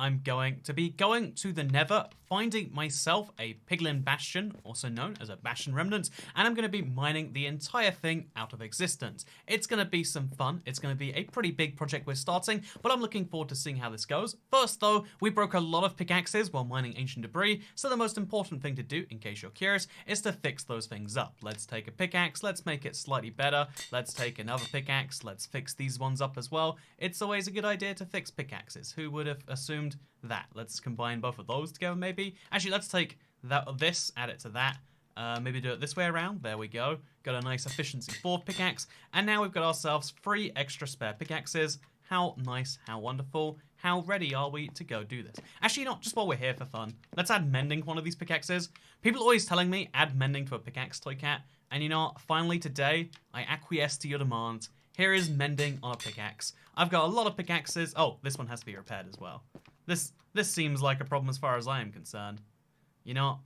I'm going to be going to the Nether, finding myself a piglin Bastion, also known as a Bastion remnant, and I'm going to be mining the entire thing out of existence. It's going to be some fun. It's going to be a pretty big project we're starting, but I'm looking forward to seeing how this goes. First though, we broke a lot of pickaxes while mining ancient debris, so the most important thing to do, in case you're curious, is to fix those things up. Let's take a pickaxe, let's make it slightly better, let's take another pickaxe, let's fix these ones up as well. It's always a good idea to fix pickaxes. Who would have assumed that? Let's combine both of those together maybe. Actually, let's take this, add it to that. Maybe do it this way around. There we go. Got a nice efficiency 4 pickaxe. And now we've got ourselves 3 extra spare pickaxes. How nice, how wonderful. How ready are we to go do this? Actually, not just while we're here for fun. Let's add mending to one of these pickaxes. People are always telling me, add mending to a pickaxe, Toy Cat. And you know what? Finally today, I acquiesce to your demand. Here is mending on a pickaxe. I've got a lot of pickaxes. Oh, this one has to be repaired as well. This seems like a problem as far as I am concerned. You know,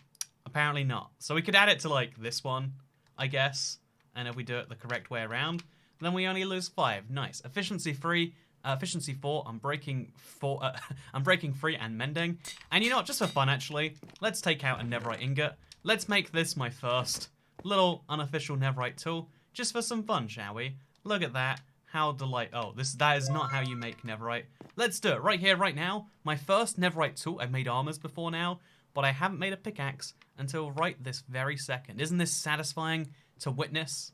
apparently not. So we could add it to like this one, I guess. And if we do it the correct way around, then we only lose 5. Nice. Efficiency 3, efficiency 4. I'm breaking 4. I'm breaking 3 and mending. And you know what? Just for fun, actually, let's take out a netherite ingot. Let's make this my first little unofficial netherite tool, just for some fun, shall we? Look at that. How Oh, that is not how you make netherite. Let's do it right here, right now. My first netherite tool. I've made armors before now, but I haven't made a pickaxe until right this very second. Isn't this satisfying to witness?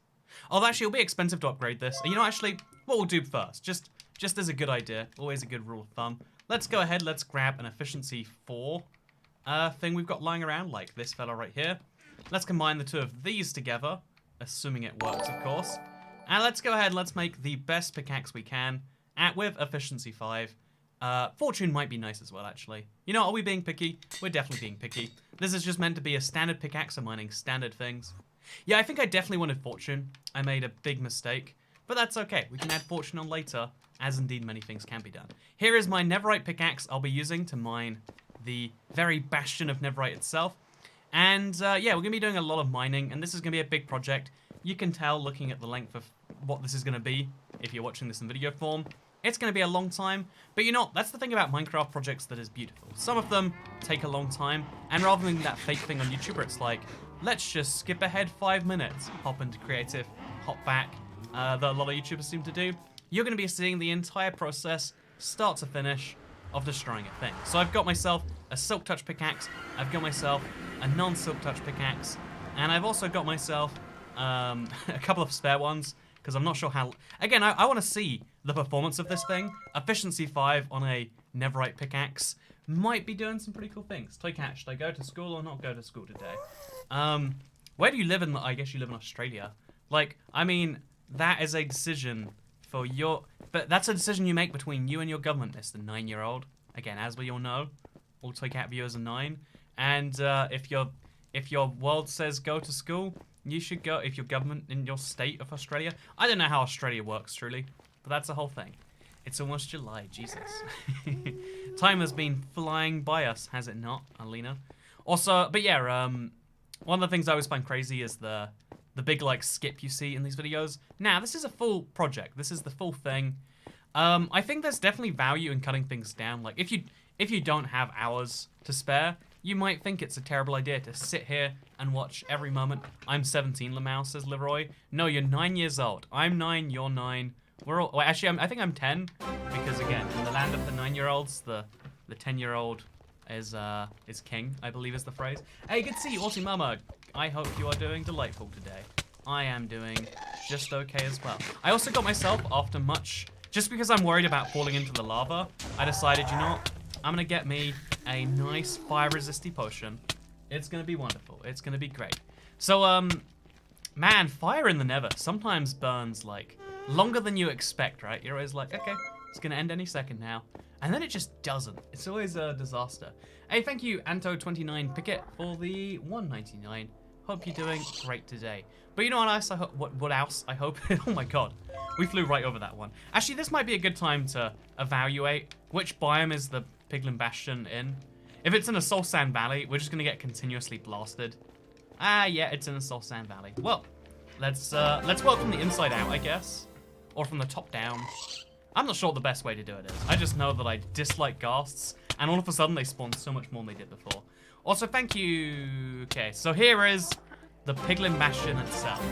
Although actually, it'll be expensive to upgrade this. You know, actually, what we'll do first, just as a good idea, always a good rule of thumb. Let's go ahead. Let's grab an efficiency 4 thing we've got lying around, like this fella right here. Let's combine the two of these together, assuming it works, of course. And let's go ahead and let's make the best pickaxe we can with efficiency 5. Fortune might be nice as well, actually. You know, are we being picky? We're definitely being picky. This is just meant to be a standard pickaxe for mining standard things. Yeah, I think I definitely wanted fortune. I made a big mistake, but that's okay. We can add fortune on later, as indeed many things can be done. Here is my netherite pickaxe I'll be using to mine the very bastion of netherite itself. And yeah, we're going to be doing a lot of mining, and this is going to be a big project. You can tell looking at the length of what this is going to be, if you're watching this in video form. It's going to be a long time, but you know, that's the thing about Minecraft projects that is beautiful. Some of them take a long time, and rather than that fake thing on YouTube where it's like, let's just skip ahead 5 minutes, hop into creative, hop back, that a lot of YouTubers seem to do, you're going to be seeing the entire process, start to finish, of destroying a thing. So I've got myself a silk touch pickaxe, I've got myself a non-silk touch pickaxe, and I've also got myself a couple of spare ones, because I'm not sure how... Again, I want to see the performance of this thing. Efficiency 5 on a netherite pickaxe might be doing some pretty cool things. Toy Cat, should I go to school or not go to school today? Where do you live in... I guess you live in Australia. Like, I mean, that is a decision for your... But that's a decision you make between you and your government, Mr. 9-year-old. Again, as we all know, all Toy Cat viewers are 9. And if your world says go to school, you should go. If your government in your state of Australia, I don't know how Australia works truly, but that's the whole thing. It's almost July, Jesus. Time has been flying by us, has it not, Alina? Also, but yeah, one of the things I always find crazy is the big like skip you see in these videos. Now, this is a full project. This is the full thing. I think there's definitely value in cutting things down. Like if you don't have hours to spare, you might think it's a terrible idea to sit here and watch every moment. I'm 17, Lamau, says Leroy. No, you're 9 years old. I'm 9, you're 9. We're all... Well, actually, I think I'm 10. Because, again, in the land of the 9-year-olds, the 10-year-old is king, I believe is the phrase. Hey, good to see you, Aussie Mama. I hope you are doing delightful today. I am doing just okay as well. I also got myself, after much... Just because I'm worried about falling into the lava, I decided, you know what? I'm going to get me a nice fire-resisty potion. It's going to be wonderful. It's going to be great. So, man, fire in the Nether sometimes burns, like, longer than you expect, right? You're always like, okay, it's going to end any second now. And then it just doesn't. It's always a disaster. Hey, thank you, Anto29 Pickett, for the $1.99. Hope you're doing great today. But you know what else I hope? What else I hope? Oh my god. We flew right over that one. Actually, this might be a good time to evaluate which biome is the Piglin Bastion in. If it's in a Soul Sand Valley, we're just going to get continuously blasted. Ah, yeah, it's in a Soul Sand Valley. Well, let's work from the inside out, I guess. Or from the top down. I'm not sure what the best way to do it is. I just know that I dislike ghasts, And all of a sudden, they spawn so much more than they did before. Also, thank you. Okay, so here is the Piglin Bastion itself.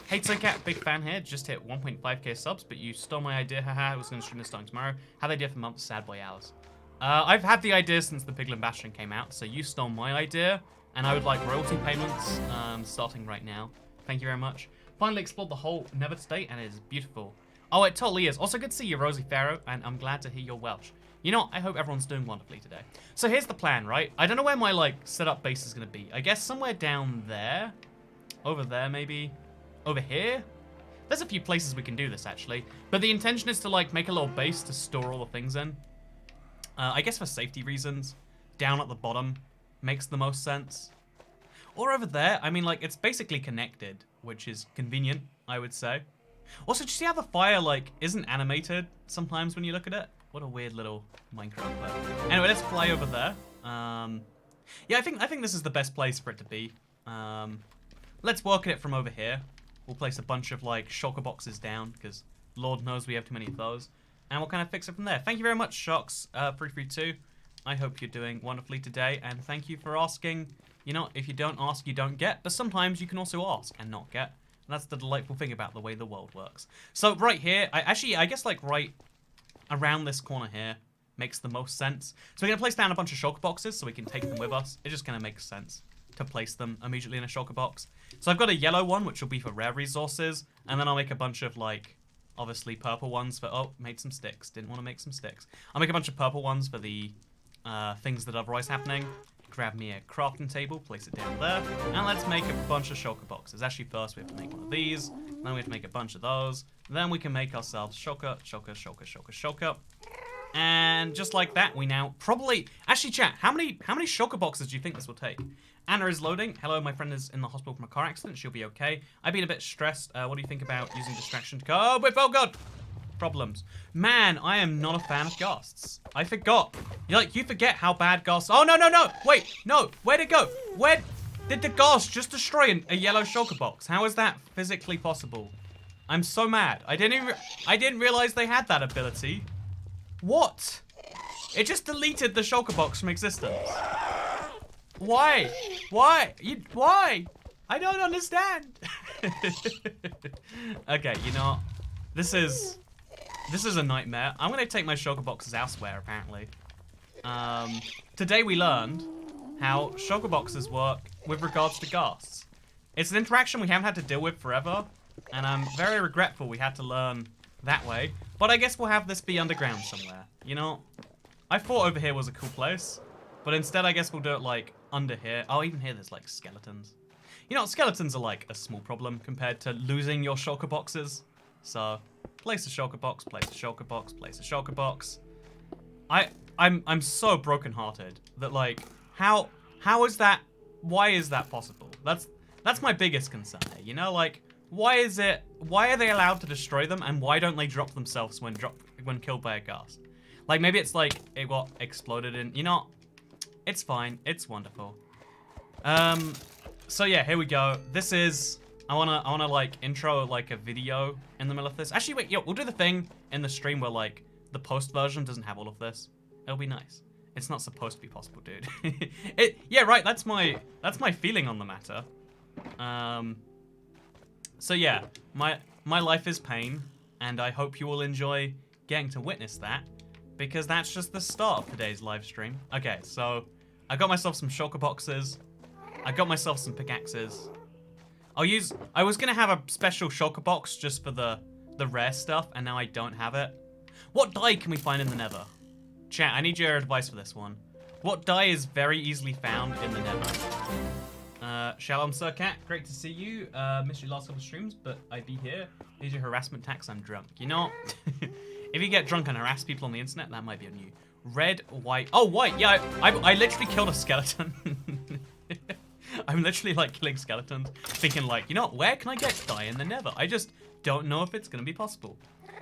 Hey, Cat, big fan here. Just hit 1.5k subs, but you stole my idea. Haha, I was going to stream this starting tomorrow. Had the idea for months, sad boy hours. I've had the idea since the Piglin Bastion came out, so you stole my idea, and I would like royalty payments starting right now. Thank you very much. Finally explored the whole Nether state, and it is beautiful. Oh, it totally is. Also, good to see you, Rosie Pharaoh, and I'm glad to hear you're Welsh. You know, I hope everyone's doing wonderfully today. So here's the plan, right? I don't know where my, like, setup base is going to be. I guess somewhere down there. Over there, maybe. Over here? There's a few places we can do this, actually. But the intention is to, like, make a little base to store all the things in. I guess for safety reasons. Down at the bottom makes the most sense. Or over there. I mean, like, it's basically connected, which is convenient, I would say. Also, do you see how the fire, like, isn't animated sometimes when you look at it? What a weird little Minecraft there. Anyway, let's fly over there. Yeah, I think this is the best place for it to be. Let's work at it from over here. We'll place a bunch of, like, shulker boxes down, because Lord knows we have too many of those. And we'll kind of fix it from there. Thank you very much, Shocks, 332. I hope you're doing wonderfully today, and thank you for asking. You know, if you don't ask, you don't get, but sometimes you can also ask and not get. And that's the delightful thing about the way the world works. So right here, I guess like right around this corner here makes the most sense. So we're going to place down a bunch of shulker boxes so we can take them with us. It just kind of makes sense to place them immediately in a shulker box. So I've got a yellow one, which will be for rare resources. And then I'll make a bunch of like, obviously purple ones for, oh, made some sticks. Didn't want to make some sticks. I'll make a bunch of purple ones for the things that are otherwise happening. Grab me a crafting table, place it down there, and let's make a bunch of shulker boxes. Actually, first we have to make one of these, then we have to make a bunch of those, then we can make ourselves shulker. And just like that, we now probably... Actually, chat, how many shulker boxes do you think this will take? Anna is loading. Hello, my friend is in the hospital from a car accident. She'll be okay. I've been a bit stressed. What do you think about using distraction to go? Oh, wait, oh, God! Problems. Man, I am not a fan of ghasts. I forgot. You forget how bad ghasts... Oh, no. Wait, no. Where'd it go? Where did the ghast just destroy a yellow shulker box? How is that physically possible? I'm so mad. I didn't realize they had that ability. What? It just deleted the shulker box from existence. Why? Why? Why? I don't understand. Okay, you know, this is a nightmare. I'm going to take my shulker boxes elsewhere, apparently. Today we learned how shulker boxes work with regards to ghasts. It's an interaction we haven't had to deal with forever, and I'm very regretful we had to learn that way. But I guess we'll have this be underground somewhere. You know, I thought over here was a cool place, but instead I guess we'll do it, like, under here. Oh, even here there's, like, skeletons. You know, skeletons are, like, a small problem compared to losing your shulker boxes. So... place a shulker box, place a shulker box, place a shulker box. I'm so brokenhearted that like how is that? Why is that possible? That's my biggest concern here. You know, like why are they allowed to destroy them and why don't they drop themselves when killed by a ghast? Like maybe it's like it got exploded in. You know, it's fine. It's wonderful. So yeah, here we go. This is. I wanna like intro like a video in the middle of this. Actually, wait, yo, we'll do the thing in the stream where like the post version doesn't have all of this. It'll be nice. It's not supposed to be possible, dude. Yeah, right. That's my feeling on the matter. So yeah, my life is pain, and I hope you will enjoy getting to witness that, because that's just the start of today's live stream. Okay, so I got myself some shulker boxes. I got myself some pickaxes. I was gonna have a special shulker box just for the rare stuff, and now I don't have it. What dye can we find in the Nether? Chat, I need your advice for this one. What dye is very easily found in the Nether? Shalom, Sir Cat, great to see you. Missed your last couple of streams, but I be here. These are harassment tax, I'm drunk. You know, if you get drunk and harass people on the internet, that might be on you. Red, white, oh, white, yeah, I literally killed a skeleton. I'm literally like killing skeletons, thinking like, you know what, where can I get dye in the Nether? I just don't know if it's gonna be possible.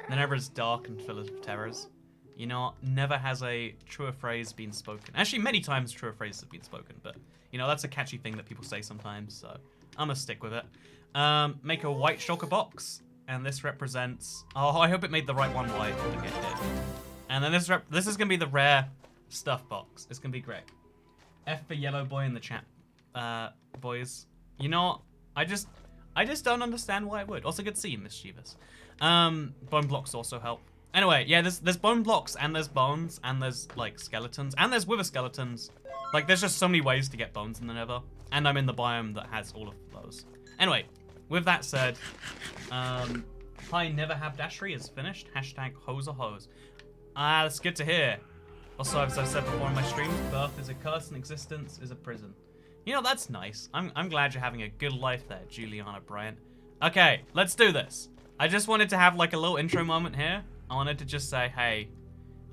The Nether is dark and full of terrors. You know, never has a truer phrase been spoken. Actually, many times truer phrases have been spoken, but you know, that's a catchy thing that people say sometimes, so I'm gonna stick with it. Make a white shulker box, and this represents, oh, I hope it made the right one white. Okay, it did. And then this is gonna be the rare stuff box. It's gonna be great. F for yellow boy in the chat, boys. You know what? I just don't understand why it would. Also, good to see you, Mischievous. Bone blocks also help. Anyway, yeah, there's bone blocks, and there's bones, and there's, like, skeletons, and there's wither skeletons. Like, there's just so many ways to get bones in the Nether, and I'm in the biome that has all of those. Anyway, with that said, hi, never have dashery is finished. Hashtag hose or hose. That's good to hear. Also, as I said before in my stream, birth is a curse and existence is a prison. You know, that's nice. I'm glad you're having a good life there, Juliana Bryant. Okay, let's do this. I just wanted to have, like, a little intro moment here. I wanted to just say, hey,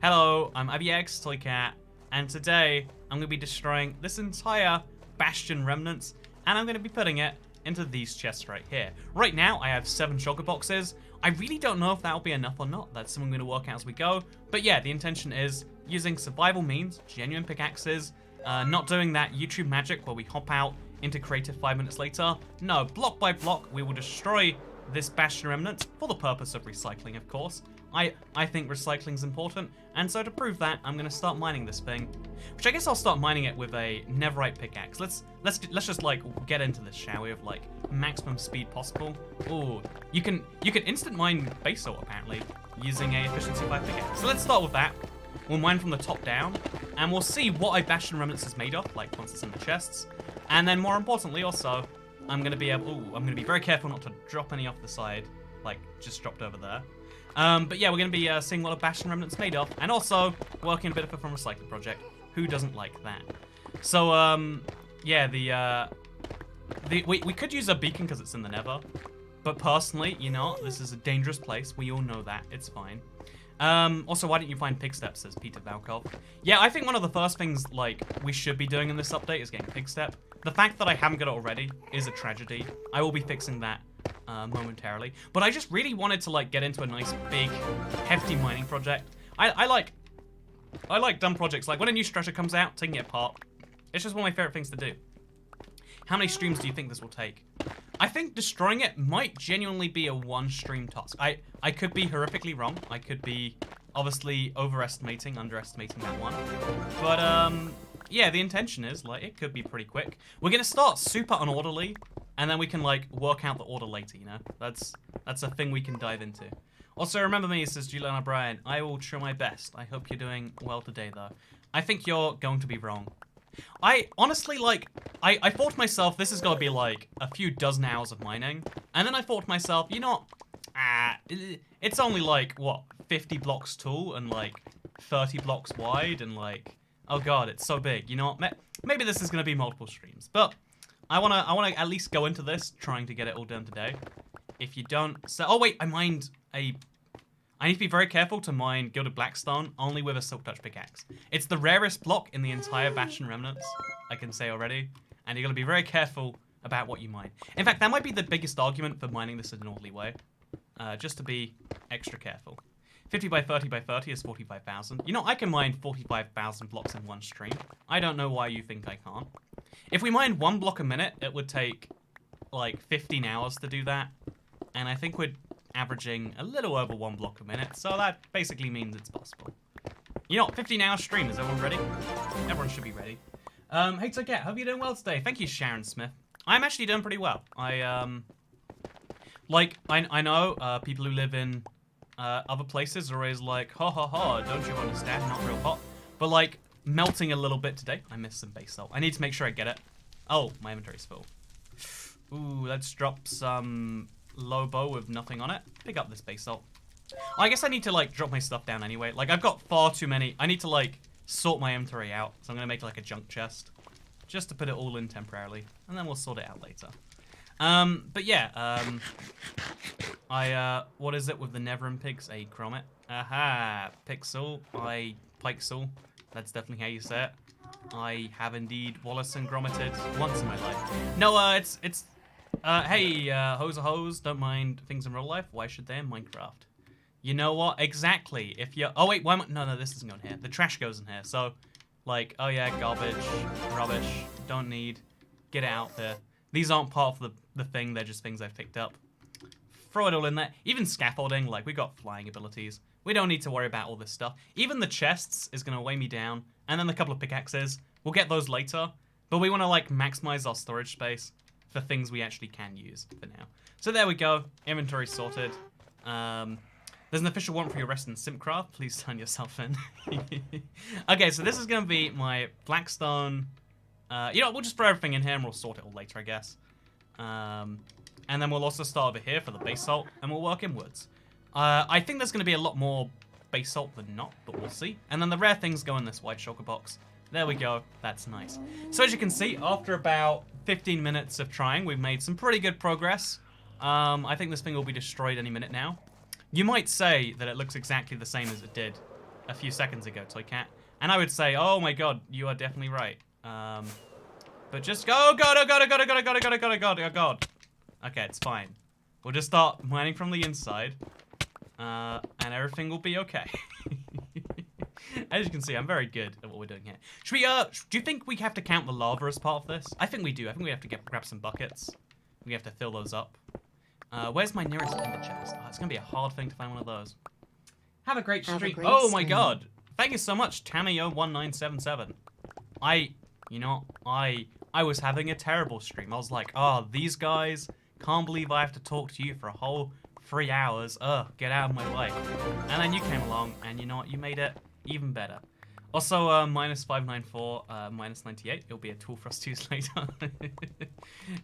hello, I'm ABX Toycat, and today I'm going to be destroying this entire Bastion remnants, and I'm going to be putting it into these chests right here. Right now, I have 7 shulker boxes. I really don't know if that'll be enough or not. That's something I'm going to work out as we go. But yeah, the intention is using survival means, genuine pickaxes, not doing that YouTube magic where we hop out into creative 5 minutes later. No, block by block, we will destroy this Bastion remnant for the purpose of recycling, of course. I think recycling's important, and so to prove that, I'm gonna start mining this thing, which I guess I'll start mining it with a netherite pickaxe. Let's just like get into this, shall we, of like maximum speed possible. Ooh, you can instant mine basalt apparently using a efficiency 5 pickaxe. So let's start with that. We'll mine from the top down, and we'll see what a Bastion remnants is made of, like once it's in the chests, and then more importantly also, I'm gonna be very careful not to drop any off the side, like just dropped over there. But yeah, we're going to be seeing what a Bastion remnant's made of, and also working a bit of a from recycling project. Who doesn't like that? So, yeah, we could use a beacon because it's in the Nether, but personally, you know, this is a dangerous place. We all know that. It's fine. Also, why didn't you find pig steps, says Peter Valkov. Yeah, I think one of the first things, like, we should be doing in this update is getting pig step. The fact that I haven't got it already is a tragedy. I will be fixing that momentarily. But I just really wanted to, like, get into a nice, big, hefty mining project. I like dumb projects. Like, when a new structure comes out, taking it apart. It's just one of my favorite things to do. How many streams do you think this will take? I think destroying it might genuinely be a 1-stream task. I could be horrifically wrong. I could be, obviously, underestimating that one. But, yeah, the intention is, like, it could be pretty quick. We're gonna start super unorderly, and then we can, like, work out the order later, you know? That's a thing we can dive into. Also, remember me, says Julian O'Brien. I will try my best. I hope you're doing well today, though. I think you're going to be wrong. I honestly, like, I thought to myself, this is gonna be, like, a few dozen hours of mining. And then I thought to myself, you know, it's only, like, what, 50 blocks tall and, like, 30 blocks wide and, like, oh god, it's so big. You know what? Maybe this is gonna be multiple streams. But I wanna at least go into this, trying to get it all done today. If you don't... So, oh, wait, I mined a... I need to be very careful to mine Gilded Blackstone only with a Silk Touch pickaxe. It's the rarest block in the entire Bastion remnants, I can say already. And you're going to be very careful about what you mine. In fact, that might be the biggest argument for mining this in an orderly way. Just to be extra careful. 50 by 30 by 30 is 45,000. You know, I can mine 45,000 blocks in one stream. I don't know why you think I can't. If we mined 1 block a minute, it would take, like, 15 hours to do that. And I think we're averaging a little over 1 block a minute, so that basically means it's possible. You know, 15-hour stream. Is everyone ready? Everyone should be ready. Hey, Toket, hope you're doing well today. Thank you, Sharon Smith. I'm actually doing pretty well. I know people who live in other places are always like, ha ha ha, don't you understand? Not real hot. But, like, melting a little bit today. I missed some base salt. I need to make sure I get it. Oh, my inventory's full. Ooh, let's drop some low bow with nothing on it. Pick up this base salt. I guess I need to, like, drop my stuff down anyway. Like, I've got far too many. I need to, like, sort my inventory out. So I'm going to make, like, a junk chest. Just to put it all in temporarily. And then we'll sort it out later. But yeah, what is it with the Nether and pigs? A grommet. Aha, pixel. Pixel. That's definitely how you say it. I have indeed Wallace and grommeted once in my life. No, hey, hose are hose, don't mind things in real life. Why should they in Minecraft? You know what? Exactly. If you're... Oh, wait, why am I... No, this doesn't go in here. The trash goes in here. So, like, oh yeah, garbage, rubbish, don't need. Get it out there. These aren't part of the thing. They're just things I've picked up. Throw it all in there. Even scaffolding, like, we got flying abilities. We don't need to worry about all this stuff. Even the chests is going to weigh me down. And then a couple of pickaxes. We'll get those later. But we want to, like, maximize our storage space for things we actually can use for now. So there we go. Inventory sorted. There's an official warrant for your rest in Simpcraft. Please sign yourself in. Okay, so this is going to be my Blackstone. You know, we'll just throw everything in here and we'll sort it all later, I guess. And then we'll also start over here for the basalt, and we'll work inwards. I think there's going to be a lot more basalt than not, but we'll see. And then the rare things go in this white shulker box. There we go. That's nice. So as you can see, after about 15 minutes of trying, we've made some pretty good progress. I think this thing will be destroyed any minute now. You might say that it looks exactly the same as it did a few seconds ago, Toycat. And I would say, oh my god, you are definitely right. But just go, oh god, oh god, oh god, oh god, oh god, oh god, oh god, oh god, oh god. Okay, it's fine. We'll just start mining from the inside. And everything will be okay. As you can see, I'm very good at what we're doing here. Should we, do you think we have to count the lava as part of this? I think we do. I think we have to grab some buckets. We have to fill those up. Where's my nearest ender chest? Oh, it's going to be a hard thing to find one of those. Have a great stream. Oh my god. Thank you so much, Tamio1977. You know, I was having a terrible stream. I was like, oh, these guys, can't believe I have to talk to you for a whole 3 hours. Ugh, get out of my way. And then you came along, and you know what? You made it even better. Also, -594, -98. It'll be a tool for us to use later.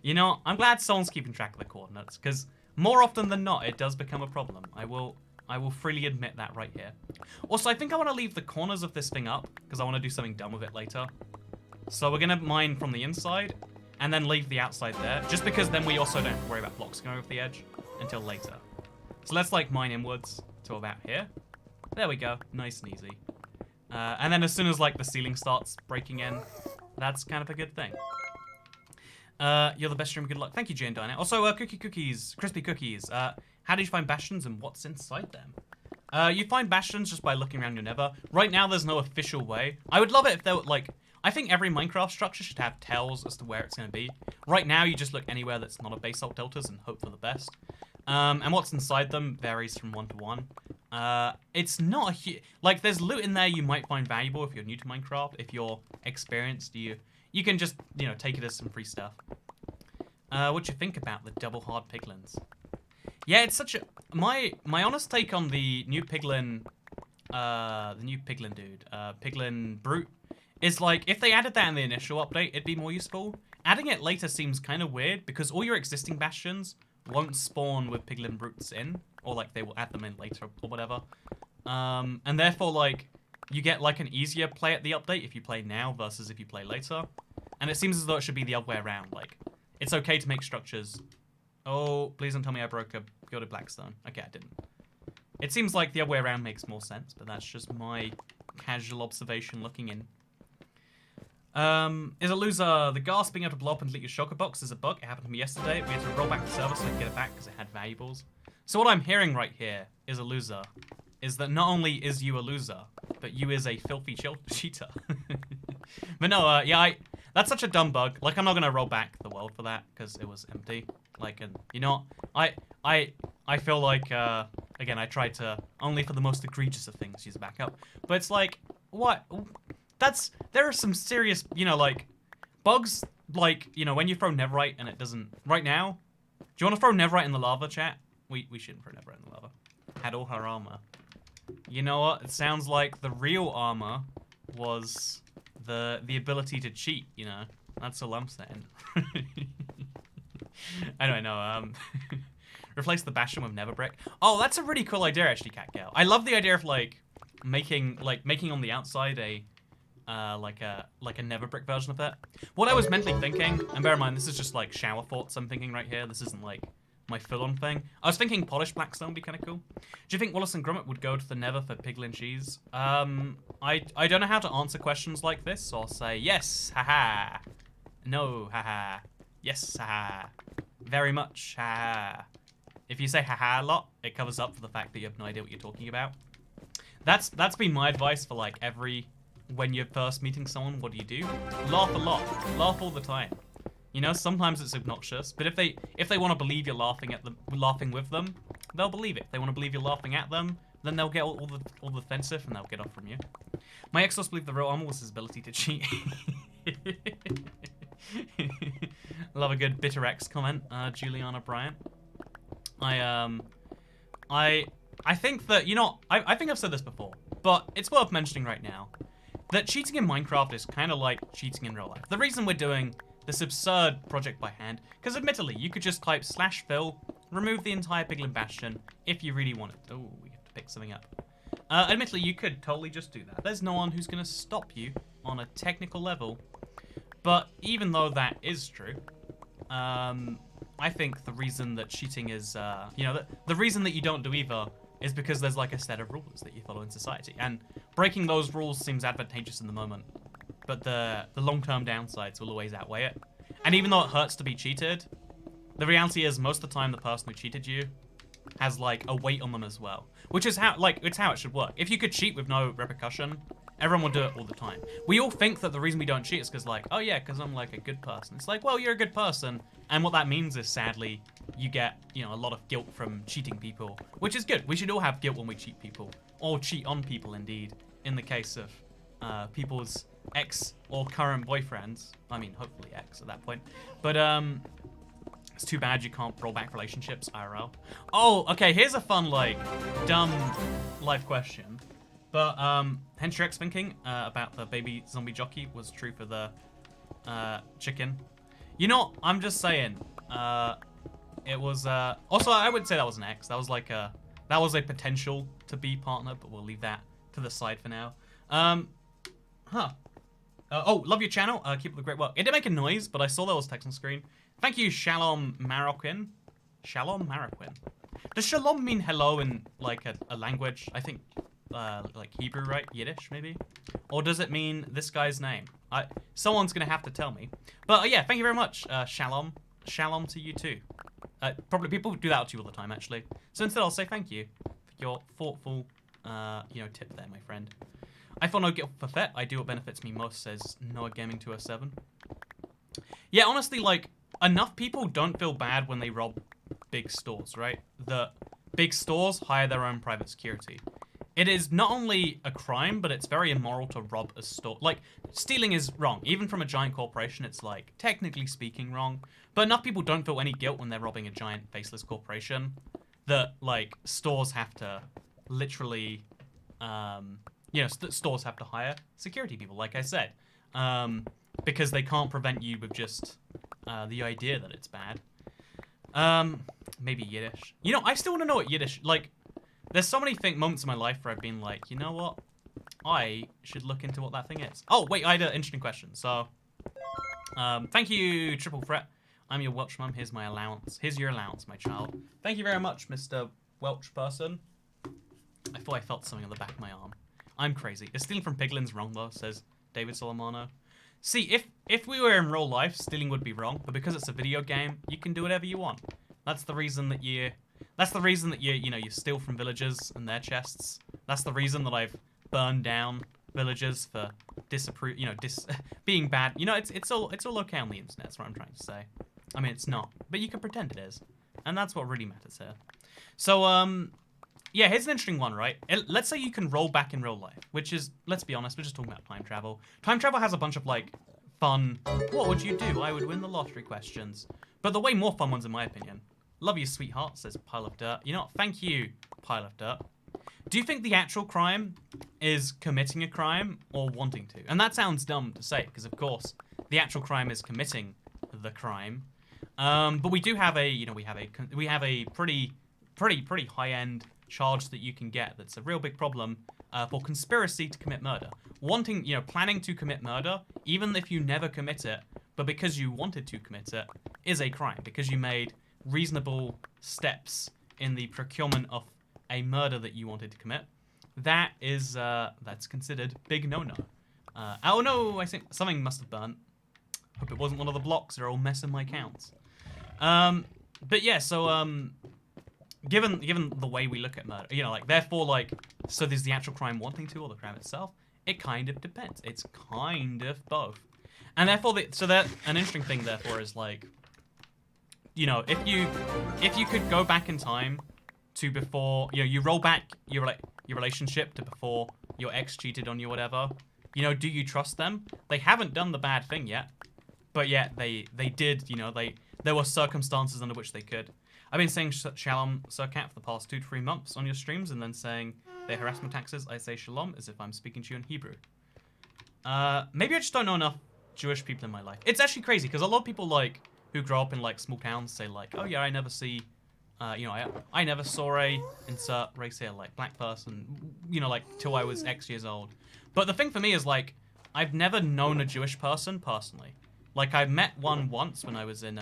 You know, I'm glad someone's keeping track of the coordinates, because more often than not, it does become a problem. I will freely admit that right here. Also, I think I want to leave the corners of this thing up, because I want to do something dumb with it later. So we're going to mine from the inside, and then leave the outside there, just because then we also don't have to worry about blocks going over the edge until later. So let's, like, mine inwards to about here. There we go. Nice and easy. And then as soon as, like, the ceiling starts breaking in, that's kind of a good thing. You're the best streamer. Good luck. Thank you, Jane Diner. Also, crispy cookies. How did you find bastions and what's inside them? You find bastions just by looking around your nether. Right now, there's no official way. I would love it if there were, like... I think every Minecraft structure should have tells as to where it's going to be. Right now, you just look anywhere that's not a basalt deltas and hope for the best. And what's inside them varies from 1 to 1. It's not a huge... Like, there's loot in there you might find valuable if you're new to Minecraft. If you're experienced, you can just, you know, take it as some free stuff. What do you think about the double hard piglins? Yeah, it's such a... My honest take on the new piglin... dude, piglin brute, is like, if they added that in the initial update, it'd be more useful. Adding it later seems kind of weird, because all your existing bastions won't spawn with piglin brutes in, or like they will add them in later or whatever. And therefore, like, you get like an easier play at the update if you play now versus if you play later. And it seems as though it should be the other way around. Like, it's okay to make structures. Oh, please don't tell me I broke a gilded blackstone. Okay, I didn't. It seems like the other way around makes more sense, but that's just my casual observation looking in. Is a loser. The Ghast being able to blow up and delete your shulker box is a bug. It happened to me yesterday. We had to roll back the server so we could get it back because it had valuables. So what I'm hearing right here is a loser. Is that not only is you a loser, but you is a filthy cheater. But no, yeah, that's such a dumb bug. Like, I'm not gonna roll back the world for that because it was empty. Like, and you know, I feel like again, I tried to only for the most egregious of things use back up. But it's like, what? There are some serious, you know, like, bugs, like, you know, when you throw netherite and it doesn't... Right now, do you want to throw netherite in the lava, chat? We shouldn't throw netherite in the lava. Had all her armor. You know what? It sounds like the real armor was the ability to cheat, you know? That's all I'm saying. Anyway, no, replace the Bastion with nether brick. Oh, that's a really cool idea, actually, Catgale. I love the idea of, like, making on the outside a... like a nether brick version of that. What I was mentally thinking, and bear in mind, this is just like shower thoughts I'm thinking right here. This isn't like my full-on thing. I was thinking polished blackstone would be kind of cool. Do you think Wallace and Gromit would go to the nether for piglin cheese? I don't know how to answer questions like this, so I'll say yes, haha. No, haha. Yes, haha. Very much, haha. If you say haha a lot, it covers up for the fact that you have no idea what you're talking about. That's been my advice for like when you're first meeting someone, what do? Laugh a lot. Laugh all the time. You know, sometimes it's obnoxious, but if they want to believe you're laughing with them, they'll believe it. If they want to believe you're laughing at them, then they'll get all the defensive and they'll get off from you. My ex-host believed the real armor was his ability to cheat. Love a good bitter X comment, Juliana Bryant. I think that, you know, I think I've said this before, but it's worth mentioning right now that cheating in Minecraft is kind of like cheating in real life. The reason we're doing this absurd project by hand, because admittedly, you could just type /fill, remove the entire Piglin Bastion if you really wanted. Oh, we have to pick something up. Admittedly, you could totally just do that. There's no one who's going to stop you on a technical level. But even though that is true, I think the reason that cheating is, you know, the reason that you don't do either is because there's like a set of rules that you follow in society. And breaking those rules seems advantageous in the moment. But the long-term downsides will always outweigh it. And even though it hurts to be cheated, the reality is most of the time the person who cheated you has like a weight on them as well. Which is how, like, it's how it should work. If you could cheat with no repercussion, everyone will do it all the time. We all think that the reason we don't cheat is because, like, oh yeah, because I'm like a good person. It's like, well, you're a good person. And what that means is, sadly, you get, you know, a lot of guilt from cheating people, which is good. We should all have guilt when we cheat people, or cheat on people, indeed, in the case of people's ex or current boyfriends. I mean, hopefully ex at that point. But, it's too bad you can't roll back relationships, IRL. Oh, okay, here's a fun, like, dumb life question. But, hence your ex thinking about the baby zombie jockey was true for the chicken. You know, I'm just saying, it was, also, I would say that was an ex. That was like that was a potential to be partner, but we'll leave that to the side for now. Oh, love your channel. Keep up the great work. It did make a noise, but I saw there was text on screen. Thank you, Shalom Marroquin. Shalom Marroquin. Does shalom mean hello in, like, a language? I think, like Hebrew, right? Yiddish, maybe? Or does it mean this guy's name? Someone's gonna have to tell me. But, yeah, thank you very much, Shalom. Shalom to you, too. Probably people do that to you all the time, actually. So instead, I'll say thank you for your thoughtful, you know, tip there, my friend. I feel no guilt for theft. I do what benefits me most, says Noah Gaming 207. Yeah, honestly, like, enough people don't feel bad when they rob big stores, right? The big stores hire their own private security. It is not only a crime, but it's very immoral to rob a store. Like, stealing is wrong. Even from a giant corporation, it's, like, technically speaking, wrong. But enough people don't feel any guilt when they're robbing a giant faceless corporation that, like, stores have to literally, you know, stores have to hire security people, like I said. Because they can't prevent you with just the idea that it's bad. Maybe Yiddish. You know, I still want to know what Yiddish, like, there's so many moments in my life where I've been like, you know what? I should look into what that thing is. Oh, wait, I had an interesting question. So, thank you, Triple Threat. I'm your Welsh mum. Here's my allowance. Here's your allowance, my child. Thank you very much, Mr. Welsh person. I thought I felt something on the back of my arm. I'm crazy. Is stealing from piglins wrong, though, says David Solomano. See, if we were in real life, stealing would be wrong, but because it's a video game, you can do whatever you want. That's the reason that you you know, you steal from villagers and their chests. That's the reason that I've burned down villagers for being bad. You know, it's all okay on the internet. That's what I'm trying to say. I mean, it's not, but you can pretend it is, and that's what really matters here. So, yeah, here's an interesting one, right? Let's say you can roll back in real life, which is, let's be honest, we're just talking about time travel. Time travel has a bunch of, like, fun, what would you do? I would win the lottery questions. But the way more fun ones, in my opinion. Love you, sweetheart, says Pile of Dirt. You know what? Thank you, Pile of Dirt. Do you think the actual crime is committing a crime or wanting to? And that sounds dumb to say, because, of course, the actual crime is committing the crime. But we do have a, you know, we have a pretty high-end charge that you can get that's a real big problem for conspiracy to commit murder. Wanting, you know, planning to commit murder, even if you never commit it, but because you wanted to commit it, is a crime, because you made reasonable steps in the procurement of a murder that you wanted to commit. That is, that's considered big no-no. Oh no, I think something must have burnt. Hope it wasn't one of the blocks, they're all messing my counts. But yeah, so, given the way we look at murder, you know, like, therefore, like, so there's the actual crime wanting to, or the crime itself? It kind of depends. It's kind of both. And therefore, so that, an interesting thing, therefore, is, like, you know, if you could go back in time to before, you know, you roll back your relationship to before your ex cheated on you, whatever. You know, do you trust them? They haven't done the bad thing yet, but yet they did. You know, there were circumstances under which they could. I've been saying Shalom Sirkat for the past 2 to 3 months on your streams, and then saying their harassment taxes. I say Shalom as if I'm speaking to you in Hebrew. Maybe I just don't know enough Jewish people in my life. It's actually crazy because a lot of people like who grow up in like small towns say like, oh yeah, I never see, you know, I never saw a insert race here like black person, you know, like till I was X years old. But the thing for me is like, I've never known a Jewish person personally. Like I met one once when I was in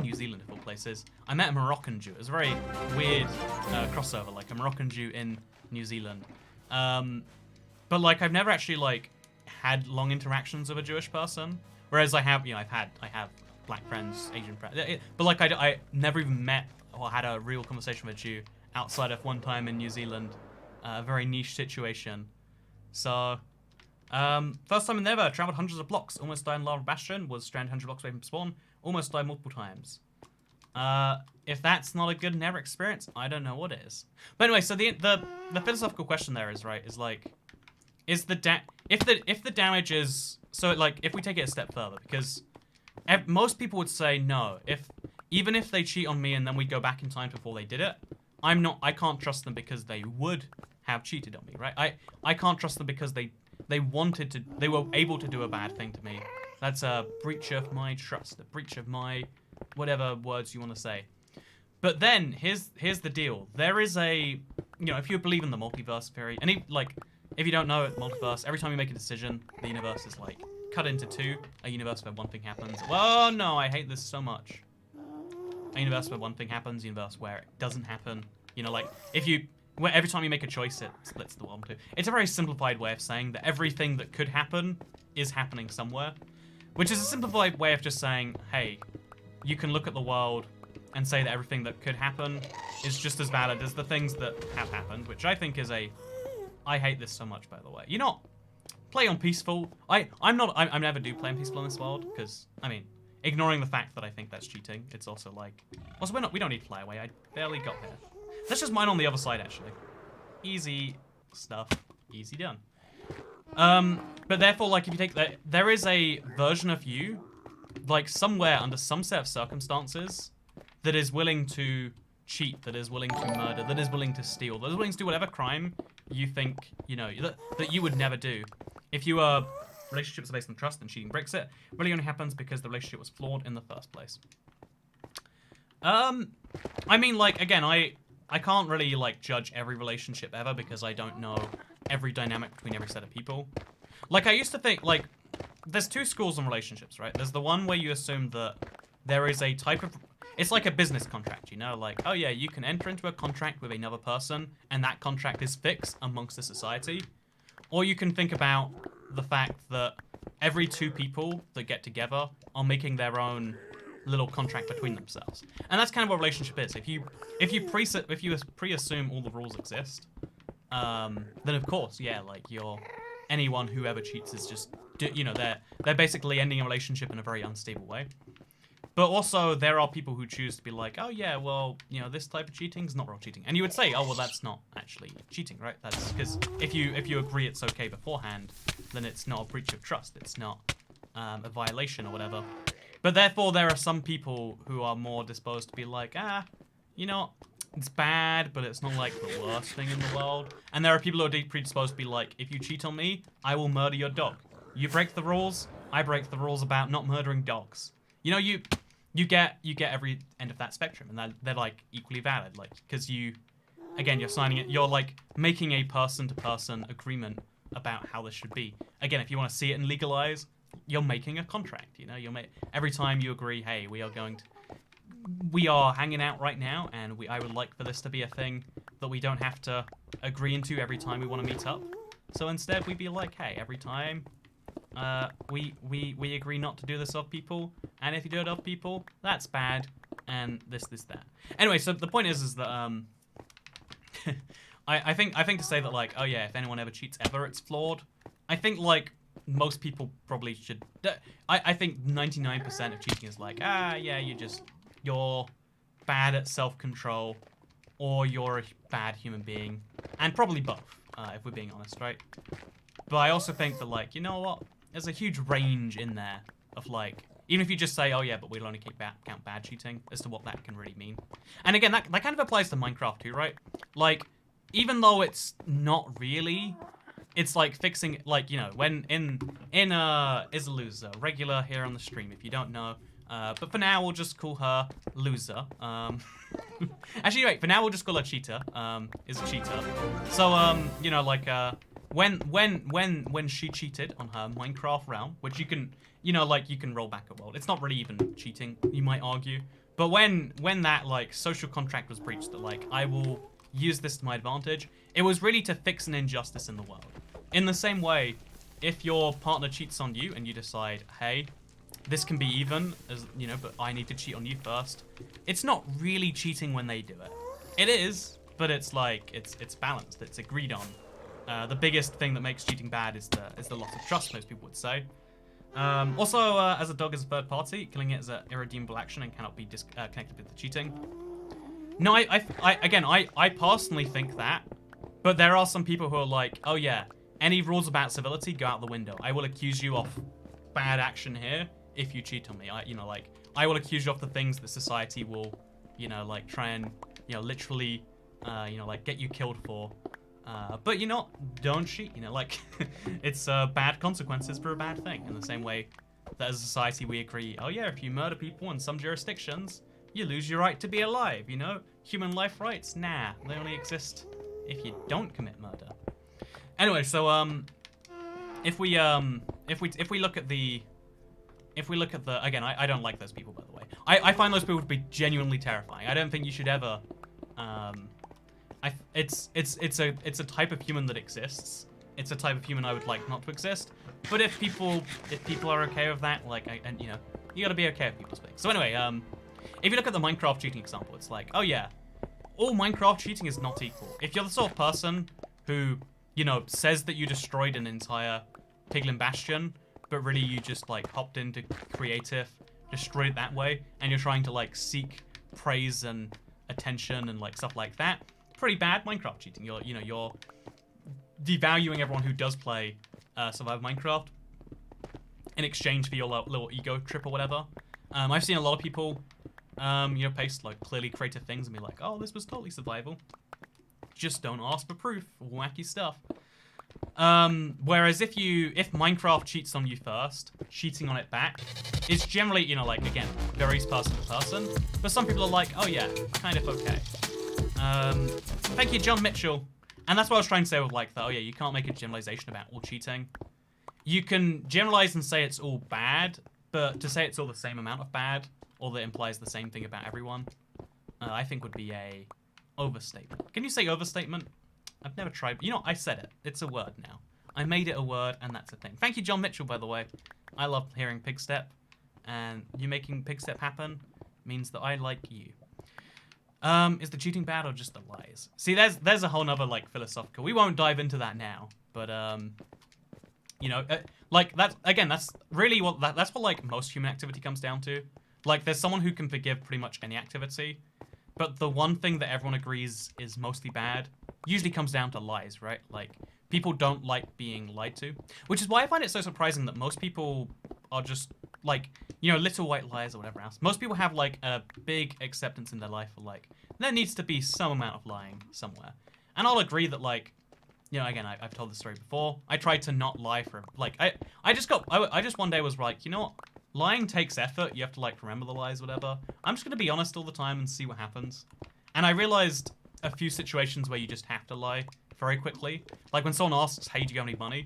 New Zealand of all places. I met a Moroccan Jew. It was a very weird crossover, like a Moroccan Jew in New Zealand. But like I've never actually like had long interactions with a Jewish person. Whereas I have, you know, I have black friends, Asian friends. But like I never even met or had a real conversation with a Jew outside of one time in New Zealand. A very niche situation. So, first time in Nether, traveled hundreds of blocks, almost died in lava Bastion, was stranded 100 blocks away from spawn, almost died multiple times. If that's not a good Nether experience, I don't know what is. But anyway, so the philosophical question there is, right, is like, is if the damage is, so like, if we take it a step further, because most people would say no, even if they cheat on me and then we go back in time before they did it, I can't trust them because they would have cheated on me, right? I can't trust them because they were able to do a bad thing to me. That's a breach of my trust, a breach of my whatever words you want to say. But then here's the deal. There is a, you know, if you believe in the multiverse theory, and if you don't know multiverse, every time you make a decision, the universe is like cut into 2. A universe where one thing happens. Well, no, I hate this so much. A universe where one thing happens, a universe where it doesn't happen. You know, like every time you make a choice, it splits the world in 2. It's a very simplified way of saying that everything that could happen is happening somewhere. Which is a simplified way of just saying, hey, you can look at the world and say that everything that could happen is just as valid as the things that have happened, which I think is I hate this so much, by the way. You know, play on peaceful. I never do play on peaceful in this world, because, I mean, ignoring the fact that I think that's cheating, it's also like, also we don't need fly away, I barely got there. That's just mine on the other side, actually. Easy stuff. Easy done. But therefore, like, if you take that, there is a version of you, like, somewhere under some set of circumstances, that is willing to cheat, that is willing to murder, that is willing to steal, that is willing to do whatever crime you think, you know, that you would never do. If you are relationships are based on trust and cheating breaks it, really only happens because the relationship was flawed in the first place. I mean, like, again, I can't really, like, judge every relationship ever because I don't know every dynamic between every set of people. Like, I used to think, like, there's 2 schools in relationships, right? There's the one where you assume that there is a type of... It's like a business contract, you know? Like, oh yeah, you can enter into a contract with another person, and that contract is fixed amongst the society. Or you can think about the fact that every 2 people that get together are making their own little contract between themselves. And that's kind of what a relationship is. If you pre-assume all the rules exist, then of course, yeah, like anyone who ever cheats is just, you know, they're basically ending a relationship in a very unstable way. But also, there are people who choose to be like, oh yeah, well, you know, this type of cheating is not real cheating. And you would say, oh, well, that's not actually cheating, right? That's because if you agree it's okay beforehand, then it's not a breach of trust. It's not a violation or whatever. But therefore, there are some people who are more disposed to be like, you know, it's bad, but it's not like the worst thing in the world. And there are people who are predisposed to be like, if you cheat on me, I will murder your dog. You break the rules, I break the rules about not murdering dogs. You know, you get every end of that spectrum, and they're like equally valid, like, because again, you're signing it, you're like making a person-to-person agreement about how this should be. Again, if you want to see it and legalize, you're making a contract, you know, every time you agree, hey, we are hanging out right now, and I would like for this to be a thing that we don't have to agree into every time we want to meet up. So instead, we'd be like, hey, every time we agree not to do this of people, and if you do it of people, that's bad, and this, that. Anyway, so the point is that I think to say that, like, oh yeah, if anyone ever cheats ever, it's flawed. I think, like, most people probably should. I think 99% of cheating is like, yeah, you're bad at self-control, or you're a bad human being, and probably both, if we're being honest, right? But I also think that, like, you know what? There's a huge range in there of, like, even if you just say, oh yeah, but we'll only count bad cheating, as to what that can really mean. And again, that kind of applies to Minecraft too, right? Like, even though it's not really, it's like fixing, like, you know, when in Isalu's regular here on the stream, if you don't know. But for now, we'll just call her Loser. Actually, wait, for now, we'll just call her Cheater. Is a cheater. So, you know, like, when she cheated on her Minecraft realm, which you can, you know, like, you can roll back a world. It's not really even cheating, you might argue. But when that, like, social contract was breached, that, like, I will use this to my advantage, it was really to fix an injustice in the world. In the same way, if your partner cheats on you and you decide, hey, this can be even, as you know, but I need to cheat on you first, it's not really cheating when they do it. It is, but it's like, it's balanced, it's agreed on. The biggest thing that makes cheating bad is the loss of trust, most people would say. Also, as a dog is a third party, killing it is an irredeemable action and cannot be connected with the cheating. No, I personally think that, but there are some people who are like, oh yeah, any rules about civility go out the window. I will accuse you of bad action here if you cheat on me. I will accuse you of the things that society will, you know, like try and, you know, literally, you know, like get you killed for. But you know, don't cheat, you know, like, it's bad consequences for a bad thing. In the same way that as a society we agree, oh yeah, if you murder people in some jurisdictions, you lose your right to be alive, you know? Human life rights? Nah, they only exist if you don't commit murder. Anyway, so, if we look at the, again, I don't like those people, by the way. I find those people to be genuinely terrifying. I don't think you should ever, it's a type of human that exists. It's a type of human I would like not to exist. But if people are okay with that, like, and you know, you gotta be okay with people's things. So anyway, if you look at the Minecraft cheating example, it's like, oh yeah, all Minecraft cheating is not equal. If you're the sort of person who, you know, says that you destroyed an entire Piglin Bastion, but really you just like hopped into creative, destroyed it that way, and you're trying to like seek praise and attention and like stuff like that, pretty bad Minecraft cheating. You're devaluing everyone who does play Survive Minecraft in exchange for your little ego trip or whatever. I've seen a lot of people, you know, post like clearly creative things and be like, oh, this was totally survival. Just don't ask for proof. Wacky stuff. Whereas if Minecraft cheats on you first, cheating on it back is generally, you know, like, again, varies person to person. But some people are like, oh yeah, kind of okay. Thank you, John Mitchell. And that's what I was trying to say with like, oh yeah, you can't make a generalization about all cheating. You can generalize and say it's all bad, but to say it's all the same amount of bad, or that implies the same thing about everyone, I think would be a overstatement. Can you say overstatement? I've never tried. You know, I said it. It's a word now. I made it a word, and that's a thing. Thank you, John Mitchell, by the way. I love hearing Pigstep, and you making Pigstep happen means that I like you. Is the cheating bad or just the lies? See, there's a whole nother, like, philosophical. We won't dive into that now, but, you know, like, that's really what, that's what, like, most human activity comes down to. Like, there's someone who can forgive pretty much any activity, but the one thing that everyone agrees is mostly bad usually comes down to lies, right? Like, people don't like being lied to, which is why I find it so surprising that most people are just, like, you know, little white lies or whatever else. Most people have, like, a big acceptance in their life for, like, there needs to be some amount of lying somewhere. And I'll agree that, like, you know, again, I've told this story before. I tried to not lie for, like, I just one day was like, you know what? Lying takes effort. You have to, like, remember the lies, whatever. I'm just going to be honest all the time and see what happens. And I realized a few situations where you just have to lie very quickly. Like when someone asks, hey, do you have any money?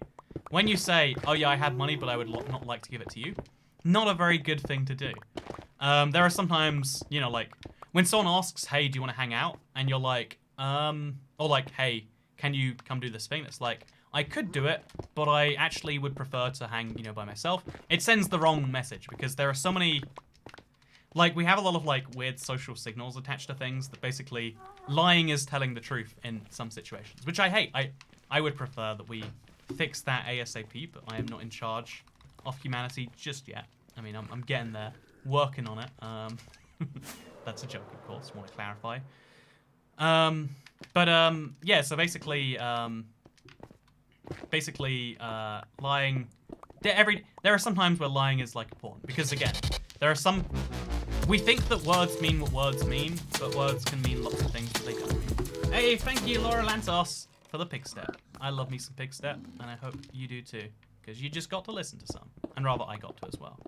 When you say, oh yeah, I have money, but I would not like to give it to you. Not a very good thing to do. There are sometimes, you know, like, when someone asks, hey, do you want to hang out? And you're like, or like, hey, can you come do this thing? It's like, I could do it, but I actually would prefer to hang, you know, by myself. It sends the wrong message because there are so many, like, we have a lot of, like, weird social signals attached to things that basically lying is telling the truth in some situations, which I hate. I would prefer that we fix that ASAP, but I am not in charge of humanity just yet. I mean, I'm getting there, working on it. That's a joke, of course, want to clarify. Yeah, so basically, lying. There are some times where lying is like important because again, there are some. We think that words mean what words mean, but words can mean lots of things that they don't mean. Hey, thank you, Laura Lantos, for the pig step. I love me some pig step, and I hope you do too, because you just got to listen to some, and rather I got to as well.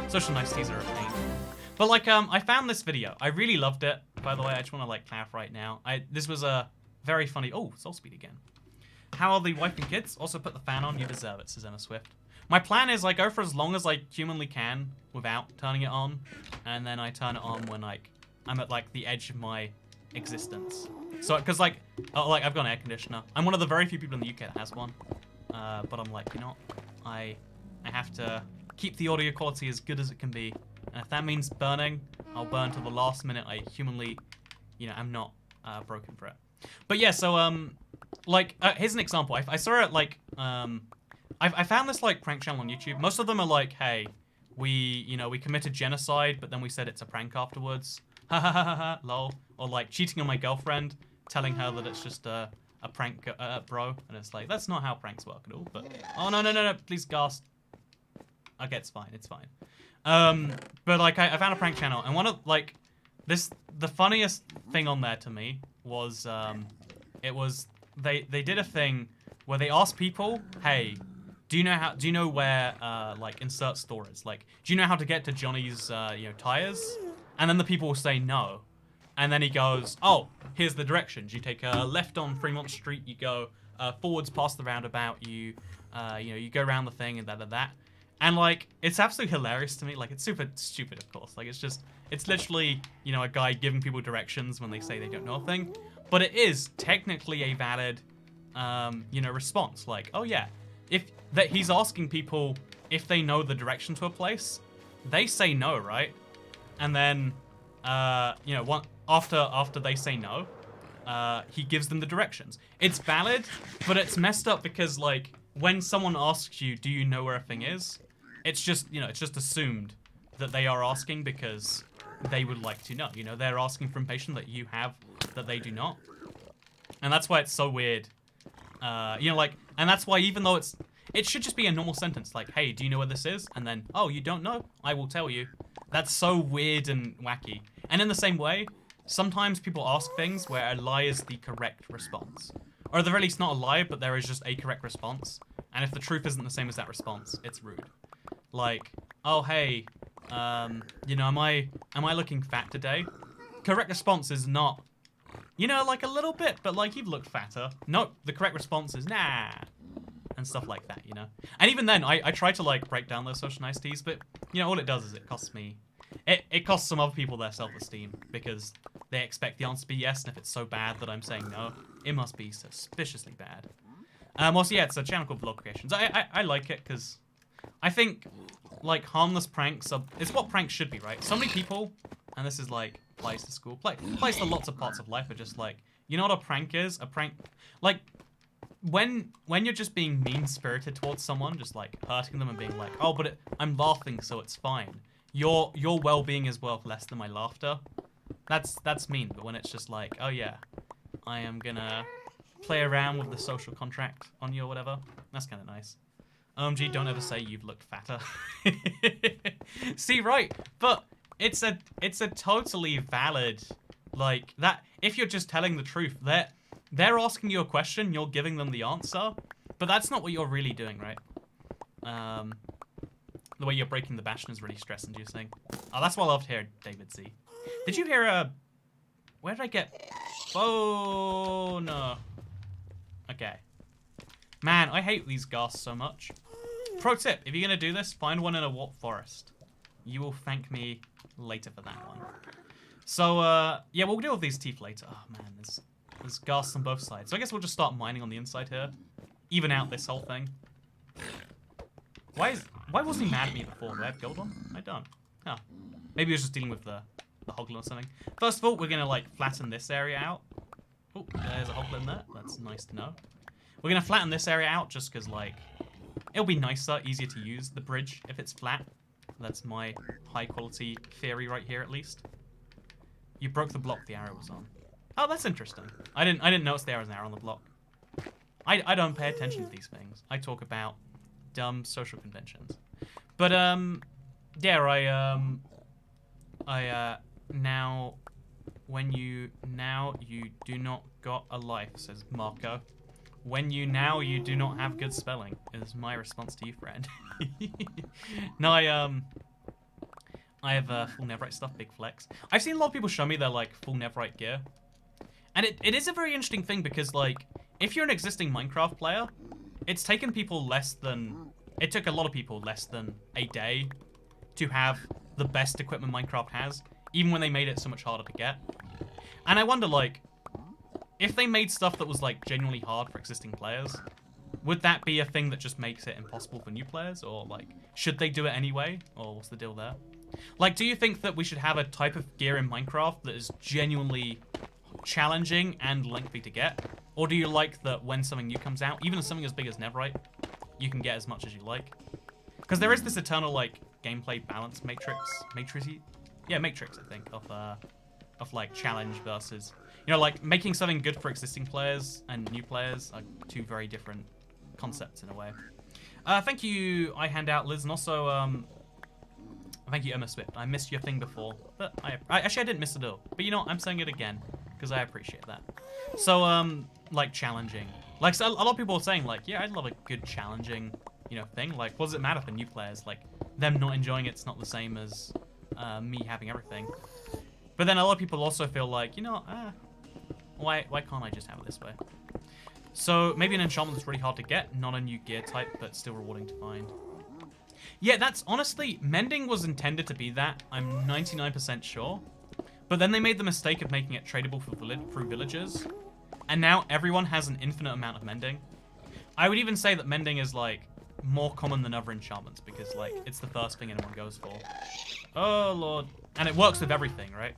Social niceties are a pain. But like, I found this video. I really loved it. By the way, I just want to like clarify right now. This was a very funny. Oh, soul speed again. How are the wife and kids? Also put the fan on. You deserve it, says Emma Swift. My plan is I go for as long as I humanly can without turning it on, and then I turn it on when like I'm at like the edge of my existence. So, because like I've got an air conditioner. I'm one of the very few people in the UK that has one. But I'm like, you know, I have to keep the audio quality as good as it can be. And if that means burning, I'll burn till the last minute I humanly, you know, I'm not broken for it. But yeah, so here's an example. I saw it like I found this like prank channel on YouTube. Most of them are like, hey, we committed genocide, but then we said it's a prank afterwards. Ha ha ha ha, lol. Or like cheating on my girlfriend, telling her that it's just a prank, bro. And it's like, that's not how pranks work at all. But oh no, please, Ghast. Okay, it's fine, it's fine. But like I found a prank channel, and one of like the funniest thing on there to me was they did a thing where they asked people, hey, do you know where like insert store is? Like, do you know how to get to Johnny's tires? And then the people will say no. And then he goes, oh, here's the directions. You take a left on Fremont Street, you go forwards past the roundabout, you go around the thing and that. And like, it's absolutely hilarious to me. Like, it's super stupid, of course. Like, it's literally, a guy giving people directions when they say they don't know a thing. But it is technically a valid, response. Like, oh yeah, he's asking people if they know the direction to a place. They say no, right? And then, after they say no, he gives them the directions. It's valid, but it's messed up because, like, when someone asks you, do you know where a thing is? It's just, it's just assumed that they are asking because they would like to know. They're asking for information that you have that they do not. And that's why it's so weird. And that's why even though it should just be a normal sentence, like, hey, do you know where this is? And then, oh, you don't know? I will tell you. That's so weird and wacky. And in the same way, sometimes people ask things where a lie is the correct response. Or at the very least, not a lie, but there is just a correct response. And if the truth isn't the same as that response, it's rude. Like, oh, hey, am I looking fat today? Correct response is not, like a little bit, but like, you've looked fatter. No, the correct response is, nah. And stuff like that, And even then, I try to, like, break down those social niceties, but, all it does is it costs me... It costs some other people their self-esteem, because they expect the answer to be yes, and if it's so bad that I'm saying no, it must be suspiciously bad. Also, yeah, it's a channel called Vlog Creations. I like it, because I think, like, harmless pranks are... It's what pranks should be, right? So many people, and this is, like, applies to school, applies to lots of parts of life, are just like, you know what a prank is? A prank... Like... When you're just being mean-spirited towards someone, just like hurting them and being like, oh, but I'm laughing, so it's fine. Your well-being is worth less than my laughter. That's mean. But when it's just like, oh yeah, I am gonna play around with the social contract on you or whatever, that's kind of nice. OMG, don't ever say you've looked fatter. See, right? But it's a totally valid, like that. If you're just telling the truth, they're asking you a question, you're giving them the answer, but that's not what you're really doing, right? The way you're breaking the Bastion is really stress-inducing. Oh, that's what I loved hearing, David Z. Did you hear where did I get... Oh, no. Okay. Man, I hate these ghasts so much. Pro tip, if you're going to do this, find one in a warped forest. You will thank me later for that one. So, yeah, we'll deal with these teeth later. Oh, man, there's ghasts on both sides. So I guess we'll just start mining on the inside here. Even out this whole thing. Why wasn't he mad at me before? Do I have gold on? I don't. Huh. Maybe he was just dealing with the hoglin or something. First of all, we're going to, like, flatten this area out. Oh, there's a hoglin there. That's nice to know. We're going to flatten this area out just because, like, it'll be nicer, easier to use the bridge if it's flat. That's my high-quality theory right here, at least. You broke the block the arrow was on. Oh, that's interesting. I didn't notice there was an arrow on the block. I don't pay attention to these things. I talk about dumb social conventions. But yeah, now you do not got a life, says Marco. When you do not have good spelling, is my response to you, friend. No, I have full netherite stuff, big flex. I've seen a lot of people show me their like full netherite gear. And it is a very interesting thing because like if you're an existing Minecraft player, it's taken people it took a lot of people less than a day to have the best equipment Minecraft has, even when they made it so much harder to get. And I wonder like if they made stuff that was like genuinely hard for existing players, would that be a thing that just makes it impossible for new players, or like should they do it anyway, or what's the deal there? Like, do you think that we should have a type of gear in Minecraft that is genuinely challenging and lengthy to get? Or do you like that when something new comes out, even something as big as netherite, you can get as much as you like? Because there is this eternal, like, gameplay balance matrix, I think, of like, challenge versus... You know, like, making something good for existing players and new players are two very different concepts in a way. Thank you, I hand out Liz, and also, thank you, Emma Swift. I missed your thing before, but actually I didn't miss it all. But you know what? I'm saying it again because I appreciate that. So, like challenging. Like so a lot of people are saying, like, yeah, I'd love a good challenging, you know, thing. Like, what does it matter for new players? Like, them not enjoying it's not the same as me having everything. But then a lot of people also feel like, you know, why can't I just have it this way? So maybe an enchantment that's really hard to get, not a new gear type, but still rewarding to find. Yeah, that's honestly, mending was intended to be that. I'm 99% sure. But then they made the mistake of making it tradable through villagers. And now everyone has an infinite amount of mending. I would even say that mending is like more common than other enchantments because like it's the first thing anyone goes for. Oh lord. And it works with everything, right?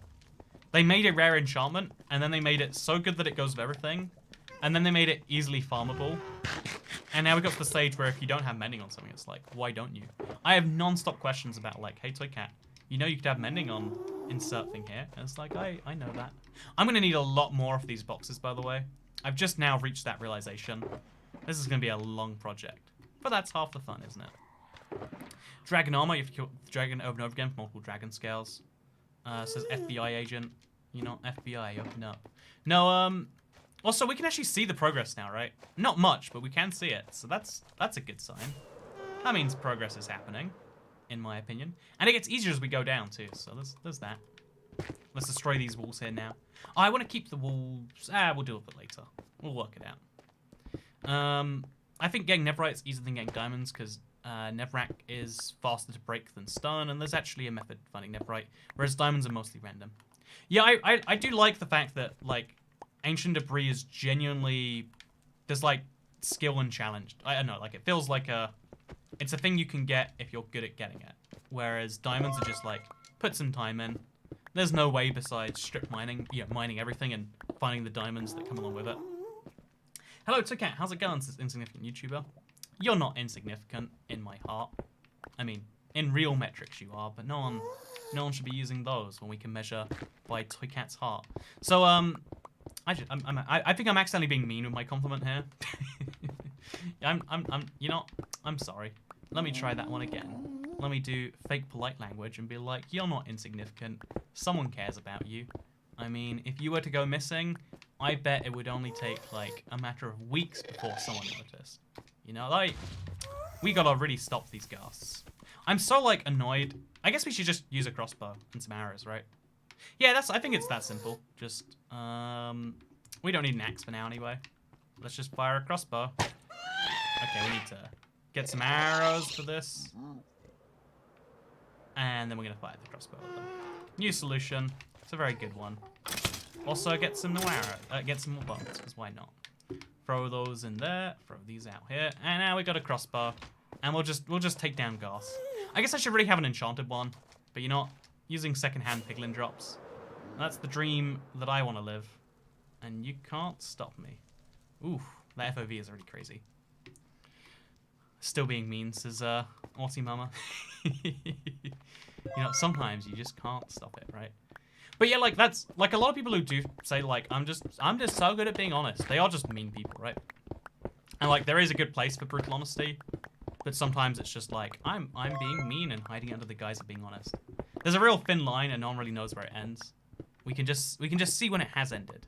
They made a rare enchantment and then they made it so good that it goes with everything. And then they made it easily farmable. And now we got to the stage where if you don't have mending on something, it's like, why don't you? I have non-stop questions about like, hey Toy Cat, you know you could have mending on insert thing here. And it's like, I know that. I'm gonna need a lot more of these boxes, by the way. I've just now reached that realization. This is gonna be a long project. But that's half the fun, isn't it? Dragon armor, you have to kill the dragon over and over again for multiple dragon scales. Says FBI agent. You know, FBI, open up. No, also, we can actually see the progress now, right? Not much, but we can see it. So that's a good sign. That means progress is happening, in my opinion. And it gets easier as we go down, too. So there's that. Let's destroy these walls here now. Oh, I want to keep the walls... we'll do it a bit later. We'll work it out. I think getting netherite is easier than getting diamonds, because netherrack is faster to break than stone, and there's actually a method for finding netherite, whereas diamonds are mostly random. Yeah, I do like the fact that, like, ancient debris is genuinely... There's, like, skill and challenge. I don't know, like, it feels like it's a thing you can get if you're good at getting it. Whereas diamonds are just, like, put some time in. There's no way besides strip mining, mining everything and finding the diamonds that come along with it. Hello, Tucat. How's it going, insignificant YouTuber? You're not insignificant in my heart. I mean, in real metrics you are, but no one should be using those when we can measure by Tucat's heart. So, I think I'm accidentally being mean with my compliment here. I'm sorry. Let me try that one again. Let me do fake polite language and be like, you're not insignificant. Someone cares about you. I mean, if you were to go missing, I bet it would only take, like, a matter of weeks before someone noticed. You know, like, we gotta really stop these ghasts. I'm so, like, annoyed. I guess we should just use a crossbow and some arrows, right? Yeah, I think it's that simple. Just, we don't need an axe for now anyway. Let's just fire a crossbow. Okay, we need to get some arrows for this. And then we're gonna fire the crossbow at them. New solution. It's a very good one. Also, get some more arrows. Get some more bones, because why not? Throw those in there. Throw these out here. And now we got a crossbow. And we'll just take down Ghast. I guess I should really have an enchanted one. But you know what? Using secondhand piglin drops. That's the dream that I want to live. And you can't stop me. Oof, that FOV is already crazy. Still being mean, says Aussie Mama. You know, sometimes you just can't stop it, right? But yeah, like that's like a lot of people who do say like I'm just so good at being honest. They are just mean people, right? And like there is a good place for brutal honesty, but sometimes it's just like I'm being mean and hiding under the guise of being honest. There's a real thin line, and no one really knows where it ends. We can just see when it has ended.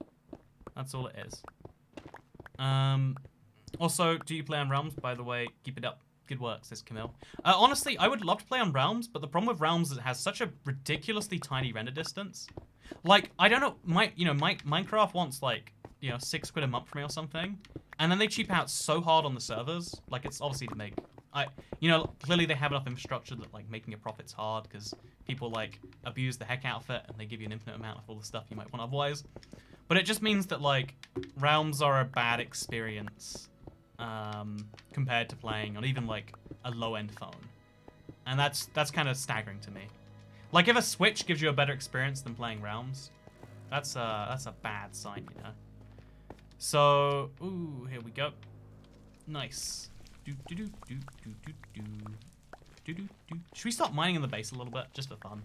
That's all it is. Also, do you play on Realms? By the way, keep it up. Good work, says Camille. Honestly, I would love to play on Realms, but the problem with Realms is it has such a ridiculously tiny render distance. Like, I don't know, Minecraft wants like, you know, £6 a month from me or something, and then they cheap out so hard on the servers. Like, it's obviously to make, you know, clearly they have enough infrastructure that like making a profit's hard because people like abuse the heck out of it and they give you an infinite amount of all the stuff you might want otherwise. But it just means that like Realms are a bad experience. Compared to playing on even like a low-end phone, and that's kind of staggering to me. Like if a Switch gives you a better experience than playing Realms, that's a bad sign, you know. So ooh, here we go. Nice. Should we start mining in the base a little bit just for fun?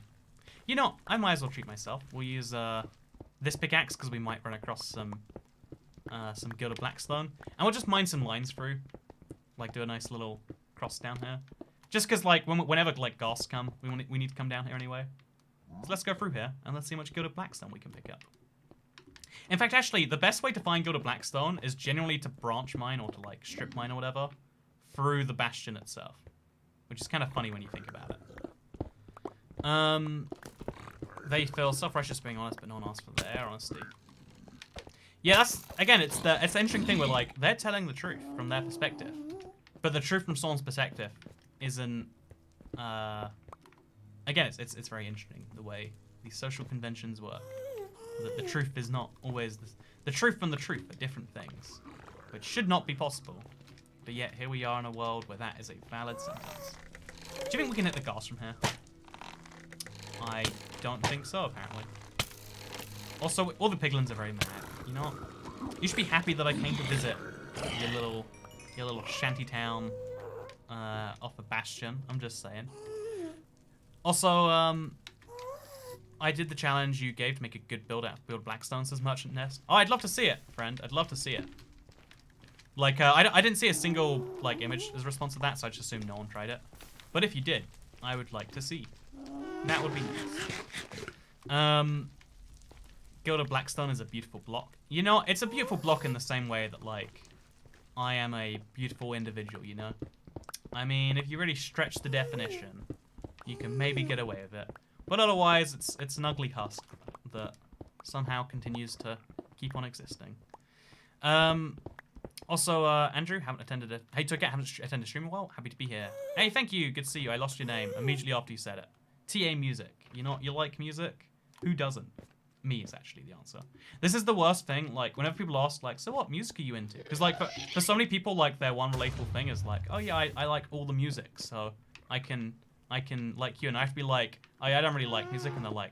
You know, I might as well treat myself. We'll use this pickaxe because we might run across some gilded blackstone, and we'll just mine some lines through, like do a nice little cross down here, just because like whenever like ghasts come, we need to come down here anyway. So let's go through here and let's see how much gilded blackstone we can pick up. In fact, actually, the best way to find gilded blackstone is generally to branch mine or to like strip mine or whatever through the Bastion itself, which is kind of funny when you think about it. They feel self-righteous being honest, but no one asks for their honesty. Yeah, that's, again, it's the interesting thing where, like, they're telling the truth from their perspective. But the truth from someone's perspective isn't, again, it's very interesting, the way these social conventions work. That the truth is not always, the truth and the truth are different things. Which should not be possible. But yet, here we are in a world where that is a valid sentence. Do you think we can hit the ghast from here? I don't think so, apparently. Also, all the piglins are very mad. You know, you should be happy that I came to visit your little shanty town off of Bastion. I'm just saying. Also, I did the challenge you gave to make a good build Blackstone, says Merchant Nest. Oh, I'd love to see it, friend. I'd love to see it. Like, I didn't see a single like image as a response to that, so I just assumed no one tried it. But if you did, I would like to see. That would be nice. Gilded Blackstone is a beautiful block. You know, it's a beautiful block in the same way that, like, I am a beautiful individual, you know? I mean, if you really stretch the definition, you can maybe get away with it. But otherwise, it's an ugly husk that somehow continues to keep on existing. Also, Andrew, haven't attended Hey, Toget, haven't attended stream in a while. Happy to be here. Hey, thank you. Good to see you. I lost your name immediately after you said it. TA Music. You know, you like music? Who doesn't? Me is actually the answer. This is the worst thing, like, whenever people ask, like, so what music are you into? Because, like, for so many people, like, their one relatable thing is, like, oh, yeah, I like all the music, so I can like you, and I have to be like, oh, yeah, I don't really like music, and they're like,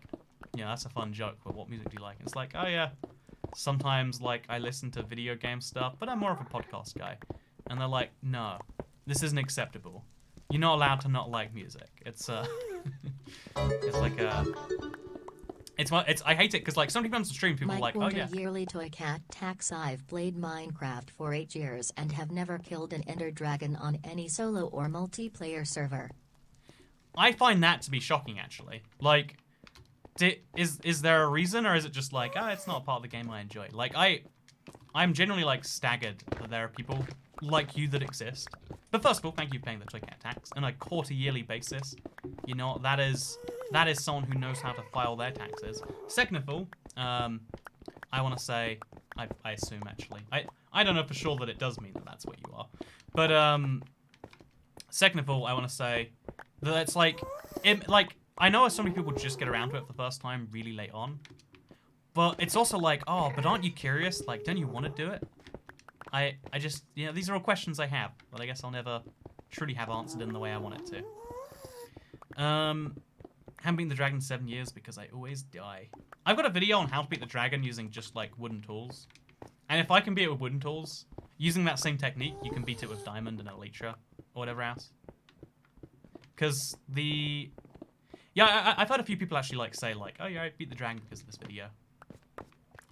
yeah, that's a fun joke, but what music do you like? And it's like, oh, yeah, sometimes, like, I listen to video game stuff, but I'm more of a podcast guy. And they're like, no, this isn't acceptable. You're not allowed to not like music. It's, it's like a... I hate it because, like, some people on the stream, people are like, oh yeah. Yearly toy cat tax. I've played Minecraft for 8 years and have never killed an ender dragon on any solo or multiplayer server. I find that to be shocking, actually. Like, is there a reason, or is it just like, it's not a part of the game I enjoy? Like, I'm generally, like, staggered that there are people like you that exist. But first of all, thank you for paying the toy cat tax on a quarter-yearly basis. You know, that is someone who knows how to file their taxes. Second of all, I want to say, I assume actually, I don't know for sure that it does mean that that's what you are. But second of all, I want to say that it's like, I know so many people just get around to it for the first time really late on. But it's also like, oh, but aren't you curious? Like, don't you want to do it? I just, you know, these are all questions I have, but I guess I'll never truly have answered in the way I want it to. Haven't beaten the dragon in 7 years because I always die. I've got a video on how to beat the dragon using just, like, wooden tools. And if I can beat it with wooden tools, using that same technique, you can beat it with diamond and elytra, or whatever else. Because Yeah, I've heard a few people actually like say like, oh yeah, I beat the dragon because of this video.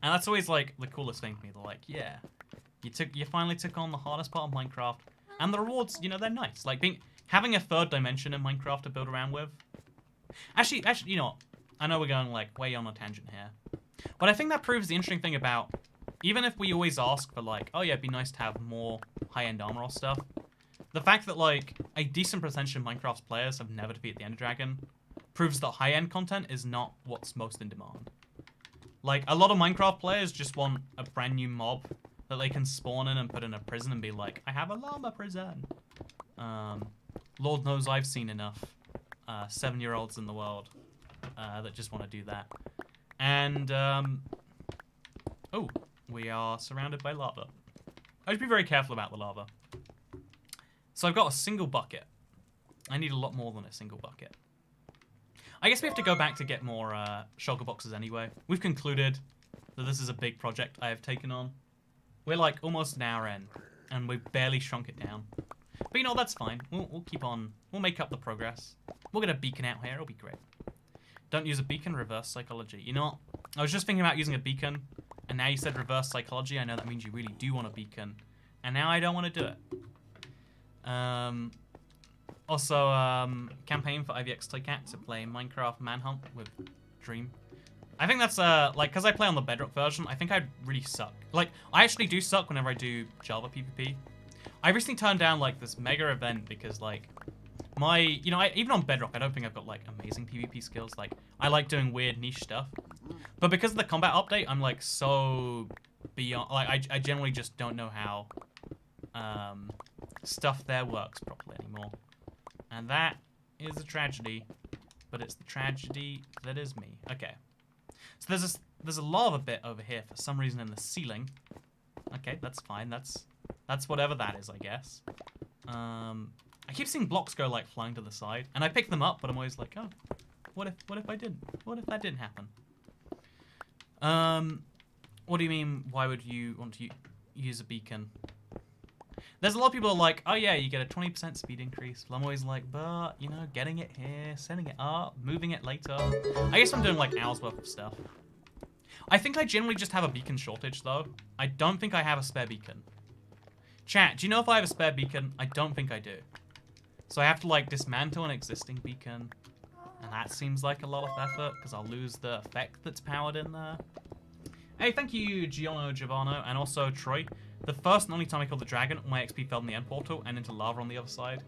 And that's always like the coolest thing for me. They're like, yeah, you finally took on the hardest part of Minecraft, and the rewards, you know, they're nice. Like having a third dimension in Minecraft to build around with. Actually, you know what? I know we're going like way on a tangent here, but I think that proves the interesting thing about, even if we always ask for like, oh yeah, it'd be nice to have more high-end armor or stuff. The fact that like a decent percentage of Minecraft's players have never defeated the Ender Dragon proves that high-end content is not what's most in demand. Like, a lot of Minecraft players just want a brand new mob that they can spawn in and put in a prison and be like, I have a llama prison. Lord knows I've seen enough 7-year-olds in the world that just want to do that. And, oh, we are surrounded by lava. I should be very careful about the lava. So I've got a single bucket. I need a lot more than a single bucket. I guess we have to go back to get more shulker boxes anyway. We've concluded that this is a big project I have taken on. We're like almost an hour in, and we've barely shrunk it down. But you know, that's fine. We'll keep on. We'll make up the progress. We'll get a beacon out here. It'll be great. Don't use a beacon, reverse psychology. You know what? I was just thinking about using a beacon, and now you said reverse psychology. I know that means you really do want a beacon. And now I don't want to do it. Also, campaign for IVX Toycat to play Minecraft Manhunt with Dream. I think that's, like, because I play on the Bedrock version, I think I'd really suck. Like, I actually do suck whenever I do Java PvP. I recently turned down, like, this mega event because, like, you know, even on Bedrock, I don't think I've got, like, amazing PvP skills. Like, I like doing weird niche stuff. But because of the combat update, I'm, like, so beyond, like, I generally just don't know how, stuff there works properly anymore. And that is a tragedy, but it's the tragedy that is me. Okay. So there's a lava bit over here for some reason in the ceiling. Okay, that's fine. That's whatever that is, I guess. I keep seeing blocks go like flying to the side, and I pick them up, but I'm always like, oh, what if I didn't? What if that didn't happen? What do you mean? Why would you want to use a beacon? There's a lot of people who are like, oh yeah, you get a 20% speed increase. Well, I'm always like, but, you know, getting it here, sending it up, moving it later. I guess I'm doing like hours worth of stuff. I think I generally just have a beacon shortage though. I don't think I have a spare beacon. Chat, do you know if I have a spare beacon? I don't think I do. So I have to like dismantle an existing beacon. And that seems like a lot of effort because I'll lose the effect that's powered in there. Hey, thank you, Giovanno, and also Troy. The first and only time I killed the dragon, my XP fell in the end portal and into lava on the other side.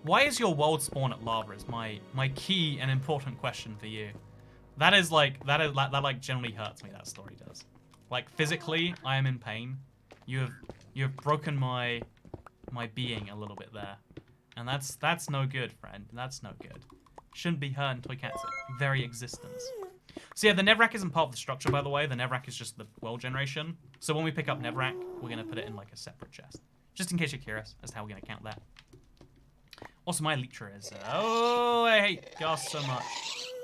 Why is your world spawn at lava is my key and important question for you. That like generally hurts me, that story does. Like physically, I am in pain. You have broken my being a little bit there. And that's no good, friend. That's no good. Shouldn't be hurt in Toycat's very existence. So yeah, the Netherrack isn't part of the structure, by the way. The Netherrack is just the world generation. So when we pick up Netherrack, we're going to put it in like a separate chest. Just in case you're curious as to how we're going to count that. Also, my Elytra is... oh, I hate Ghast so much.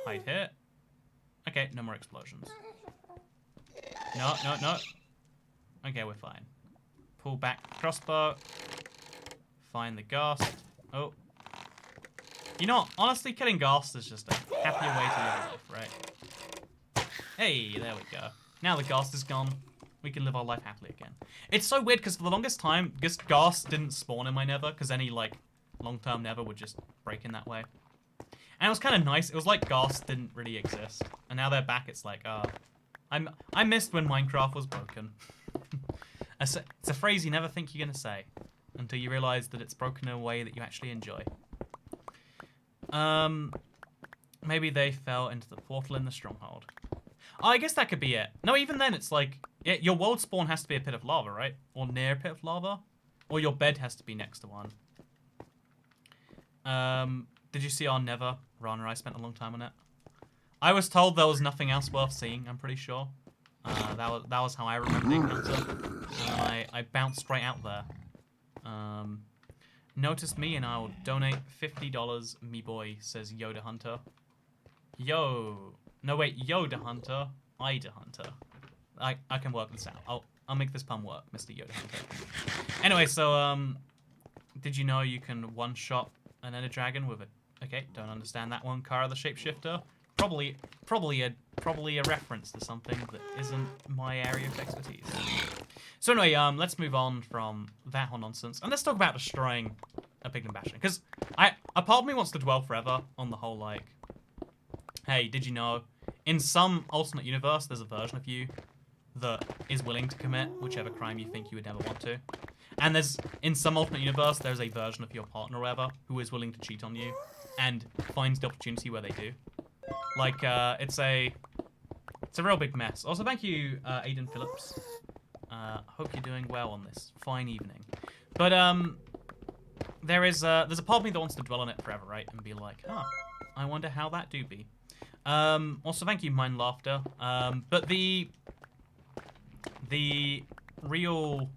Hide here. Okay, no more explosions. No. Okay, we're fine. Pull back crossbow. Find the Ghast. Oh. You know what? Honestly, killing Ghast is just a happier way to live life, right? Hey, there we go. Now the Ghast is gone. We can live our life happily again. It's so weird because for the longest time, Ghast didn't spawn in my Nether because any like long-term Nether would just break in that way. And it was kind of nice. It was like Ghast didn't really exist, and now they're back. It's like, I missed when Minecraft was broken. It's a phrase you never think you're gonna say until you realize that it's broken in a way that you actually enjoy. Maybe they fell into the portal in the stronghold. Oh, I guess that could be it. No, even then, it's like, yeah, your world spawn has to be a pit of lava, right? Or near a pit of lava. Or your bed has to be next to one. Did you see our Nether? Rana, I spent a long time on it. I was told there was nothing else worth seeing, I'm pretty sure. That was how I remember the encounter. And I bounced right out there. Notice me and I'll donate $50, me boy, says Yoda Hunter. Yo. No, wait, Yoda Hunter. Ida Hunter. I can work this out. I'll make this pun work, Mr. Yoda Hunter. Anyway, so, did you know you can one-shot an Ender Dragon with a Okay, don't understand that one. Kara the Shapeshifter. Probably a reference to something that isn't my area of expertise. So anyway, let's move on from that whole nonsense and let's talk about destroying a Piglin Bastion. Because a part of me wants to dwell forever on the whole like, hey, did you know, in some alternate universe, there's a version of you that is willing to commit whichever crime you think you would never want to. And in some alternate universe, there's a version of your partner or whatever who is willing to cheat on you and finds the opportunity where they do. Like, it's a real big mess. Also, thank you, Aiden Phillips. Hope you're doing well on this fine evening. But, there's a part of me that wants to dwell on it forever, right? And be like, huh, I wonder how that do be. Also, thank you, Mind Laughter. But the real...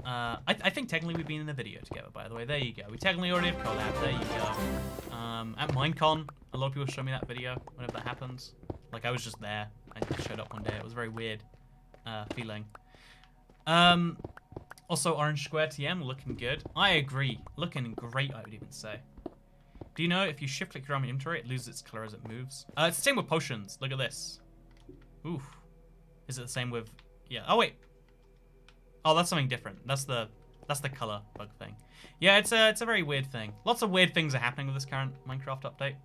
I think technically we've been in a video together, by the way. There you go. We technically already have collab. There you go. At Minecon, a lot of people show me that video whenever that happens. Like, I was just there. I showed up one day. It was a very weird feeling. Also, Orange Square TM looking good. I agree. Looking great, I would even say. Do you know if you shift-click around your inventory, it loses its color as it moves? It's the same with potions. Look at this. Oof. Is it the same with... Yeah. Oh, wait. Oh, that's something different. That's the color bug thing. Yeah, it's a very weird thing. Lots of weird things are happening with this current Minecraft update.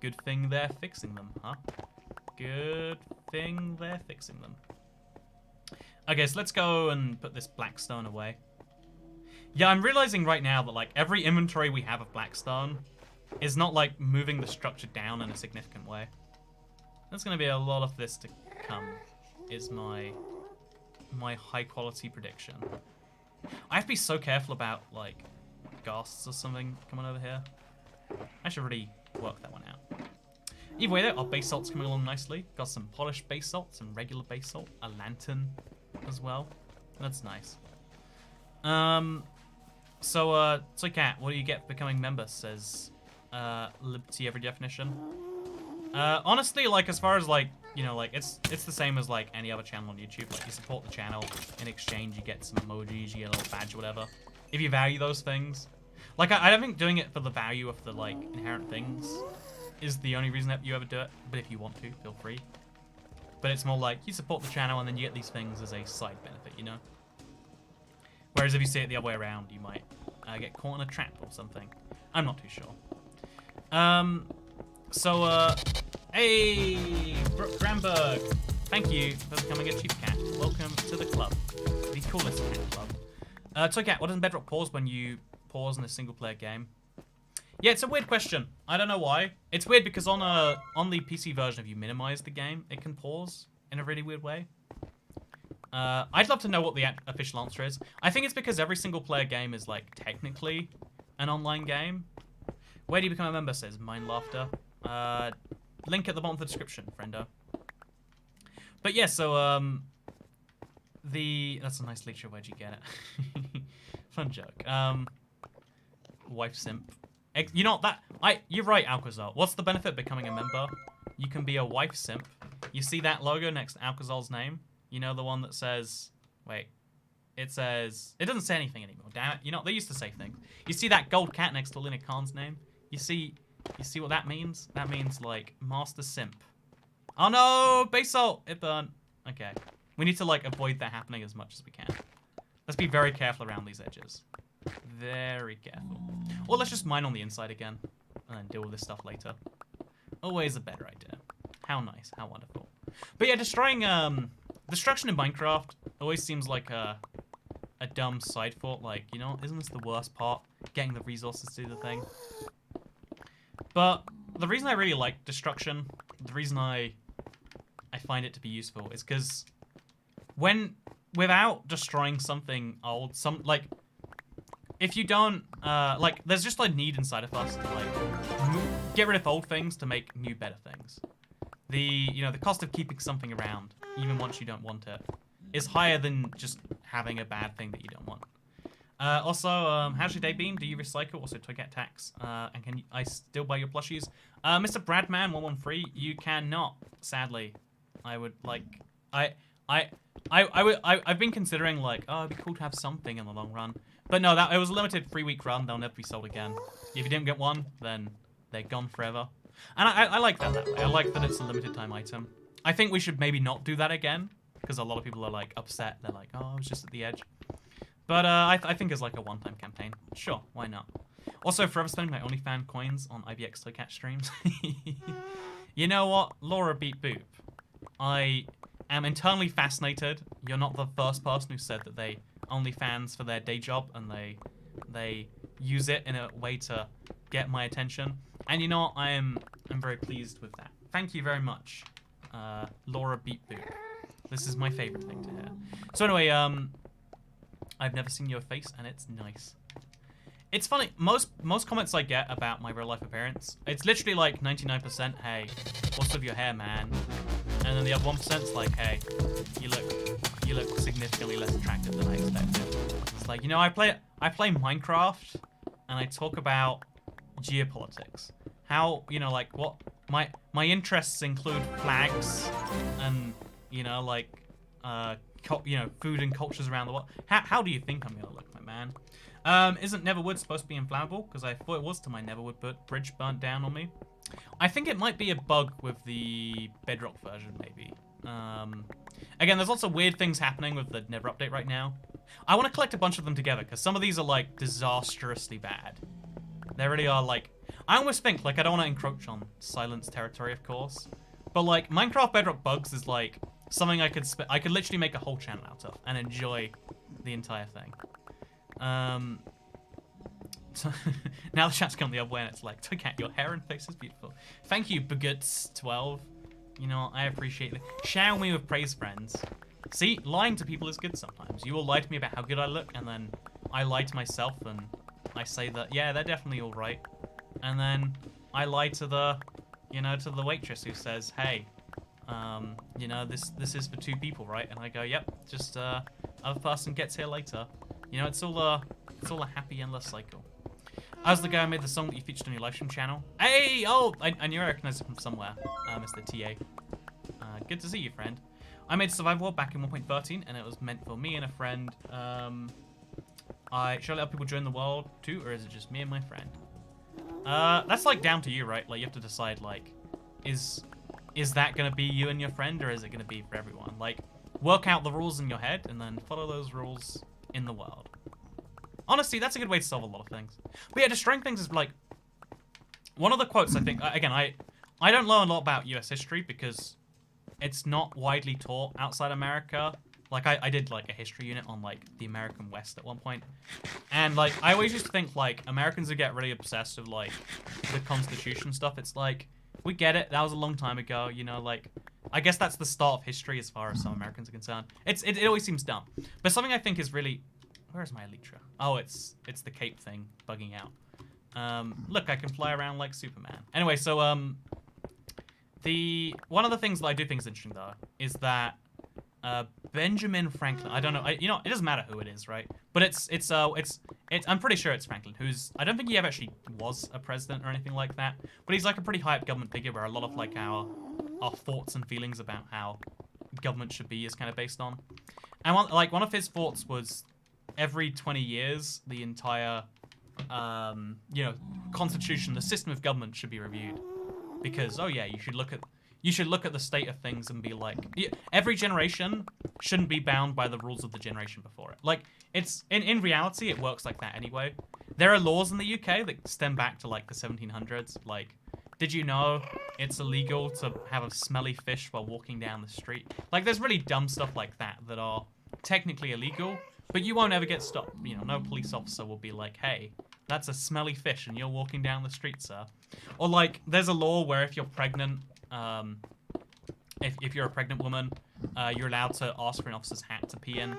Good thing they're fixing them, huh? Good thing they're fixing them. Okay, so let's go and put this blackstone away. Yeah, I'm realizing right now that, like, every inventory we have of blackstone is not, like, moving the structure down in a significant way. There's going to be a lot of this to come, is my high-quality prediction. I have to be so careful about, like, ghasts or something coming over here. I should really work that one out. Either way, though, our base salt's coming along nicely. Got some polished base salt, some regular base salt, a lantern as well. That's nice. So Cat, what do you get for becoming member? Says, Liberty every definition. Honestly, like, as far as, like, you know, like, it's the same as, like, any other channel on YouTube. Like, you support the channel, in exchange you get some emojis, you get a little badge or whatever. If you value those things. Like, I don't think doing it for the value of the, like, inherent things is the only reason that you ever do it. But if you want to, feel free. But it's more like, you support the channel and then you get these things as a side benefit, you know? Whereas if you see it the other way around, you might get caught in a trap or something. I'm not too sure. Hey, Brooke Gramberg, thank you for becoming a Chief Cat. Welcome to the club, the coolest cat club. So Cat, what does Bedrock pause when you pause in a single-player game? Yeah, it's a weird question. I don't know why. It's weird because on the PC version, if you minimize the game, it can pause in a really weird way. I'd love to know what the official answer is. I think it's because every single-player game is, like, technically an online game. Where do you become a member, says Mind Laughter. Link at the bottom of the description, friendo. But yeah, so, that's a nice lecture, where'd you get it? Fun joke. Wife simp. You know, you're right, Alcazar. What's the benefit of becoming a member? You can be a wife simp. You see that logo next to Alcazar's name? You know, the one that says, wait, it doesn't say anything anymore, damn it. You know, they used to say things. You see that gold cat next to Lina Khan's name? You see what that means? That means, like, master simp. Oh no, base salt, it burnt. Okay, we need to, like, avoid that happening as much as we can. Let's be very careful around these edges. Very careful. Or let's just mine on the inside again, and then deal with this stuff later. Always a better idea. How nice, how wonderful. But yeah, destroying, destruction in Minecraft always seems like a dumb side thought. Like, you know, isn't this the worst part? Getting the resources to do the thing. But the reason I really like destruction, the reason I find it to be useful is because without destroying something old, if you don't, like, there's just a need inside of us to, like, get rid of old things to make new, better things. The cost of keeping something around, even once you don't want it, is higher than just having a bad thing that you don't want. Also, how's your day been? Do you recycle? Also, Toycat tax. And can I still buy your plushies? Mr. Bradman113, you cannot, sadly. I would, like, I've been considering, like, oh, it'd be cool to have something in the long run. But no, it was a limited 3-week run. They'll never be sold again. If you didn't get one, then they're gone forever. And I like that way. I like that it's a limited time item. I think we should maybe not do that again, because a lot of people are like upset. They're like, oh, I was just at the edge. But I think it's like a one-time campaign. Sure, why not? Also, forever spending my OnlyFans coins on IBX Toycat streams. You know what? Laura beat Boop. I am internally fascinated. You're not the first person who said that they OnlyFans for their day job and they use it in a way to get my attention. And you know what? I'm very pleased with that. Thank you very much, Laura beat Boop. This is my favorite thing to hear. So anyway, I've never seen your face, and it's nice. It's funny, most comments I get about my real life appearance, it's literally like 99%, hey, what's with your hair, man? And then the other 1%'s like, hey, you look significantly less attractive than I expected. It's like, you know, I play Minecraft, and I talk about geopolitics. How, you know, like what my interests include flags and, you know, like food and cultures around the world. How do you think I'm gonna look, my man? Isn't Netherwood supposed to be inflammable? Because I thought it was till my Netherwood bridge burnt down on me. I think it might be a bug with the Bedrock version, maybe. Again, there's lots of weird things happening with the Nether update right now. I want to collect a bunch of them together, because some of these are, like, disastrously bad. They really are, like... I almost think, like, I don't want to encroach on Silence territory, of course. But, like, Minecraft Bedrock bugs is, like, something I could literally make a whole channel out of and enjoy the entire thing. So now the chat's gone the other way and it's like, Toycat, your hair and face is beautiful. Thank you, Baguts12. You know, I appreciate it. Shower me with praise, friends. See, lying to people is good sometimes. You will lie to me about how good I look, and then I lie to myself and I say that, yeah, they're definitely all right. And then I lie to the, you know, to the waitress who says, hey, you know, this is for 2 people, right? And I go, yep, just other person gets here later. You know, it's all a happy endless cycle. I was the guy who made the song that you featured on your livestream channel. Hey, oh, I knew I recognized it from somewhere, Mr. TA. Good to see you, friend. I made Survival World back in 1.13, and it was meant for me and a friend. Should I let people join the world too, or is it just me and my friend? That's like down to you, right? Like you have to decide, like, is that gonna be you and your friend, or is it gonna be for everyone? Like, work out the rules in your head and then follow those rules in the world. Honestly, that's a good way to solve a lot of things. But yeah, destroying things is like one of the quotes. I think again, I don't learn a lot about U.S. history because it's not widely taught outside America. Like I did like a history unit on like the American West at one point, and like I always used to think like Americans would get really obsessed with like the Constitution stuff. It's like, we get it, that was a long time ago, you know, like I guess that's the start of history as far as some Americans are concerned. It always seems dumb, but something I think is really, where's my elytra? Oh, it's the cape thing bugging out. Look, I can fly around like Superman. Anyway, so one of the things that I do think is interesting though is that Benjamin Franklin. I don't know. You know, it doesn't matter who it is, right? But it's. I'm pretty sure it's Franklin, who's. I don't think he ever actually was a president or anything like that. But he's like a pretty high up government figure, where a lot of like our thoughts and feelings about how government should be is kind of based on. And one of his thoughts was, every 20 years, the entire, you know, constitution, the system of government should be reviewed, because you should look at the state of things and be like, every generation shouldn't be bound by the rules of the generation before it. Like, it's in reality, it works like that anyway. There are laws in the UK that stem back to like the 1700s. Like, did you know it's illegal to have a smelly fish while walking down the street? Like, there's really dumb stuff like that that are technically illegal, but you won't ever get stopped. You know, no police officer will be like, hey, that's a smelly fish and you're walking down the street, sir. Or like, there's a law where if you're pregnant, if you're a pregnant woman, you're allowed to ask for an officer's hat to pee in.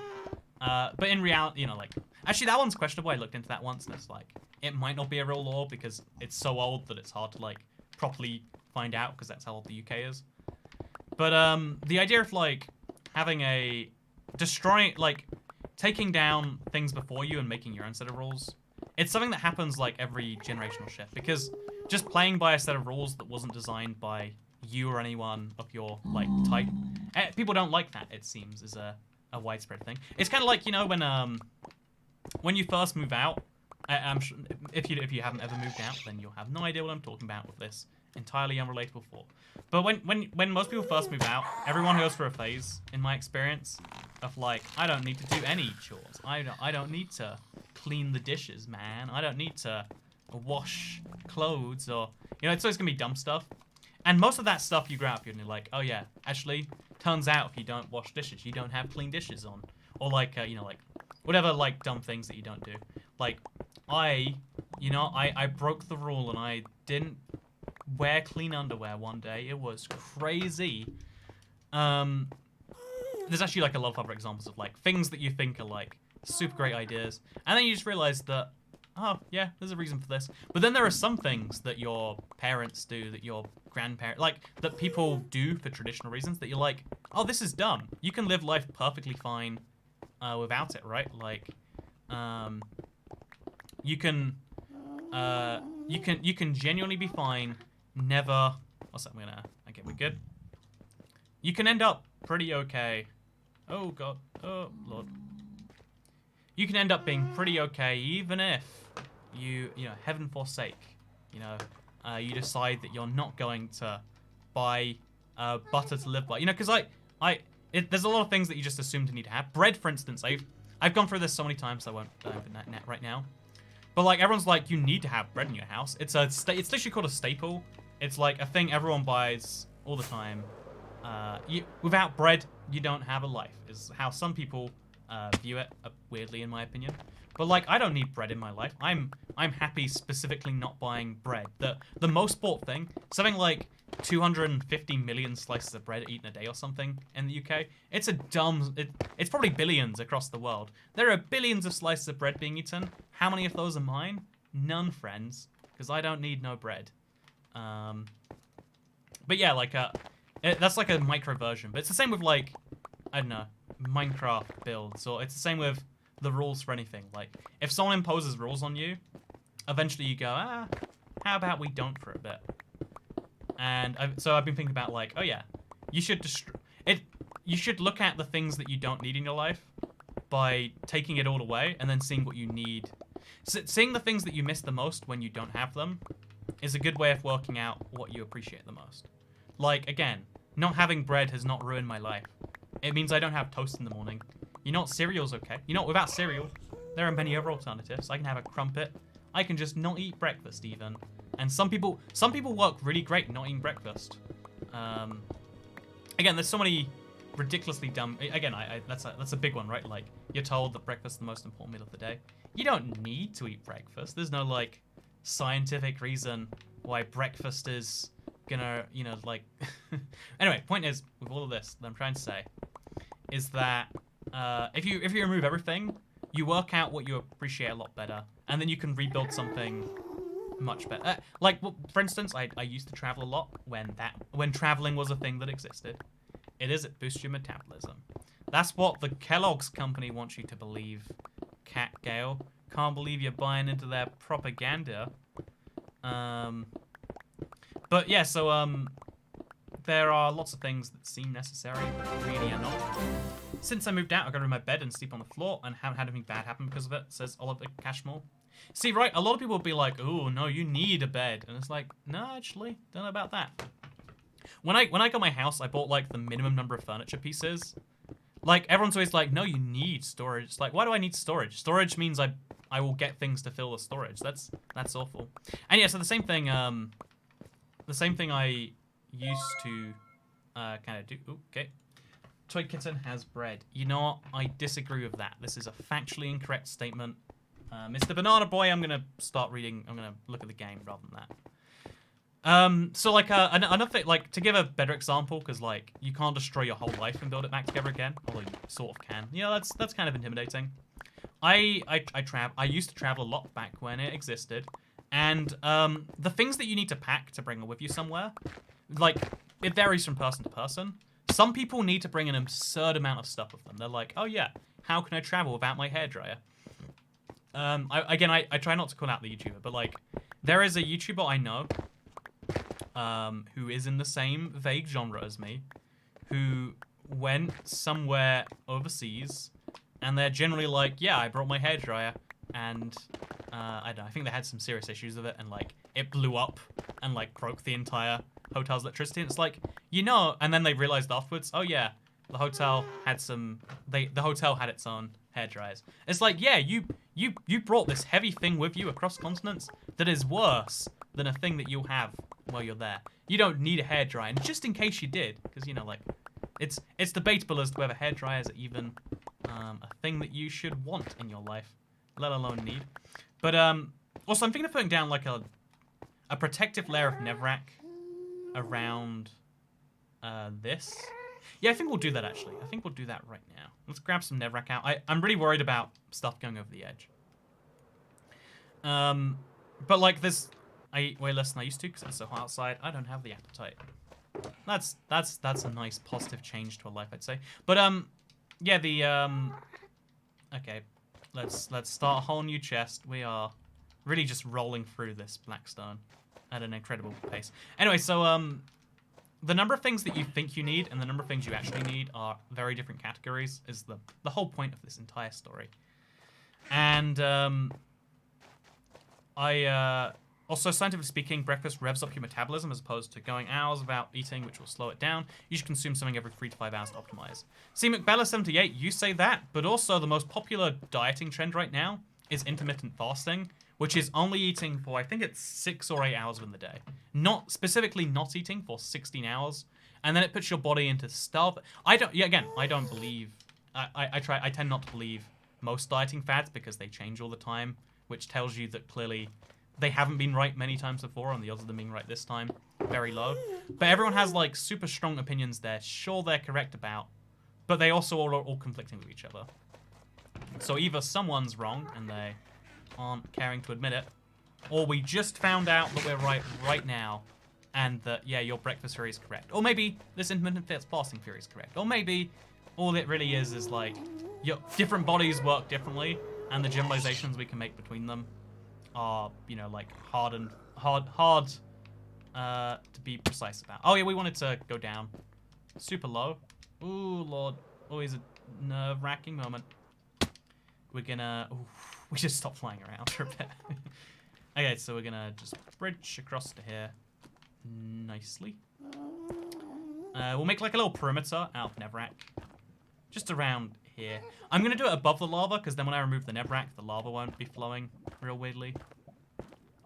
But in reality, you know, like, actually that one's questionable. I looked into that once and it's like, it might not be a real law because it's so old that it's hard to like properly find out, because that's how old the UK is. But the idea of like having taking down things before you and making your own set of rules, it's something that happens like every generational shift, because just playing by a set of rules that wasn't designed by you or anyone of your like type, people don't like that, it seems, is a widespread thing. It's kind of like, you know, when when you first move out, I'm sure if you haven't ever moved out, then you'll have no idea what I'm talking about with this entirely unrelatable thought. But when most people first move out, everyone goes through a phase, in my experience, of like, I don't need to do any chores. I don't need to clean the dishes, man. I don't need to wash clothes, or it's always gonna be dumb stuff. And most of that stuff you grow up and you're like, oh yeah, actually, turns out if you don't wash dishes, you don't have clean dishes on, or like like whatever like dumb things that you don't do. Like I broke the rule and I didn't wear clean underwear one day. It was crazy. There's actually like a lot of other examples of like things that you think are like super great ideas, and then you just realize that, oh yeah, there's a reason for this. But then there are some things that your parents do, that your grandparents, like that people do for traditional reasons, that you're like, oh, this is dumb. You can live life perfectly fine without it, right? Like, you can genuinely be fine. Never. What's that? Okay, we're good. You can end up pretty okay. Oh god. Oh lord. You can end up being pretty okay even if you heaven forsake, you decide that you're not going to buy butter to live by. Because there's a lot of things that you just assume to need to have. Bread, for instance. I've gone through this so many times, so I won't open that net right now. But like everyone's like, you need to have bread in your house. It's literally called a staple. It's like a thing everyone buys all the time. Without bread, you don't have a life, is how some people view it, weirdly in my opinion. But like, I don't need bread in my life. I'm happy specifically not buying bread. The most bought thing, something like 250 million slices of bread eaten a day or something in the UK. It's it's probably billions across the world. There are billions of slices of bread being eaten. How many of those are mine? None, friends, because I don't need no bread. But yeah, like that's like a micro version. But it's the same with like, I don't know, Minecraft builds, or it's the same with the rules for anything. Like, if someone imposes rules on you, eventually you go, how about we don't for a bit? And so I've been thinking about like, oh yeah, you should you should look at the things that you don't need in your life by taking it all away and then seeing what you need. Seeing the things that you miss the most when you don't have them is a good way of working out what you appreciate the most. Like, again, not having bread has not ruined my life. It means I don't have toast in the morning. Cereal's okay. Without cereal, there are many other alternatives. I can have a crumpet. I can just not eat breakfast even. And some people work really great not eating breakfast. Again, there's so many ridiculously dumb. Again, that's a big one, right? Like, you're told that breakfast is the most important meal of the day. You don't need to eat breakfast. There's no like scientific reason why breakfast is gonna, like. Anyway, point is, with all of this that I'm trying to say, is that if you remove everything, you work out what you appreciate a lot better, and then you can rebuild something much better. For instance, I used to travel a lot when traveling was a thing that existed. It boosts your metabolism. That's what the Kellogg's company wants you to believe, Cat Gale. Can't believe you're buying into their propaganda. But yeah, so there are lots of things that seem necessary, but really are not. Since I moved out, I got rid of my bed and sleep on the floor, and haven't had anything bad happen because of it, says Oliver Cashmore. See, right, a lot of people will be like, oh, no, you need a bed. And it's like, no, actually, don't know about that. When I got my house, I bought, like, the minimum number of furniture pieces. Like, everyone's always like, no, you need storage. It's like, why do I need storage? Storage means I will get things to fill the storage. That's awful. And yeah, so the same thing I used to kind of do. Ooh, okay. Toy Kitten has bread. You know what? I disagree with that. This is a factually incorrect statement. Mr. Banana Boy, I'm going to start reading. I'm going to look at the game rather than that. So, like, another thing, like, to give a better example, because, like, you can't destroy your whole life and build it back together again. Although you sort of can. Yeah, that's kind of intimidating. I used to travel a lot back when it existed. And the things that you need to pack to bring with you somewhere, like, it varies from person to person. Some people need to bring an absurd amount of stuff with them. They're like, oh yeah, how can I travel without my hairdryer? I try not to call out the YouTuber, but like, there is a YouTuber I know who is in the same vague genre as me, who went somewhere overseas and they're generally like, yeah, I brought my hairdryer, and I don't know, I think they had some serious issues with it, and like it blew up and like broke the entire hotel's electricity. And it's like, you know, and then they realized afterwards, oh yeah, the hotel had the hotel had its own hairdryers. It's like, yeah, you brought this heavy thing with you across continents that is worse than a thing that you'll have while you're there. You don't need a hairdryer, and just in case you did, because you know, like, it's debatable as to whether hairdryers are even a thing that you should want in your life, let alone need. But also, I'm thinking of putting down like a protective layer of netherrack around this. Yeah, I think we'll do that actually. I think we'll do that right now. Let's grab some netherrack out. I'm really worried about stuff going over the edge. But like this, I eat way less than I used to because it's so hot outside. I don't have the appetite. That's a nice positive change to a life, I'd say. But yeah, the okay, let's start a whole new chest. We are really just rolling through this blackstone at an incredible pace. Anyway, so the number of things that you think you need and the number of things you actually need are very different categories, is the whole point of this entire story. And also, scientifically speaking, breakfast revs up your metabolism as opposed to going hours without eating, which will slow it down. You should consume something every 3 to 5 hours to optimize. See, McBella78, you say that, but also the most popular dieting trend right now is intermittent fasting, which is only eating for, I think it's 6 or 8 hours in the day. Not specifically not eating for 16 hours, and then it puts your body into starve. I don't believe. I tend not to believe most dieting fads because they change all the time, which tells you that clearly they haven't been right many times before, and the odds of them being right this time very low. But everyone has like super strong opinions they're sure they're correct about, but they also are all conflicting with each other. So either someone's wrong and they aren't caring to admit it, or we just found out that we're right now, and that, yeah, your breakfast theory is correct. Or maybe this intermittent fasting theory is correct. Or maybe all it really is like your different bodies work differently, and the generalizations we can make between them are, you know, like hard to be precise about. Oh yeah, we wanted to go down super low. Ooh, Lord. Always a nerve-wracking moment. We're gonna... Ooh, we just stopped flying around for a bit. Okay, so we're gonna just bridge across to here nicely. We'll make like a little perimeter out of netherrack. Just around here. I'm gonna do it above the lava, because then when I remove the netherrack, the lava won't be flowing real weirdly.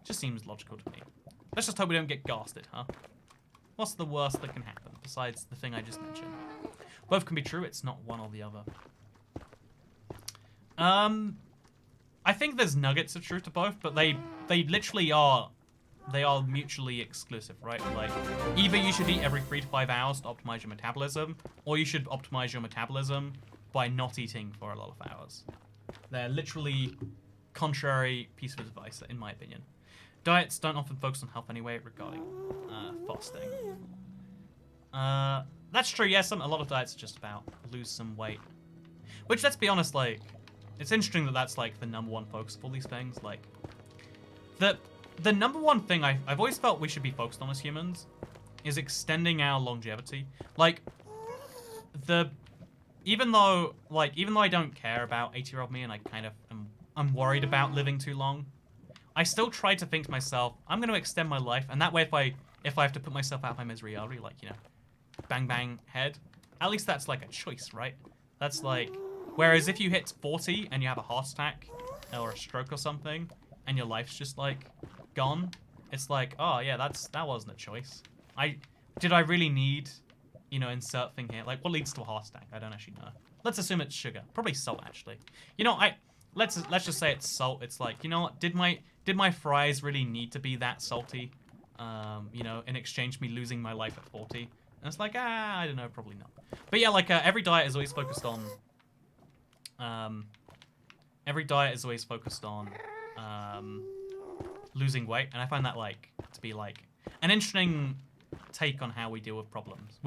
Just seems logical to me. Let's just hope we don't get ghasted, huh? What's the worst that can happen, besides the thing I just mentioned? Both can be true, it's not one or the other. I think there's nuggets of truth to both, but they literally are, they are mutually exclusive, right? Like, either you should eat every 3 to 5 hours to optimize your metabolism, or you should optimize your metabolism by not eating for a lot of hours. They're literally contrary piece of advice, in my opinion. Diets don't often focus on health anyway regarding fasting. That's true, yes, a lot of diets are just about lose some weight. Which, let's be honest, like, it's interesting that that's like the #1 focus of all these things. Like, the #1 thing I've always felt we should be focused on as humans is extending our longevity. Like, even though I don't care about 80-year-old me and I kind of I'm worried about living too long, I still try to think to myself, I'm going to extend my life, and that way if I have to put myself out of my misery early, like, you know, bang bang head, at least that's like a choice, right? That's like, whereas if you hit 40 and you have a heart attack or a stroke or something, and your life's just like gone, it's like, oh yeah, that wasn't a choice. Did I really need, you know, insert thing here? Like, what leads to a heart attack? I don't actually know. Let's assume it's sugar. Probably salt, actually. You know, let's just say it's salt. It's like, you know what? Did my fries really need to be that salty? You know, in exchange for me losing my life at 40? And it's like, I don't know, probably not. But yeah, like, every diet is always focused on losing weight, and I find that like to be like an interesting take on how we deal with problems.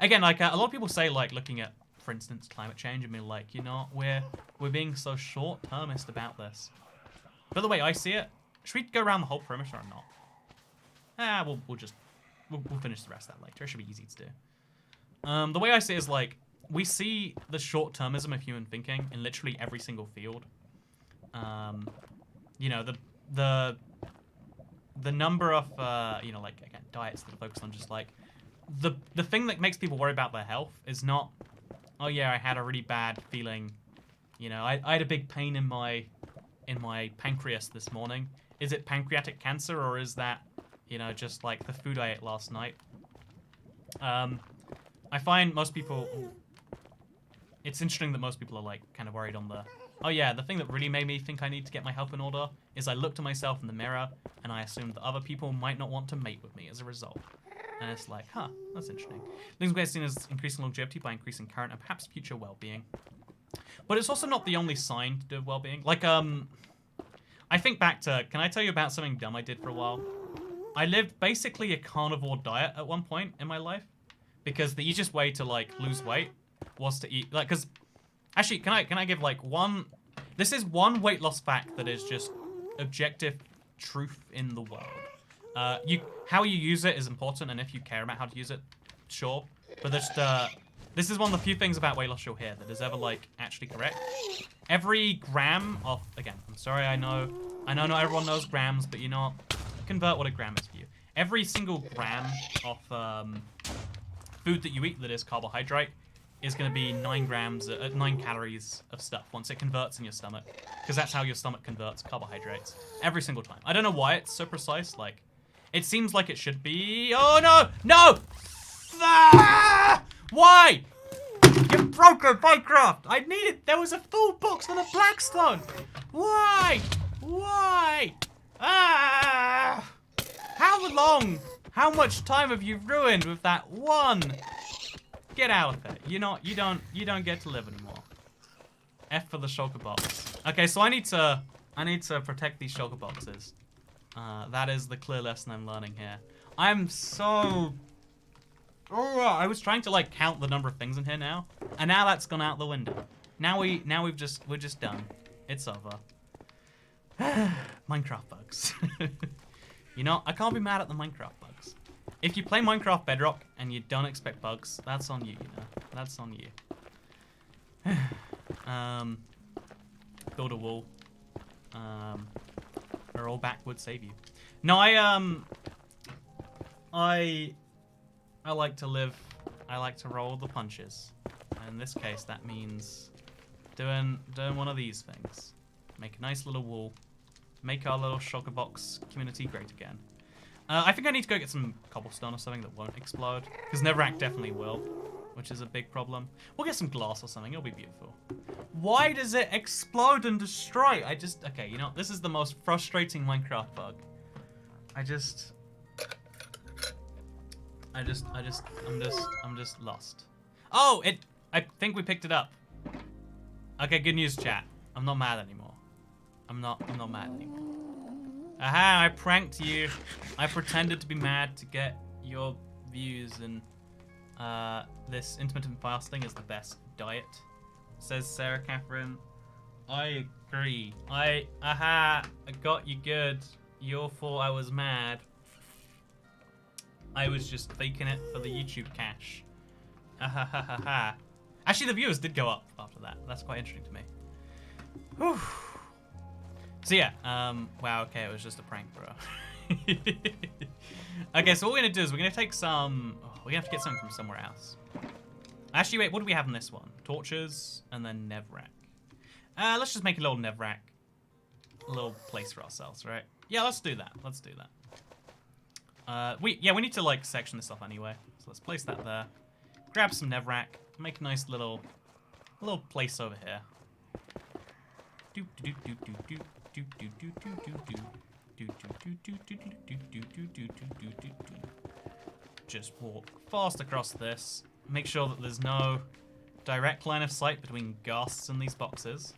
Again, like, a lot of people say, like, looking at, for instance, climate change, and be like, you know, we're being so short-termist about this. But the way I see it, should we go around the whole perimeter or not? We'll finish the rest of that later. It should be easy to do. The way I see it is like, we see the short-termism of human thinking in literally every single field. You know, the number of you know, like, again, diets that are focused on just like the thing that makes people worry about their health is not, oh yeah, I had a really bad feeling, you know, I had a big pain in my pancreas this morning. Is it pancreatic cancer, or is that, you know, just like the food I ate last night? I find most people, it's interesting that most people are like kind of worried on the, oh yeah, the thing that really made me think I need to get my health in order is I looked at myself in the mirror and I assumed that other people might not want to mate with me as a result. And it's like, huh, that's interesting. Living Bastion is increasing longevity by increasing current and perhaps future well-being. But it's also not the only sign to do with well-being. Like, I think back to, can I tell you about something dumb I did for a while? I lived basically a carnivore diet at one point in my life. Because the easiest way to, like, lose weight was to eat, like, because, actually, can I give, like, this is one weight loss fact that is just objective truth in the world. How you use it is important, and if you care about how to use it, sure. But this is one of the few things about weight loss you'll hear that is ever, like, actually correct. Every gram of, again, I'm sorry, I know not everyone knows grams, but you know, convert what a gram is for you. Every single gram of, food that you eat that is carbohydrate is going to be 9 calories of stuff once it converts in your stomach. Because that's how your stomach converts carbohydrates. Every single time. I don't know why it's so precise, like, it seems like it should be... Oh, no! No! Ah! Why? You broke a Minecraft! I needed... There was a full box on a Blackstone! Why? Why? Ah! How long? How much time have you ruined with that one? Get out of it. You don't get to live anymore. F for the shulker box. Okay, so I need to protect these shulker boxes. That is the clear lesson I'm learning here. I'm so... Oh, I was trying to like count the number of things in here now, and now that's gone out the window. Now we're just done. It's over. Minecraft bugs. You know, I can't be mad at the Minecraft bugs. If you play Minecraft Bedrock and you don't expect bugs, that's on you, you know. That's on you. Build a wall. Or all back would save you. No, I like to live, I like to roll the punches. And in this case, that means doing one of these things. Make a nice little wall. Make our little shulker box community great again. I think I need to go get some cobblestone or something that won't explode. Because netherrack definitely will, which is a big problem. We'll get some glass or something, it'll be beautiful. Why does it explode and destroy? Okay, you know, this is the most frustrating Minecraft bug. I'm just lost. Oh, I think we picked it up. Okay, good news, chat. I'm not mad anymore. I'm not mad anymore. Aha, I pranked you. I pretended to be mad to get your views, and this intermittent fasting is the best diet, says Sarah Catherine. I agree. I got you good. You thought I was mad. I was just faking it for the YouTube cash. Actually, the viewers did go up after that. That's quite interesting to me. Whew. So yeah, wow, okay, it was just a prank, bro. Okay, so what we're gonna do is we're gonna take some, we're gonna have to get something from somewhere else. Actually, wait, what do we have in this one? Torches, and then netherrack. Let's just make a little netherrack. A little place for ourselves, right? Yeah, let's do that, let's do that. We need to, like, section this off anyway. So let's place that there. Grab some netherrack, make a nice little place over here. Just walk fast across this. Make sure that there's no direct line of sight between ghasts and these boxes.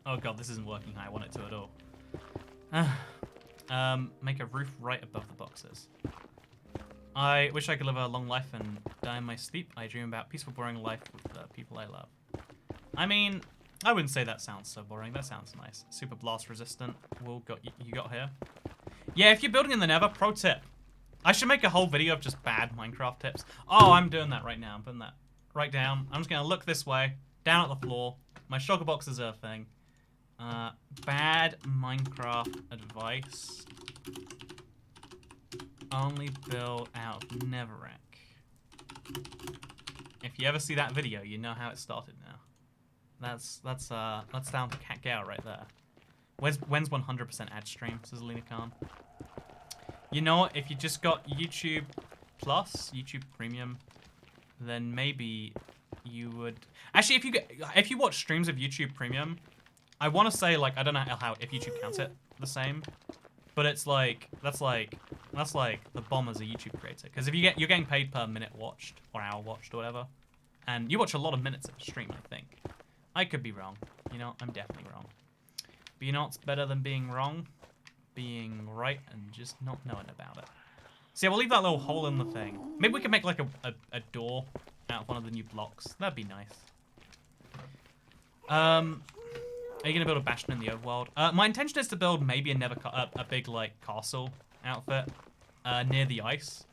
Oh god, this isn't working how I want it to at all. Make a roof right above the boxes. I wish I could live a long life and die in my sleep. I dream about peaceful, boring life with the people I love. I mean, I wouldn't say that sounds so boring. That sounds nice. Super blast resistant. You got here. Yeah, if you're building in the Nether, pro tip. I should make a whole video of just bad Minecraft tips. Oh, I'm doing that right now. I'm putting that right down. I'm just gonna look this way, down at the floor. My shulker box is a thing. Bad Minecraft advice. Only build out of netherrack. If you ever see that video, you know how it started now. That's down to Cat Gal right there. When's 100% ad stream, says Alina Khan. You know what? If you just got YouTube Plus, YouTube Premium, then maybe you would. Actually, if you watch streams of YouTube Premium, I want to say like I don't know how if YouTube counts it the same, but it's like that's like the bomb as a YouTube creator. Because if you're getting paid per minute watched or hour watched or whatever, and you watch a lot of minutes of a stream, I think. I could be wrong. You know, I'm definitely wrong. But you know what's better than being wrong? Being right and just not knowing about it. So yeah, we'll leave that little hole in the thing. Maybe we can make like a door out of one of the new blocks. That'd be nice. Are you gonna build a bastion in the overworld? My intention is to build maybe a big like castle outfit near the ice.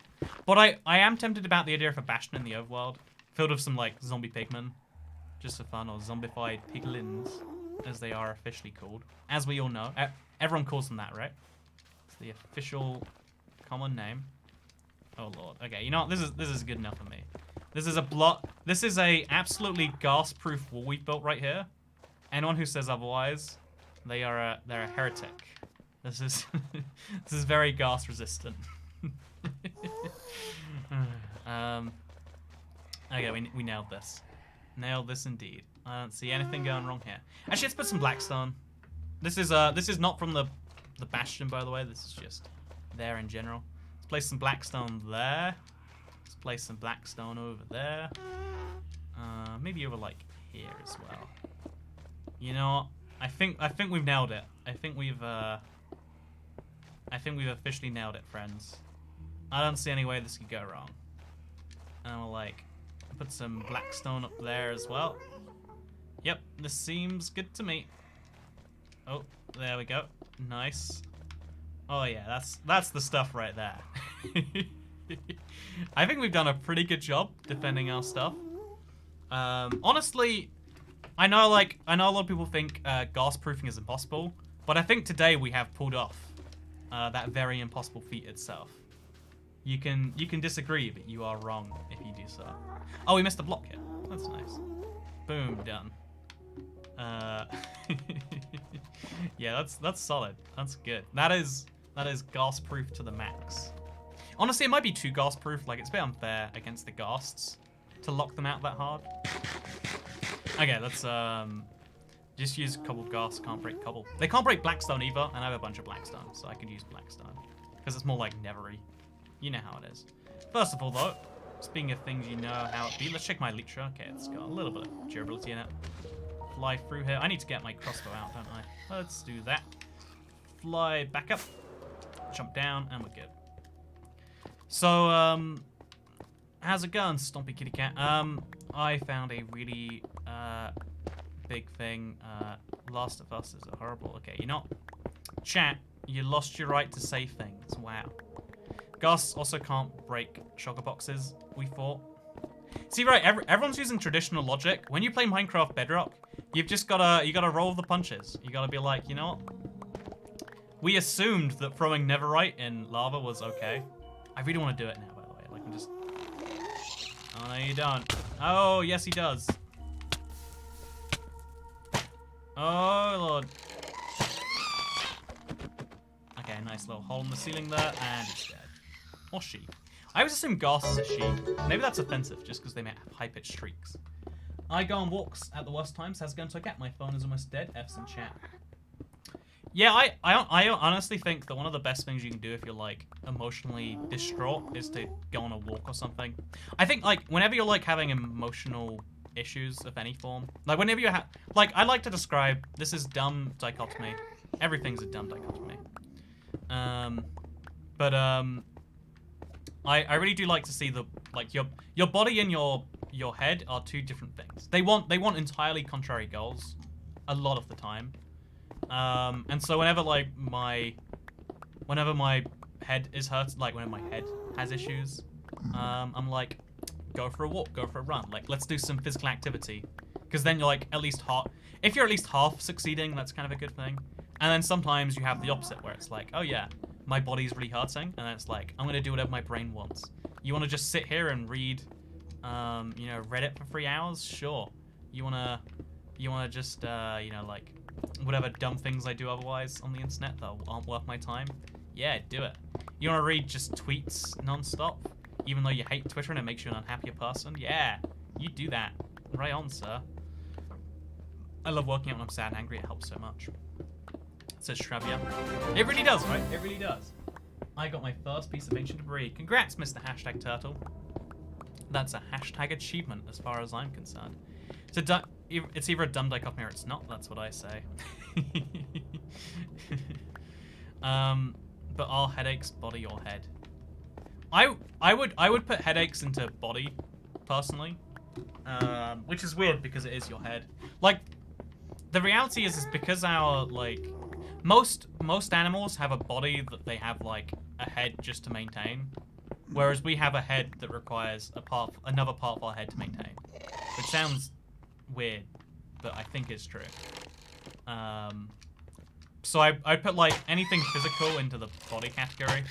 But I am tempted about the idea of a bastion in the overworld, filled with some like zombie pigmen, just for fun, or zombified piglins, as they are officially called, as we all know. Everyone calls them that, right? It's the official common name. Oh lord. Okay, you know what? This is good enough for me. This is a block. This is a absolutely ghast-proof wall we've built right here. Anyone who says otherwise, they're a heretic. This is this is very ghast resistant. Okay, we nailed this. Nailed this indeed. I don't see anything going wrong here. Actually, let's put some blackstone. This is not from the bastion, by the way. This is just there in general. Let's place some blackstone there. Let's place some blackstone over there. Maybe over like here as well. You know, I think we've nailed it. I think we've officially nailed it, friends. I don't see any way this could go wrong. And we'll like put some blackstone up there as well. Yep, this seems good to me. Oh, there we go. Nice. Oh yeah, that's the stuff right there. I think we've done a pretty good job defending our stuff. Honestly, I know a lot of people think ghast proofing is impossible, but I think today we have pulled off that very impossible feat itself. You can disagree, but you are wrong if you do so. Oh, we missed a block here. That's nice. Boom, done. Yeah, that's solid. That's good. That is ghast proof to the max. Honestly, it might be too ghast proof. Like, it's a bit unfair against the ghasts to lock them out that hard. Okay, let's just use cobbled ghast. Can't break cobble. They can't break blackstone either, and I have a bunch of blackstone, so I could use blackstone because it's more like nethery. You know how it is. First of all, though, speaking of things you know how it be, let's check my Leecher. Okay, it's got a little bit of durability in it. Fly through here. I need to get my crossbow out, don't I? Let's do that. Fly back up. Jump down, and we're good. So, how's it going, Stompy Kitty Cat? I found a really, big thing. Last of Us is a horrible... Okay, you know, chat, you lost your right to say things. Wow. Ghasts also can't break shulker boxes, we thought. See, right, everyone's using traditional logic. When you play Minecraft Bedrock, you've just gotta roll with the punches. You gotta be like, you know what? We assumed that throwing netherite in lava was okay. I really want to do it now, by the way. Like, I'm just... Oh, no, you don't. Oh, yes, he does. Oh, Lord. Okay, nice little hole in the ceiling there, and it's dead. Or she. I always assume Ghast is a she. Maybe that's offensive, just because they may have high-pitched shrieks. I go on walks at the worst times. How's it going to get? My phone is almost dead. F's in chat. Yeah, I honestly think that one of the best things you can do if you're, like, emotionally distraught is to go on a walk or something. I think, like, whenever you're, like, having emotional issues of any form, like, whenever you have... Like, I like to describe... This is dumb dichotomy. Everything's a dumb dichotomy. I really do like to see the... Like, your body and your head are two different things. They want entirely contrary goals a lot of the time. And so whenever my head is hurt, like whenever my head has issues, I'm like, go for a walk, go for a run. Like, let's do some physical activity. Because then you're like at least half, if you're at least half succeeding, that's kind of a good thing. And then sometimes you have the opposite where it's like, oh yeah, my body's really hurting. And then it's like, I'm going to do whatever my brain wants. You want to just sit here and read, you know, Reddit for 3 hours? Sure. You want to just, you know, like, whatever dumb things I do otherwise on the internet that aren't worth my time? Yeah, do it. You want to read just tweets nonstop, even though you hate Twitter and it makes you an unhappier person? Yeah, you do that. Right on, sir. I love working out when I'm sad and angry. It helps so much. Says Shravia. It really does, right? It really does. I got my first piece of ancient debris. Congrats, Mr. Hashtag Turtle. That's a hashtag achievement as far as I'm concerned. It's either a dumb dichotomy or it's not. That's what I say. But are headaches body or head? I would put headaches into body, personally. Which is weird because it is your head. Like, the reality is because our, like, most animals have a body that they have, like, a head just to maintain. Whereas we have a head that requires another part of our head to maintain. Which sounds weird, but I think it's true. So I'd put, like, anything physical into the body category.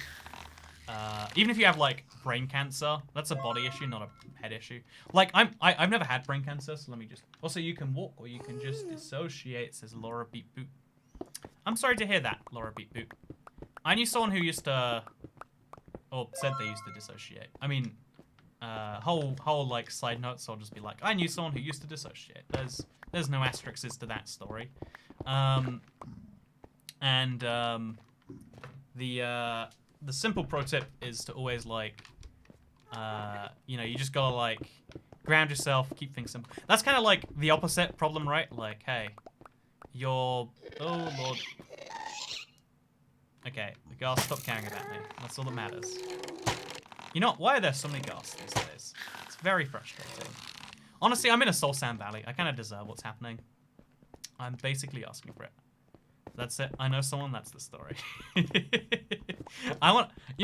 Even if you have, like, brain cancer, that's a body issue, not a head issue. Like, I've never had brain cancer, so let me just... Also, you can walk or you can just dissociate, says Laura Beat Boot. I'm sorry to hear that, Laura Beat Boot. I knew someone who used to... Or said they used to dissociate. I mean, whole like, side note, so I'll just be like, I knew someone who used to dissociate. There's no asterisks to that story. The simple pro tip is to always, like, you know, you just gotta, like, ground yourself, keep things simple. That's kind of like the opposite problem, right? Like, hey, oh lord. Okay, the Ghast stopped caring about me. That's all that matters. You know what? Why are there so many Ghasts these days? It's very frustrating. Honestly, I'm in a Soul Sand Valley. I kind of deserve what's happening. I'm basically asking for it. That's it. I know someone. That's the story. You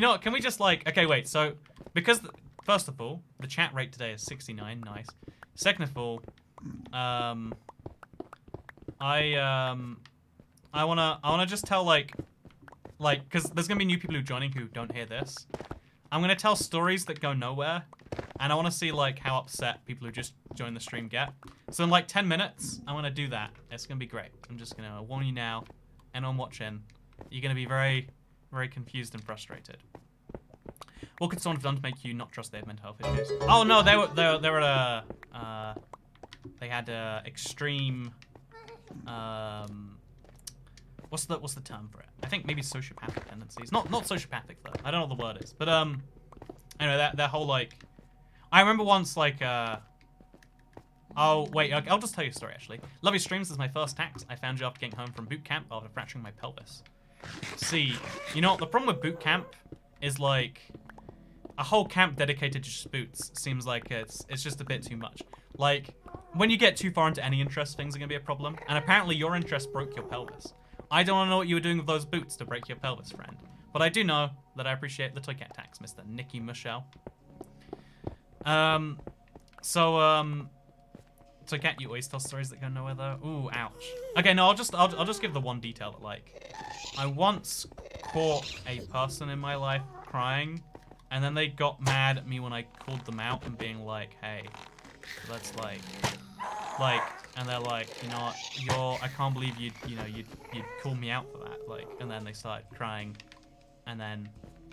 know what? Can we just, like... Okay, wait. So, because... First of all, the chat rate today is 69. Nice. Second of all, I wanna just tell, like, because there's gonna be new people who are joining who don't hear this. I'm gonna tell stories that go nowhere, and I want to see, like, how upset people who just joined the stream get. So in, like, 10 minutes, I want to do that. It's gonna be great. I'm just gonna warn you now, anyone watching, you're gonna be very, very confused and frustrated. What could someone have done to make you not trust they have mental health issues? Oh no, they were at a they had extreme what's the term for it? I think maybe sociopathic tendencies. Not sociopathic though. I don't know what the word is. But anyway, that whole, like, I remember once, like, oh wait, I'll just tell you a story actually. Love your streams. This is my first tax. I found you after getting home from boot camp after fracturing my pelvis. See, you know what the problem with boot camp is, like, a whole camp dedicated to just boots seems like it's just a bit too much. Like, when you get too far into any interest, things are gonna be a problem. And apparently your interest broke your pelvis. I don't know what you were doing with those boots to break your pelvis, friend. But I do know that I appreciate the toy cat tax, Mr. Nicky Michelle. So Cat, you always tell stories that go nowhere though. Ooh, ouch. Okay, no, I'll just give the one detail that, like, I once caught a person in my life crying, and then they got mad at me when I called them out and being like, hey, let's like, and they're like, you know what, I can't believe you'd call me out for that, like, and then they started crying, and then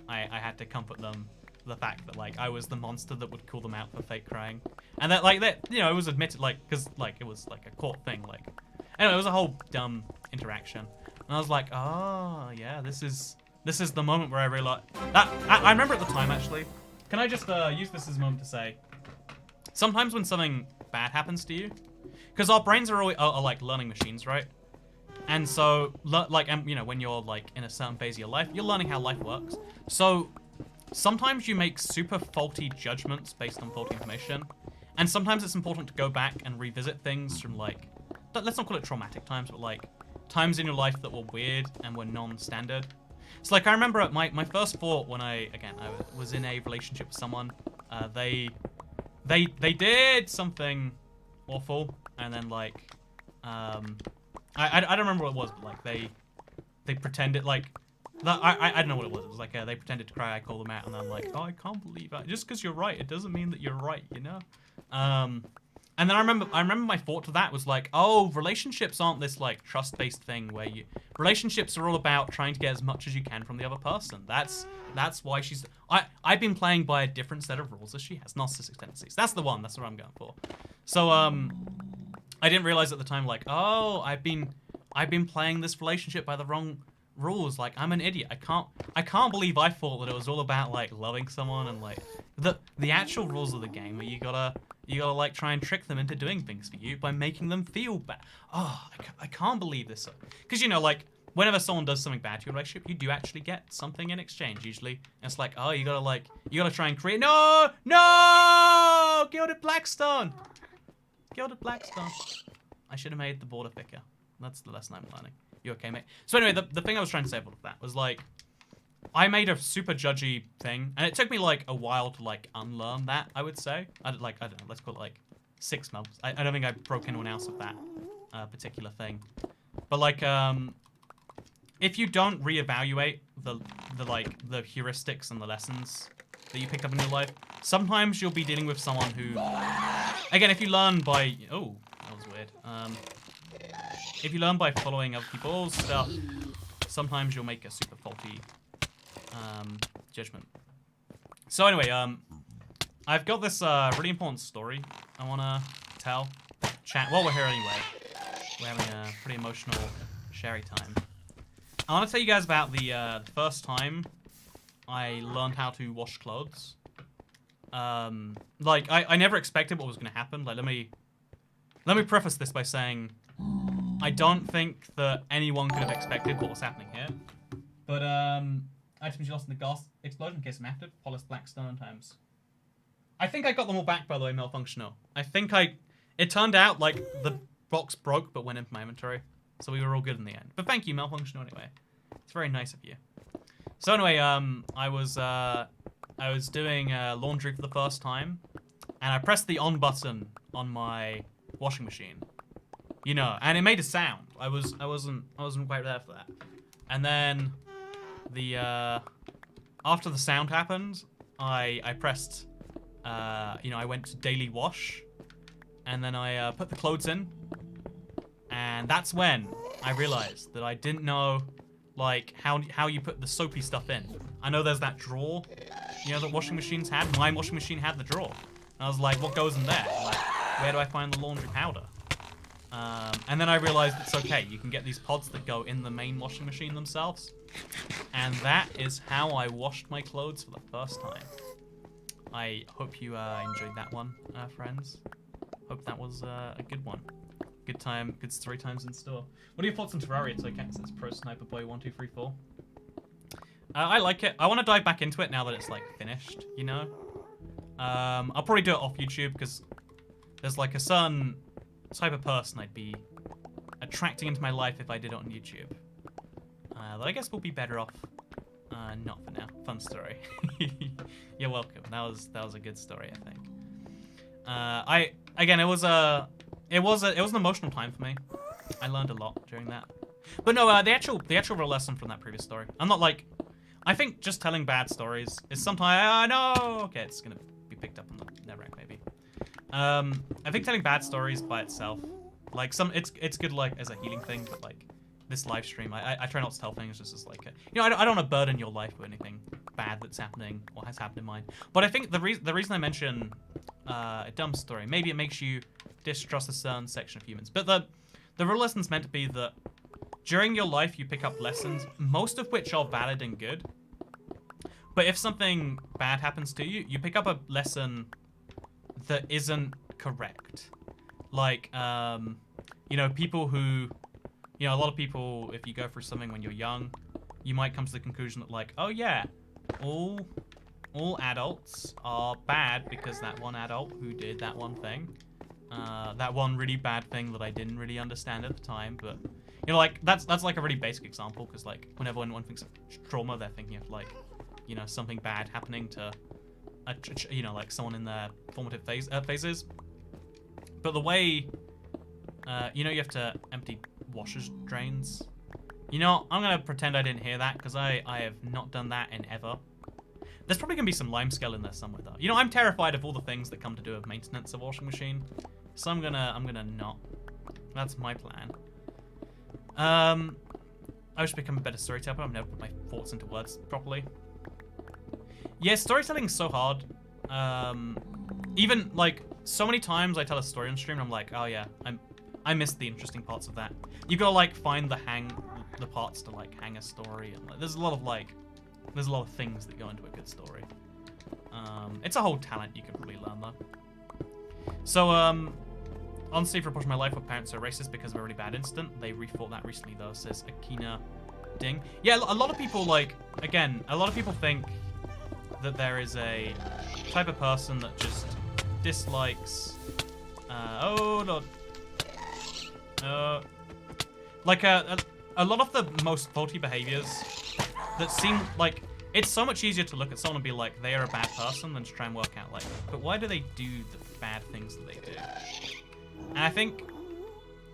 I had to comfort them the fact that, like, I was the monster that would call them out for fake crying, and that, like, that, you know, it was admitted, like, because, like, it was like a court thing, like, anyway, it was a whole dumb interaction, and I was like, oh yeah, this is the moment where I realized that I remember at the time, actually. Can I just use this as a moment to say, sometimes when something bad happens to you, because our brains are like learning machines, right? And so, like, you know, when you're, like, in a certain phase of your life, you're learning how life works. So sometimes you make super faulty judgments based on faulty information, and sometimes it's important to go back and revisit things from, like, let's not call it traumatic times, but, like, times in your life that were weird and were non-standard. So, like, I remember my first thought when I was in a relationship with someone, they they did something awful, and then like, I don't remember what it was, but like they pretended like. I don't know what it was. It was like they pretended to cry. I called them out, and I'm like, oh, I can't believe that. Just because you're right, it doesn't mean that you're right, you know. And then I remember my thought to that was like, oh, relationships aren't this like trust-based thing where relationships are all about trying to get as much as you can from the other person. That's why she's. I've been playing by a different set of rules as she has. Narcissistic tendencies. That's the one. That's what I'm going for. So I didn't realize at the time like, oh, I've been playing this relationship by the wrong rules. Like, I'm an idiot. I can't believe I thought that it was all about like loving someone and like the actual rules of the game where you gotta like try and trick them into doing things for you by making them feel bad. Oh, I can't believe this. Because you know, like whenever someone does something bad to your relationship, you do actually get something in exchange usually. And it's like, oh, you gotta try and create. No, gilded blackstone. Gilded blackstone. I should have made the border thicker. That's the lesson I'm learning. You okay, mate? So anyway, the thing I was trying to say about that was like, I made a super judgy thing, and it took me like a while to like unlearn that, I would say. I don't know, let's call it like 6 months. I don't think I broke anyone else of that particular thing. But like, if you don't reevaluate the heuristics and the lessons that you picked up in your life, sometimes you'll be dealing with someone who, again, if you learn by, oh, that was weird. If you learn by following other people's stuff, sometimes you'll make a super faulty judgment. So anyway, I've got this really important story I want to tell. Chat while we're here anyway. We're having a pretty emotional sherry time. I want to tell you guys about the first time I learned how to wash clothes. Like I never expected what was going to happen. Like let me preface this by saying I don't think that anyone could have expected what was happening here. But items you lost in the Ghast explosion in case I'm active. Polished blackstone times. I think I got them all back, by the way, malfunctional. It turned out like the box broke but went into my inventory. So we were all good in the end. But thank you, malfunctional anyway. It's very nice of you. So anyway, I was doing laundry for the first time, and I pressed the on button on my washing machine. You know, and it made a sound. I wasn't quite there for that. And then after the sound happened, I pressed I went to daily wash, and then I put the clothes in, and that's when I realized that I didn't know like how you put the soapy stuff in. I know there's that drawer, you know, that washing machines had. My washing machine had the drawer. And I was like, what goes in there? Like, where do I find the laundry powder? And then I realized it's okay. You can get these pods that go in the main washing machine themselves. And that is how I washed my clothes for the first time. I hope you enjoyed that one, friends. Hope that was a good one. Good time, good story times in store. What are your thoughts on Terraria? So Cat says Pro Sniper Boy 1234. I like it. I want to dive back into it now that it's like finished, you know? I'll probably do it off YouTube because there's like a certain type of person I'd be attracting into my life if I did it on YouTube. But I guess we'll be better off not for now. Fun story. You're welcome. That was a good story, I think. Again, it was an emotional time for me. I learned a lot during that. But no, the actual real lesson from that previous story. I'm not like, I think just telling bad stories is sometimes, okay, it's gonna be picked up on the netherite maybe. I think telling bad stories by itself, like it's good like as a healing thing, but like this live stream, I try not to tell things just as like, I don't want to burden your life with anything bad that's happening or has happened in mine. But I think the reason I mention a dumb story, maybe it makes you distrust a certain section of humans. But the real lesson's meant to be that during your life you pick up lessons, most of which are valid and good. But if something bad happens to you, you pick up a lesson that isn't correct. Like, people who, a lot of people, if you go through something when you're young, you might come to the conclusion that like, oh yeah, all adults are bad because that one adult who did that one thing. That one really bad thing that I didn't really understand at the time, but like that's like a really basic example because like whenever anyone thinks of trauma, they're thinking of like, something bad happening to you know, like someone in their formative phases. But the way, you know, you have to empty washers drains. You know, I'm gonna pretend I didn't hear that because I have not done that in ever. There's probably gonna be some limescale in there somewhere though. You know, I'm terrified of all the things that come to do with maintenance of a washing machine, so I'm gonna not. That's my plan. I wish to become a better storyteller, but I've never put my thoughts into words properly. Yeah, storytelling's so hard. Even like so many times I tell a story on stream and I'm like, oh yeah, I missed the interesting parts of that. You gotta like find the parts to like hang a story, and like, there's a lot of things that go into a good story. It's a whole talent you can probably learn though. So honestly, for a portion of my life, my parents are racist because of a really bad incident. They rethought that recently though, says Akina Ding. Yeah, a lot of people like, again, a lot of people think that there is a type of person that just dislikes oh lord. Like a lot of the most faulty behaviors that seem like, it's so much easier to look at someone and be like, they are a bad person than to try and work out like, but why do they do the bad things that they do? And I think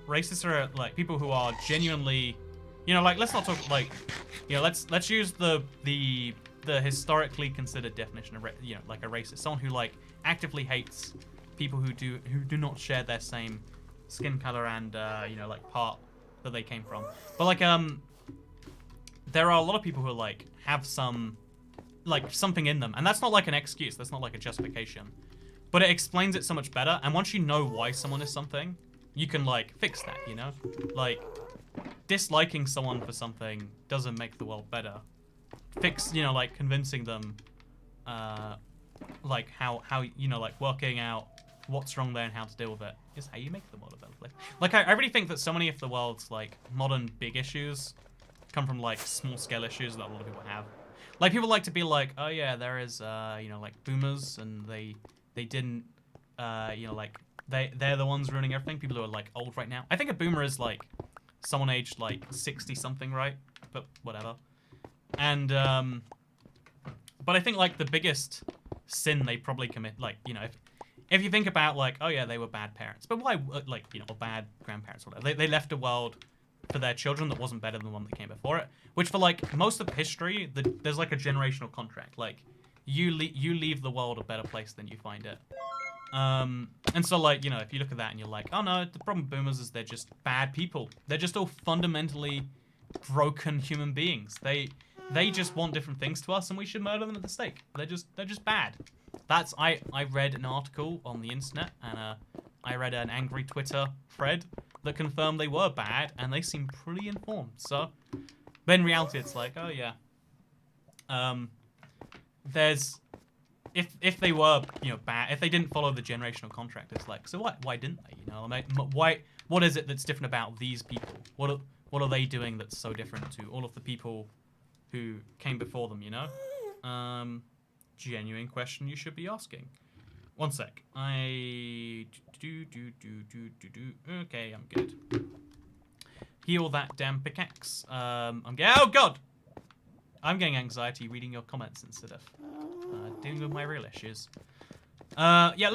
racists are like people who are genuinely, you know, like, let's not talk like, you know, let's use the historically considered definition of, you know, like a racist, someone who like actively hates people who do not share their same skin color and you know, like part that they came from. But like there are a lot of people who like have some like something in them, and that's not like an excuse, that's not like a justification, but it explains it so much better. And once you know why someone is something, you can like fix that, you know? Like disliking someone for something doesn't make the world better. You know, like convincing them like how you know, like working out what's wrong there and how to deal with it is how you make the world a better place. Like I really think that so many of the world's like modern big issues come from like small scale issues that a lot of people have. Like people like to be like, oh yeah, there is you know, like boomers and they didn't you know, like they're the ones ruining everything. People who are like old right now. I think a boomer is like someone aged like 60 something, right? But whatever. And but I think like the biggest sin they probably commit, like, you know, if you think about like, oh yeah, they were bad parents, but why, like, you know, or bad grandparents, or whatever. They left a world for their children that wasn't better than the one that came before it. Which for like most of history, there's like a generational contract. Like you leave the world a better place than you find it. And so like, you know, if you look at that and you're like, oh no, the problem with boomers is they're just bad people. They're just all fundamentally broken human beings. They just want different things to us, and we should murder them at the stake. They're just bad. That's I read an article on the internet, and I read an angry Twitter thread that confirmed they were bad, and they seem pretty informed. So, but in reality, it's like, oh yeah, there's if they were, you know, bad, if they didn't follow the generational contract, it's like, so why didn't they? You know, like, what is it that's different about these people? What are they doing that's so different to all of the people who came before them, you know? Genuine question you should be asking. One sec. Okay, I'm good. Heal that damn pickaxe. Oh god! I'm getting anxiety reading your comments instead of dealing with my real issues. Yeah,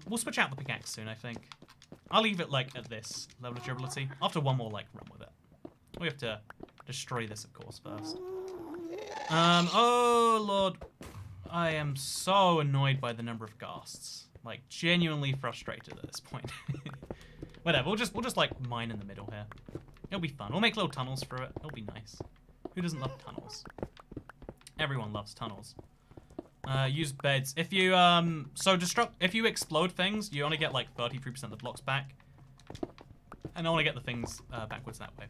we'll switch out the pickaxe soon, I think. I'll leave it like at this level of durability. After one more like run with it. We have to destroy this, of course, first. Oh lord, I am so annoyed by the number of ghasts. Like genuinely frustrated at this point. Whatever, we'll just like mine in the middle here. It'll be fun. We'll make little tunnels through it. It'll be nice. Who doesn't love tunnels? Everyone loves tunnels. Use beds. If you if you explode things, you only get like 33% of the blocks back. And I want to get the things backwards that way.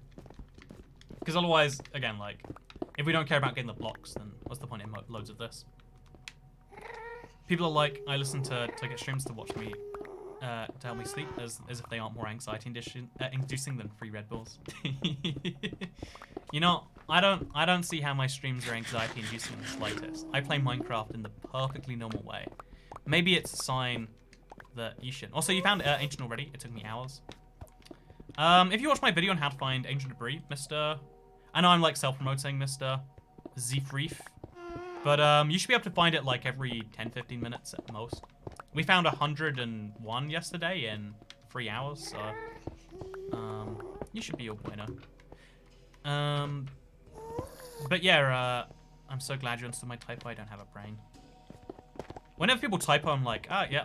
Because otherwise, again, like, if we don't care about getting the blocks, then what's the point in loads of this? People are like, I listen to get streams to watch me, to help me sleep, as if they aren't more anxiety-inducing than free Red Bulls. You know, I don't see how my streams are anxiety-inducing in the slightest. I play Minecraft in the perfectly normal way. Maybe it's a sign that you should. Also, you found ancient already. It took me hours. If you watch my video on how to find ancient debris, Mr. I know I'm like self-promoting, Mr. Zfreef. But you should be able to find it like every 10-15 minutes at most. We found 101 yesterday in 3 hours, so you should be all bueno. But yeah, I'm so glad you understood my typo. I don't have a brain. Whenever people typo, I'm like, ah, yeah,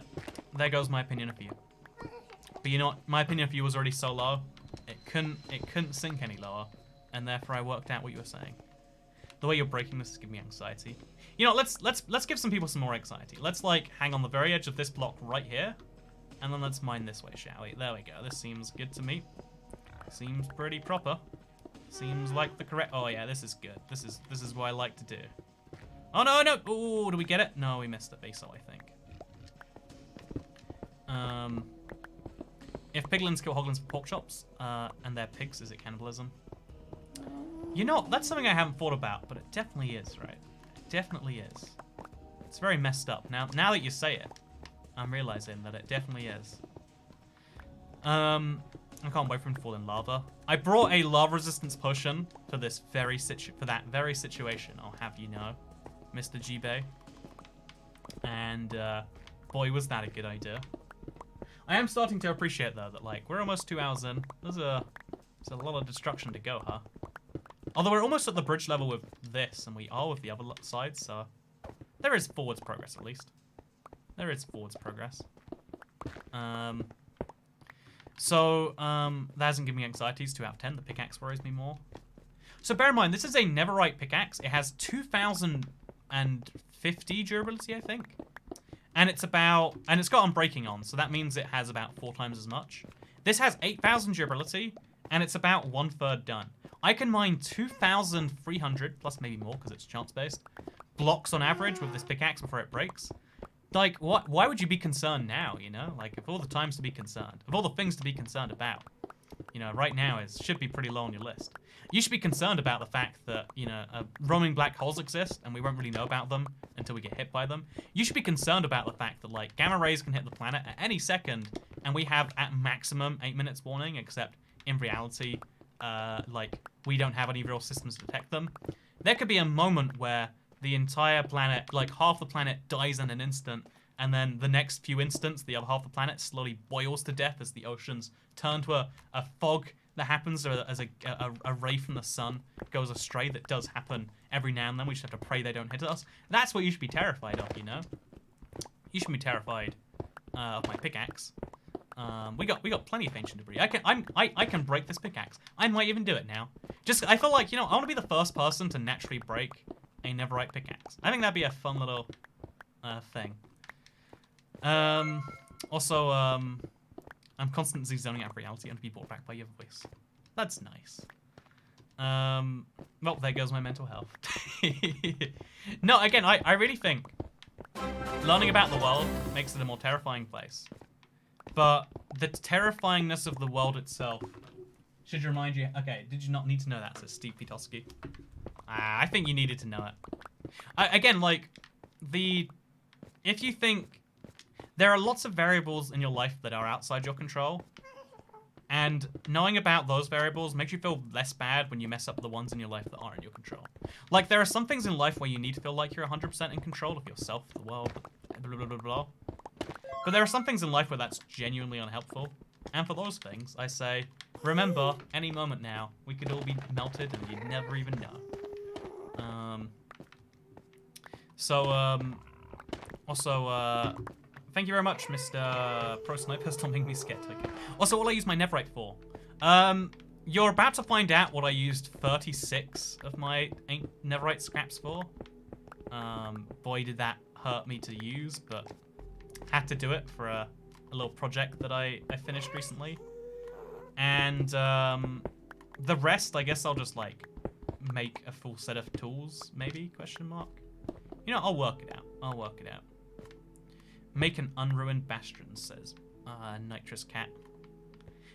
there goes my opinion of you. But you know what? My opinion of you was already so low, it couldn't sink any lower, and therefore I worked out what you were saying. The way you're breaking this is giving me anxiety. You know, let's give some people some more anxiety. Let's like hang on the very edge of this block right here, and then let's mine this way, shall we? There we go. This seems good to me. Seems pretty proper. Seems like the correct. Oh yeah, this is good. This is what I like to do. Oh no no! Oh, do we get it? No, we missed it. Basal, I think. If piglins kill hoglins for pork chops, and they're pigs, is it cannibalism? You know, that's something I haven't thought about, but it definitely is, right? It definitely is. It's very messed up. Now that you say it, I'm realizing that it definitely is. I can't wait for him to fall in lava. I brought a lava resistance potion for this that very situation, I'll have you know, Mr. G-Bay. And boy, was that a good idea. I am starting to appreciate though that like we're almost 2 hours in. There's a lot of destruction to go, huh? Although we're almost at the bridge level with this, and we are with the other side, so there is forwards progress at least. There is forwards progress. That hasn't given me anxieties. 2 out of 10. The pickaxe worries me more. So bear in mind, this is a netherite pickaxe. It has 2050 durability, I think. And it's got unbreaking on, so that means it has about 4 times as much. This has 8,000 durability, and it's about 1/3 done. I can mine 2,300, plus maybe more because it's chance-based, blocks on average with this pickaxe before it breaks. Like, what? Why would you be concerned now, you know? Like, of all the times to be concerned, of all the things to be concerned about, you know, right now should be pretty low on your list. You should be concerned about the fact that, you know, roaming black holes exist, and we won't really know about them until we get hit by them. You should be concerned about the fact that, like, gamma rays can hit the planet at any second, and we have, at maximum, 8 minutes warning, except in reality, like, we don't have any real systems to detect them. There could be a moment where the entire planet, like, half the planet dies in an instant, and then the next few instants, the other half of the planet slowly boils to death as the oceans turn to a fog that happens as a ray from the sun goes astray. That does happen every now and then. We just have to pray they don't hit us. That's what you should be terrified of, you know? You should be terrified of my pickaxe. We got plenty of ancient debris. I can break this pickaxe. I might even do it now. I feel like, you know, I want to be the first person to naturally break a netherite pickaxe. I think that'd be a fun little thing. Also, I'm constantly zoning out of reality and to be brought back by your voice. That's nice. Well, there goes my mental health. No, again, I really think learning about the world makes it a more terrifying place. But the terrifyingness of the world itself should remind you... Okay, did you not need to know that, says Steve Pitoski? I think you needed to know it. Again, like, if you think... There are lots of variables in your life that are outside your control. And knowing about those variables makes you feel less bad when you mess up the ones in your life that are in your control. Like, there are some things in life where you need to feel like you're 100% in control of yourself, the world, blah, blah, blah, blah. But there are some things in life where that's genuinely unhelpful. And for those things, I say, remember, any moment now, we could all be melted and you'd never even know. Also, thank you very much, Mr. Pro Sniper. Don't make me scared. Okay. Also, what I use my netherite for. You're about to find out what I used 36 of my netherite scraps for. Boy, did that hurt me to use, but had to do it for a little project that I finished recently. And the rest, I guess I'll just, like, make a full set of tools, maybe, question mark. You know, I'll work it out. I'll work it out. Make an unruined bastion, says Nitrous Cat.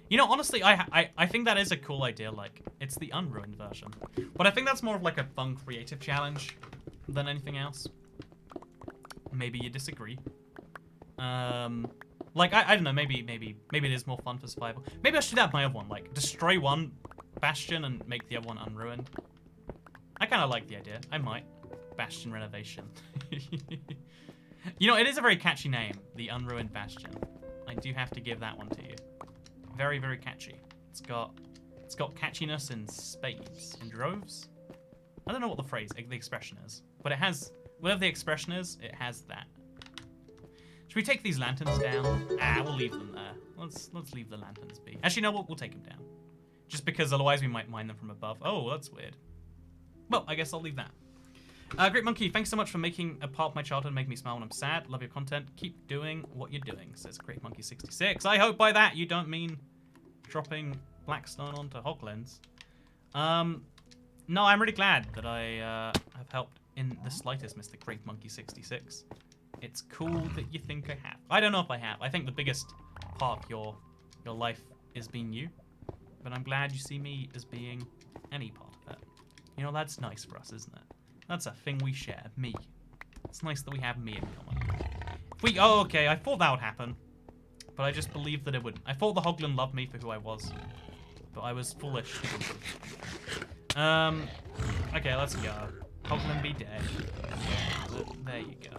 You know, honestly, I think that is a cool idea. Like, it's the unruined version. But I think that's more of like a fun creative challenge than anything else. Maybe you disagree. Like, I don't know, maybe it is more fun for survival. Maybe I should have my other one, like, destroy one bastion and make the other one unruined. I kind of like the idea. I might. Bastion renovation. You know, it is a very catchy name, the Unruined Bastion. I do have to give that one to you. Very, very catchy. It's got catchiness in spades, in droves. I don't know what the expression is, but it has, whatever the expression is, it has that. Should we take these lanterns down? We'll leave them there. Let's leave the lanterns be. Actually, no, we'll take them down. Just because otherwise we might mine them from above. Oh, that's weird. Well, I guess I'll leave that. Great Monkey, thanks so much for making a part of my childhood and making me smile when I'm sad. Love your content. Keep doing what you're doing, says Great Monkey 66. I hope by that you don't mean dropping Blackstone onto Hoglins. No, I'm really glad that I have helped in the slightest, Mr. Great Monkey 66. It's cool that you think I have. I don't know if I have. I think the biggest part of your life is being you. But I'm glad you see me as being any part of it. You know, that's nice for us, isn't it? That's a thing we share. Me. It's nice that we have me in common. Oh, okay. I thought that would happen. But I just believed that it wouldn't. I thought the Hoglin loved me for who I was. But I was foolish. Okay, let's go. Hoglin be dead. There you go.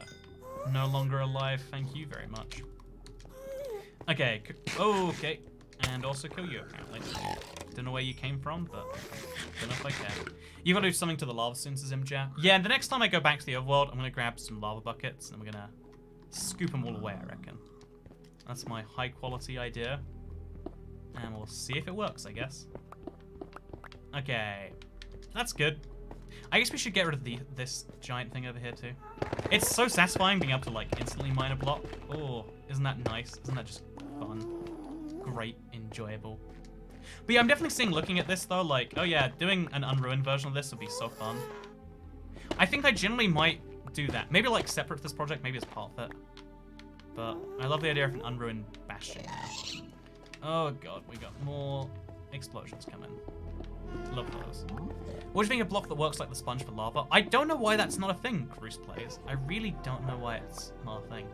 No longer alive. Thank you very much. Okay. Okay. And also kill you, apparently. Don't know where you came from, but don't know if I care. You gotta do something to the lava soon, says Imja. Yeah, and the next time I go back to the overworld, I'm gonna grab some lava buckets, and we're gonna scoop them all away, I reckon. That's my high-quality idea. And we'll see if it works, I guess. Okay. That's good. I guess we should get rid of this giant thing over here, too. It's so satisfying being able to, like, instantly mine a block. Oh, isn't that nice? Isn't that just fun? Great, enjoyable. But yeah, I'm definitely seeing, looking at this though, like, oh yeah, doing an unruined version of this would be so fun. I think I generally might do that. Maybe like separate to this project, maybe as part of it. But I love the idea of an unruined bastion now. Oh god, we got more explosions coming. Love those. What do you think of a block that works like the sponge for lava? I don't know why that's not a thing, Cruise Plays. I really don't know why it's not a thing.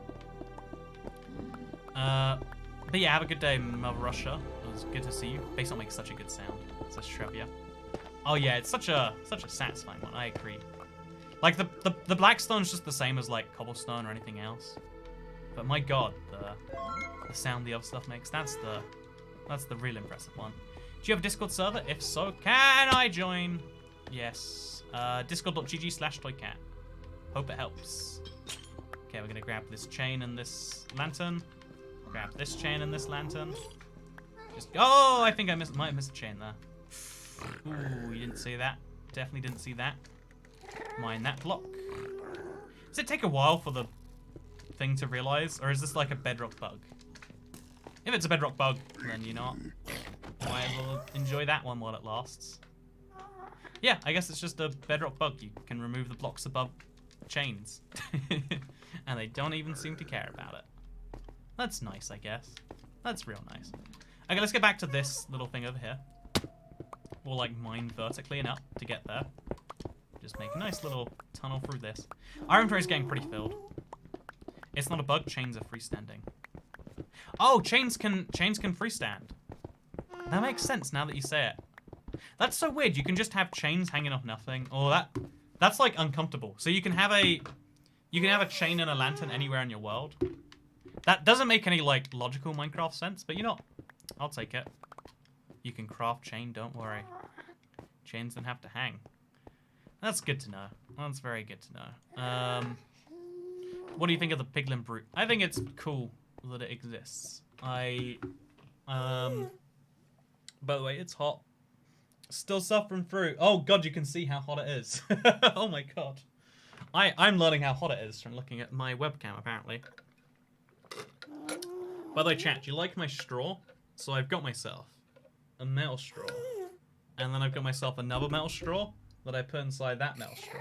But yeah, have a good day, Mother Russia. It was good to see you. Base don't make such a good sound, says Shrevia. Oh yeah, it's such a satisfying one. I agree. Like the blackstone's just the same as like cobblestone or anything else. But my god, the sound the other stuff makes, that's the real impressive one. Do you have a Discord server? If so, can I join? Yes. Discord.gg/toycat. Hope it helps. Okay, we're gonna grab this chain and this lantern. Grab this chain and this lantern. Oh, I think I might have missed a chain there. Ooh, you didn't see that. Definitely didn't see that. Mine that block. Does it take a while for the thing to realize, or is this like a bedrock bug? If it's a bedrock bug, then you know what? Might as well enjoy that one while it lasts. Yeah, I guess it's just a bedrock bug. You can remove the blocks above chains. And they don't even seem to care about it. That's nice, I guess. That's real nice. Okay, let's get back to this little thing over here. We'll like mine vertically and up to get there. Just make a nice little tunnel through this. Our inventory is getting pretty filled. It's not a bug, chains are freestanding. Oh, chains can freestand. That makes sense now that you say it. That's so weird. You can just have chains hanging off nothing. Oh, that's like uncomfortable. So you can have a chain and a lantern anywhere in your world. That doesn't make any like logical Minecraft sense, but you know, I'll take it. You can craft chain, don't worry. Chains don't have to hang. That's good to know. That's very good to know. What do you think of the piglin brute? I think it's cool that it exists. By the way, it's hot. Still suffering through. Oh god, you can see how hot it is. Oh my god. I'm learning how hot it is from looking at my webcam, apparently. By the way, chat, do you like my straw? So I've got myself a metal straw. And then I've got myself another metal straw that I put inside that metal straw.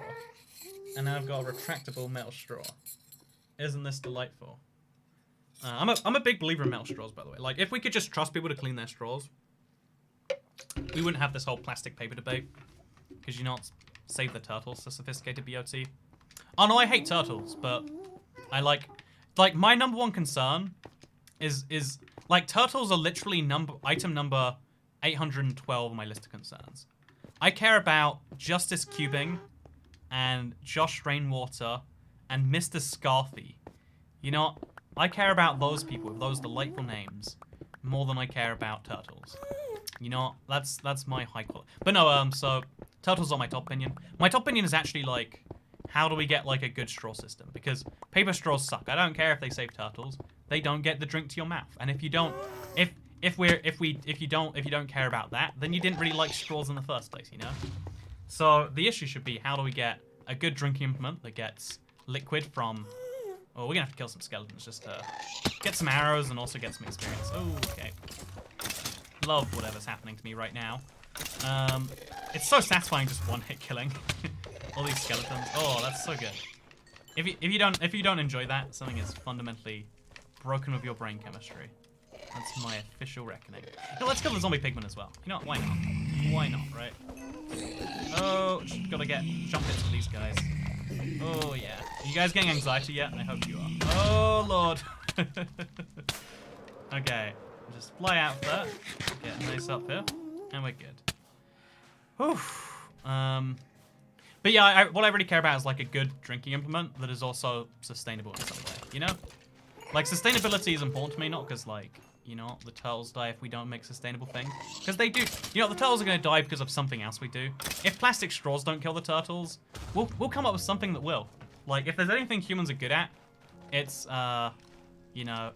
And now I've got a retractable metal straw. Isn't this delightful? I'm a big believer in metal straws, by the way. Like, if we could just trust people to clean their straws, we wouldn't have this whole plastic paper debate. Because you know what? Save the turtles, the sophisticated BOT. Oh no, I hate turtles, but I like my number one concern is like turtles are literally item number 812 on my list of concerns. I care about justice cubing and Josh Rainwater, and Mr. Scarfy. You know, I care about those people with those delightful names more than I care about turtles. You know, that's my high quality. But no, so turtles are my top opinion. My top opinion is actually like, how do we get like a good straw system? Because paper straws suck. I don't care if they save turtles. They don't get the drink to your mouth. And if you don't, if you don't care about that, then you didn't really like straws in the first place, you know? So the issue should be, how do we get a good drinking implement that gets liquid from... Oh, we're gonna have to kill some skeletons just to get some arrows and also get some experience. Oh, okay. Love whatever's happening to me right now. It's so satisfying just one-hit killing all these skeletons. Oh, that's so good. If you don't enjoy that, something is fundamentally broken with your brain chemistry. That's my official reckoning. Now, let's kill the zombie pigman as well. You know what? Why not? Why not, right? Oh, gotta get jump hits with these guys. Oh, yeah. Are you guys getting anxiety yet? I hope you are. Oh, Lord. Okay. Just fly out there. Get nice up here. And we're good. Whew. But yeah, what I really care about is like a good drinking implement that is also sustainable in some way, you know? Like, sustainability is important to me, not because, like, you know, the turtles die if we don't make sustainable things. Because they do. You know, the turtles are going to die because of something else we do. If plastic straws don't kill the turtles, we'll come up with something that will. Like, if there's anything humans are good at, it's, you know,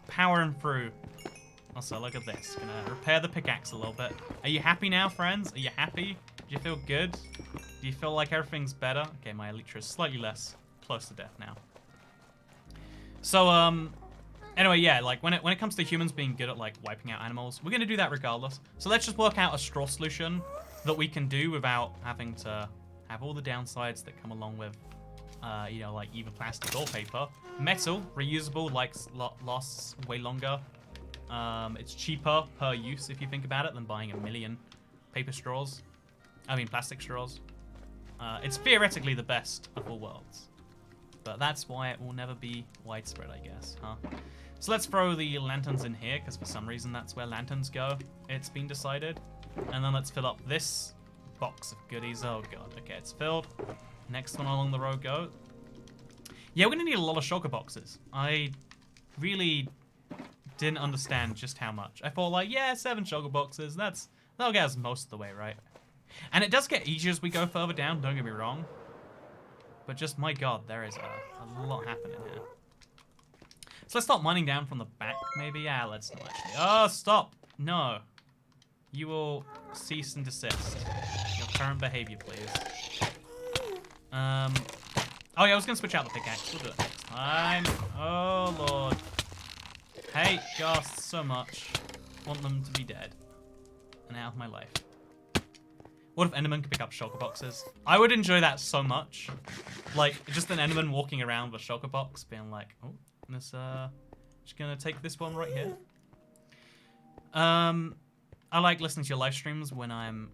powering through. Also, look at this. Gonna repair the pickaxe a little bit. Are you happy now, friends? Are you happy? Do you feel good? Do you feel like everything's better? Okay, my elytra is slightly less close to death now. So, anyway, yeah, like, when it comes to humans being good at, like, wiping out animals, we're gonna do that regardless. So let's just work out a straw solution that we can do without having to have all the downsides that come along with, you know, like, either plastic or paper. Metal, reusable, like, lasts way longer. It's cheaper per use, if you think about it, than buying a million paper straws. I mean, plastic straws. It's theoretically the best of all worlds. But that's why it will never be widespread, I guess, huh? So let's throw the lanterns in here, because for some reason that's where lanterns go. It's been decided. And then let's fill up this box of goodies. Oh, God. Okay, it's filled. Next one along the road go. Yeah, we're going to need a lot of shulker boxes. I really didn't understand just how much. I thought, like, yeah, 7 shulker boxes. That'll get us most of the way, right? And it does get easier as we go further down, don't get me wrong. But just, my God, there is a lot happening here. So let's start mining down from the back, maybe? Yeah, let's not actually. Oh, stop! No. You will cease and desist. Your current behavior, please. Oh, yeah, I was going to switch out the pickaxe. We'll do it next time. Oh, Lord. Hate ghasts so much. Want them to be dead. And out of my life. What if Enderman could pick up shulker boxes? I would enjoy that so much. Like, just an Enderman walking around with a shulker box, being like, oh, this, just gonna take this one right here. I like listening to your live streams when I'm,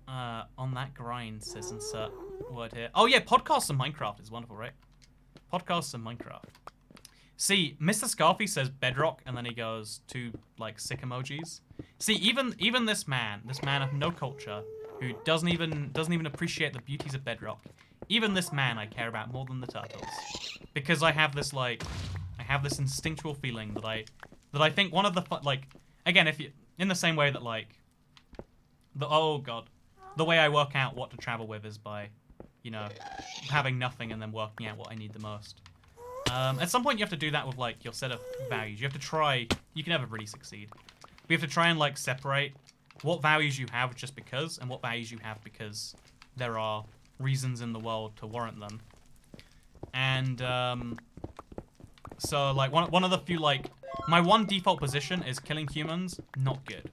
on that grind, says insert word here. Oh yeah, podcasts and Minecraft is wonderful, right? Podcasts and Minecraft. See, Mr. Scarfy says Bedrock, and then he goes to, like, sick emojis. See, even this man of no culture, who doesn't even appreciate the beauties of Bedrock. Even this man I care about more than the turtles, because I have this instinctual feeling that I think one of the like, again, if you, in the same way that, like, oh God, the way I work out what to travel with is by, you know, having nothing and then working out what I need the most. At some point you have to do that with, like, your set of values. You have to try. You can never really succeed. We have to try and, like, separate what values you have just because, and what values you have because there are reasons in the world to warrant them. And, so, like, one of the few, like, my one default position is killing humans, not good.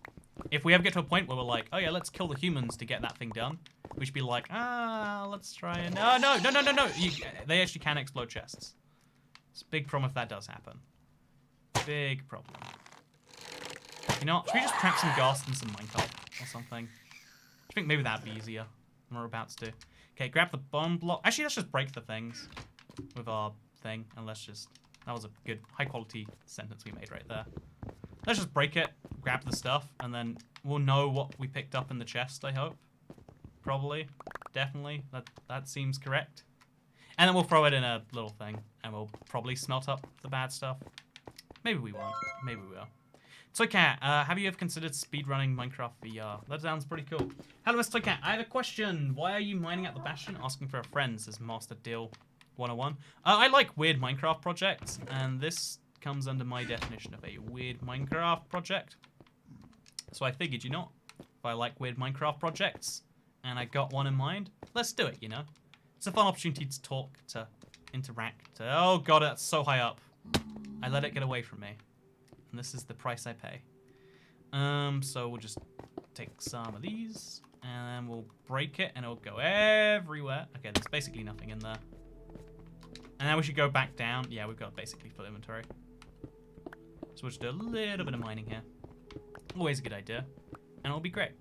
If we ever get to a point where we're like, oh yeah, let's kill the humans to get that thing done, we should be like, let's try and, no. They actually can explode chests. It's a big problem if that does happen. Big problem. You know what? Should we just trap some ghast and some minecart or something? I think maybe that'd be easier than we're about to do. Okay, grab the bone block. Actually, let's just break the things with our thing. And let's just... That was a good, high-quality sentence we made right there. Let's just break it, grab the stuff, and then we'll know what we picked up in the chest, I hope. Probably. definitely. That seems correct. And then we'll throw it in a little thing, and we'll probably smelt up the bad stuff. Maybe we won't. Maybe we will. Toycat, have you ever considered speedrunning Minecraft VR? That sounds pretty cool. Hello, Mr. Toycat. I have a question. Why are you mining at the Bastion? Asking for a friend, says Master Deal 101. I like weird Minecraft projects, and this comes under my definition of a weird Minecraft project. So I figured, you know, if I like weird Minecraft projects, and I got one in mind, let's do it, you know? It's a fun opportunity to talk, to interact. Oh god, that's so high up. I let it get away from me. And this is the price I pay. So we'll just take some of these, and then we'll break it, and it'll go everywhere. Okay, there's basically nothing in there. And now we should go back down. Yeah, we've got basically full inventory. So we'll just do a little bit of mining here. Always a good idea. And it'll be great.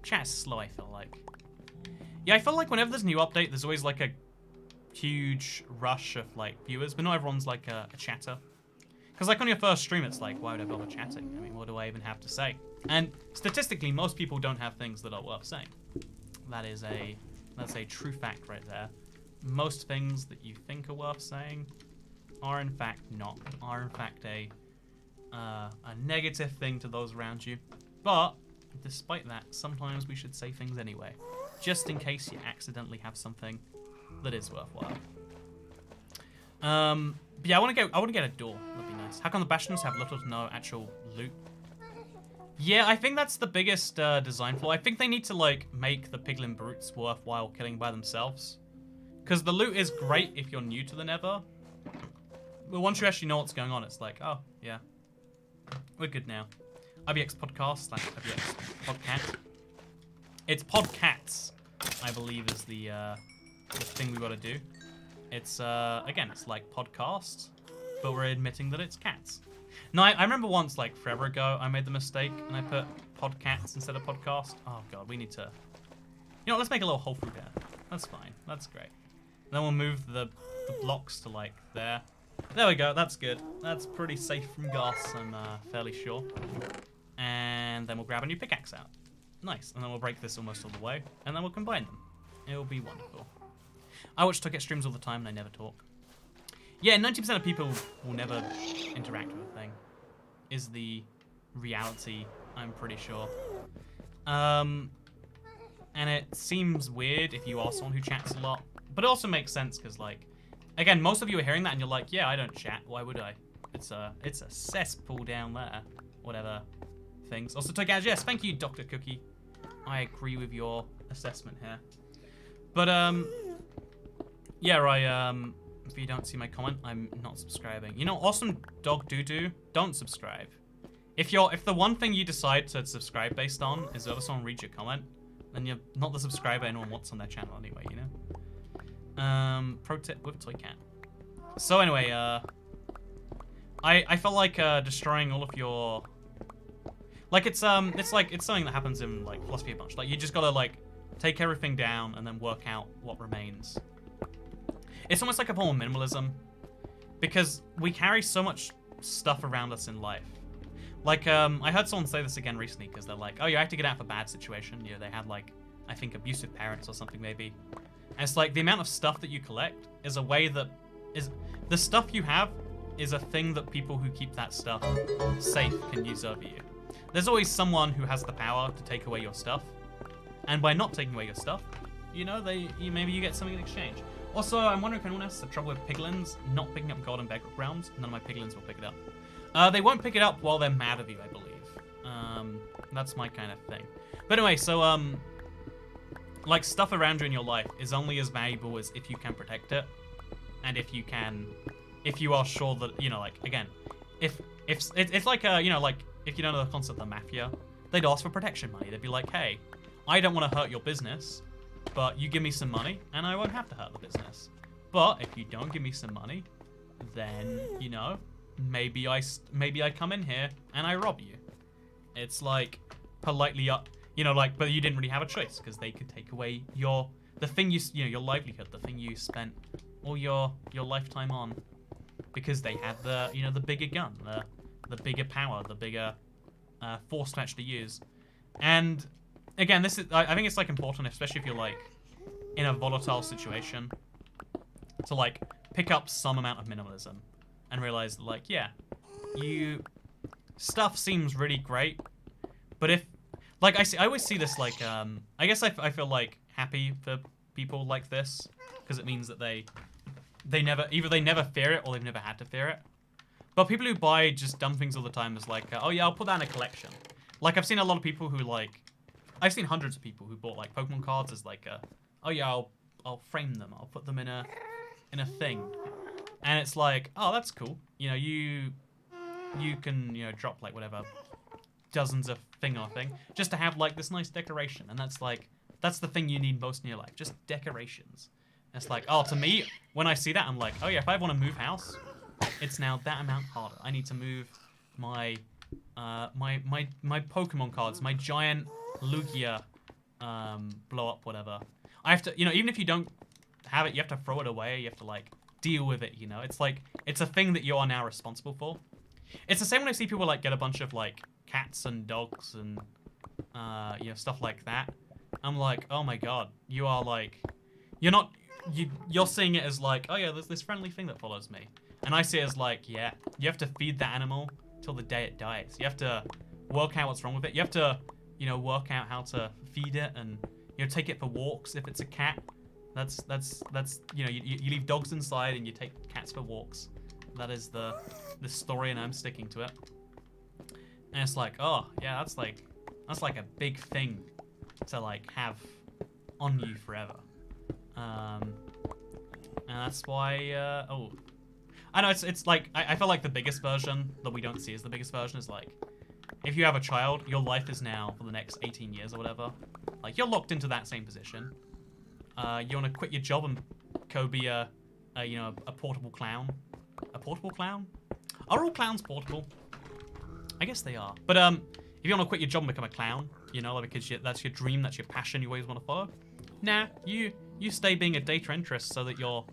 Chat's slow, I feel like. Yeah, I feel like whenever there's a new update, there's always like a huge rush of like viewers, but not everyone's like a chatter. Because like on your first stream, it's like, why would I bother chatting? I mean, what do I even have to say? And statistically, most people don't have things that are worth saying. That's a true fact right there. Most things that you think are worth saying are in fact not. Are in fact a negative thing to those around you. But despite that, sometimes we should say things anyway, just in case you accidentally have something that is worthwhile. But yeah, I want to get a door. That'd be nice. How come the Bastions have little to no actual loot? Yeah, I think that's the biggest design flaw. I think they need to like make the piglin brutes worthwhile killing by themselves, because the loot is great if you're new to the Nether, but once you actually know what's going on, it's like, oh yeah, we're good now. IBX podcast / IBX podcat. It's podcats, I believe, is the thing we got to do. It's again, it's like podcast, but we're admitting that it's cats. No, I remember once, like forever ago, I made the mistake and I put podcats instead of podcast. Oh god, we need to. You know, let's make a little hole through there. That's fine. That's great. And then we'll move the blocks to like there. There we go. That's good. That's pretty safe from Ghast, I'm fairly sure. And then we'll grab a new pickaxe out. Nice. And then we'll break this almost all the way, and then we'll combine them. It will be wonderful. I watch Toycat streams all the time and I never talk. Yeah, 90% of people will never interact with a thing, is the reality, I'm pretty sure. And it seems weird if you are someone who chats a lot, but it also makes sense because, like, again, most of you are hearing that and you're like, yeah, I don't chat, why would I? It's a cesspool down there, whatever things. Also, Toycat, yes, thank you, Dr. Cookie. I agree with your assessment here. But, yeah, if you don't see my comment, I'm not subscribing. You know, awesome dog doo-doo, don't subscribe. If the one thing you decide to subscribe based on is whether someone reads your comment, then you're not the subscriber anyone wants on their channel anyway, you know? Pro tip with Toycat. So anyway, I felt like destroying all of your, like it's something that happens in like philosophy a bunch. Like you just gotta like take everything down and then work out what remains. It's almost like a form of minimalism, because we carry so much stuff around us in life. Like, I heard someone say this again recently, because they're like, oh, you have to get out of a bad situation. You know, they had, like, I think abusive parents or something, maybe. And it's like, the amount of stuff that you collect is a way that is... The stuff you have is a thing that people who keep that stuff safe can use over you. There's always someone who has the power to take away your stuff. And by not taking away your stuff, you know, maybe you get something in exchange. Also, I'm wondering if anyone else has trouble with piglins not picking up gold and bedrock realms. None of my piglins will pick it up. They won't pick it up while they're mad at you, I believe. That's my kind of thing. But anyway, so, like, stuff around you in your life is only as valuable as if you can protect it. And if you are sure that, you know, like, again, if it's like, you know, like, if you don't know the concept of the mafia, they'd ask for protection money. They'd be like, hey, I don't want to hurt your business, but you give me some money, and I won't have to hurt the business. But if you don't give me some money, then, you know, maybe I come in here and I rob you. It's like politely up, you know, like, but you didn't really have a choice because they could take away your your livelihood, the thing you spent all your lifetime on, because they had the, you know, the bigger gun, the bigger power, the bigger force to actually use. And again, this is, I think it's like important, especially if you're like in a volatile situation to like pick up some amount of minimalism and realize like, yeah, stuff seems really great, but if like I always see this like I guess I feel like happy for people like this because it means that they never fear it or they've never had to fear it. But people who buy just dumb things all the time is like, oh yeah, I'll put that in a collection. Like I've seen a lot of people who like, I've seen hundreds of people who bought like Pokemon cards as like, oh yeah, I'll frame them, I'll put them in a thing, and it's like, oh that's cool. You know, you can drop like whatever dozens of thing or thing just to have like this nice decoration, and that's the thing you need most in your life, just decorations. And it's like, oh, to me when I see that I'm like, oh yeah, if I want to move house, it's now that amount harder. I need to move my my Pokemon cards, my giant Lugia blow up whatever. I have to, even if you don't have it, you have to throw it away. You have to like deal with it. It's like it's a thing that you are now responsible for. It's the same when I see people like get a bunch of like cats and dogs and stuff like that. I'm like, oh my god, you are like, you're seeing it as like, oh yeah, there's this friendly thing that follows me. And I see it as like, yeah, you have to feed that animal till the day it dies. You have to work out what's wrong with it. You have to, work out how to feed it and, take it for walks if it's a cat. That's you leave dogs inside and you take cats for walks. That is the story, and I'm sticking to it. And it's like, oh yeah, that's like a big thing to like have on you forever. And that's why I know it's like I feel like the biggest version that we don't see as the biggest version is like, if you have a child, your life is now for the next 18 years or whatever. Like you're locked into that same position. You want to quit your job and go be a portable clown. A portable clown? Are all clowns portable? I guess they are. But if you want to quit your job and become a clown, because that's your dream, that's your passion, you always want to follow. Nah, you stay being a data entry so that your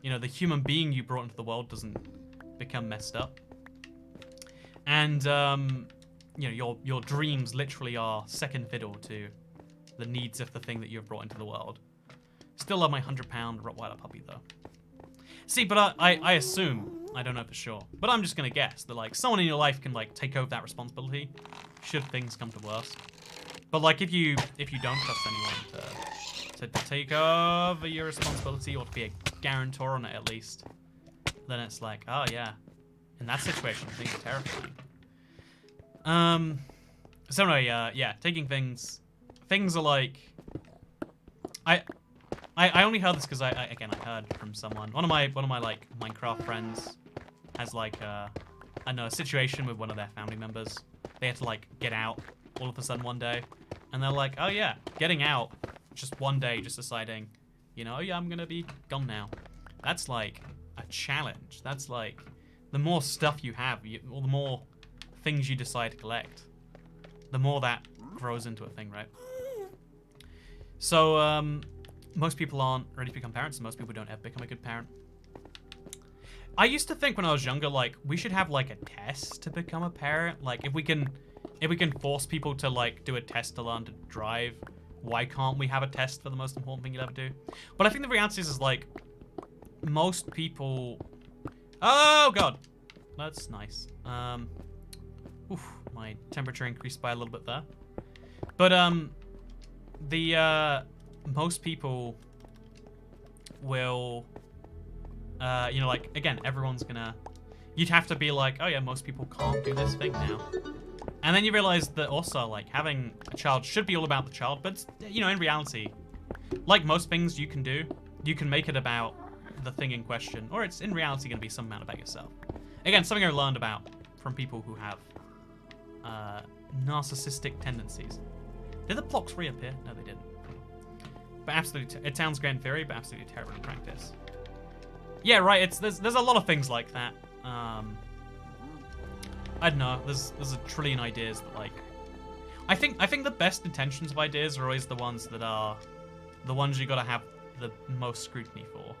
the human being you brought into the world doesn't become messed up. And your dreams literally are second fiddle to the needs of the thing that you've brought into the world. Still love my 100-pound Rottweiler puppy though. See, but I assume, I don't know for sure, but I'm just gonna guess that like someone in your life can like take over that responsibility should things come to worse. But like if you don't trust anyone to take over your responsibility or to be a guarantor on it at least, then it's like, oh yeah, in that situation things are terrifying. So anyway, yeah, taking things are like, I only heard this because I heard from someone. One of my like Minecraft friends has like a situation with one of their family members. They had to like get out all of a sudden one day, and they're like, oh yeah, getting out just one day, just deciding, oh yeah, I'm gonna be gone now. That's like a challenge. That's like the more stuff you have, or the more things you decide to collect, the more that grows into a thing, right? So most people aren't ready to become parents, and most people don't ever become a good parent. I used to think when I was younger, like, we should have, like, a test to become a parent. Like, if we can force people to, like, do a test to learn to drive, why can't we have a test for the most important thing you'll ever do? But I think the reality is like, most people... Oh, God! That's nice. Oof, my temperature increased by a little bit there. But, most people will, like, again, everyone's gonna, you'd have to be like, oh yeah, most people can't do this thing now. And then you realize that also, like, having a child should be all about the child, but, in reality, like most things you can do, you can make it about the thing in question, or it's in reality gonna be some amount about yourself. Again, something I learned about from people who have, narcissistic tendencies. Did the blocks reappear? No, they didn't. But absolutely, it sounds great in theory, but absolutely terrible in practice. Yeah, right. There's a lot of things like that. I don't know. There's a trillion ideas that like. I think the best intentions of ideas are always the ones that are, the ones you gotta have the most scrutiny for,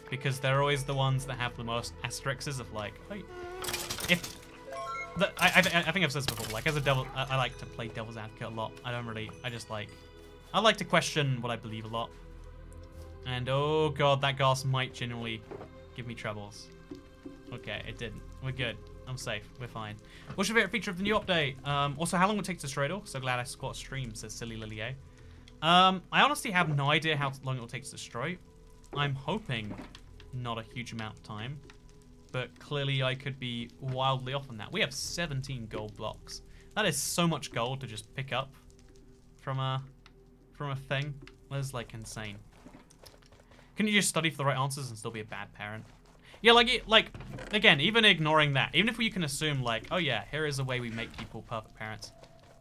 because they're always the ones that have the most asterisks of like, hey, if. I think I've said this before. Like as a devil, I like to play devil's advocate a lot. I like to question what I believe a lot. And oh god, that ghast might genuinely give me troubles. Okay, it didn't. We're good. I'm safe. We're fine. What's your favorite feature of the new update? Also, how long will it take to destroy it all? So glad I squat stream, says Silly Lily A. I honestly have no idea how long it will take to destroy. I'm hoping not a huge amount of time. But clearly I could be wildly off on that. We have 17 gold blocks. That is so much gold to just pick up from a thing. That is like insane. Can you just study for the right answers and still be a bad parent? Yeah, like again, even ignoring that, even if you can assume like, oh yeah, here is a way we make people perfect parents.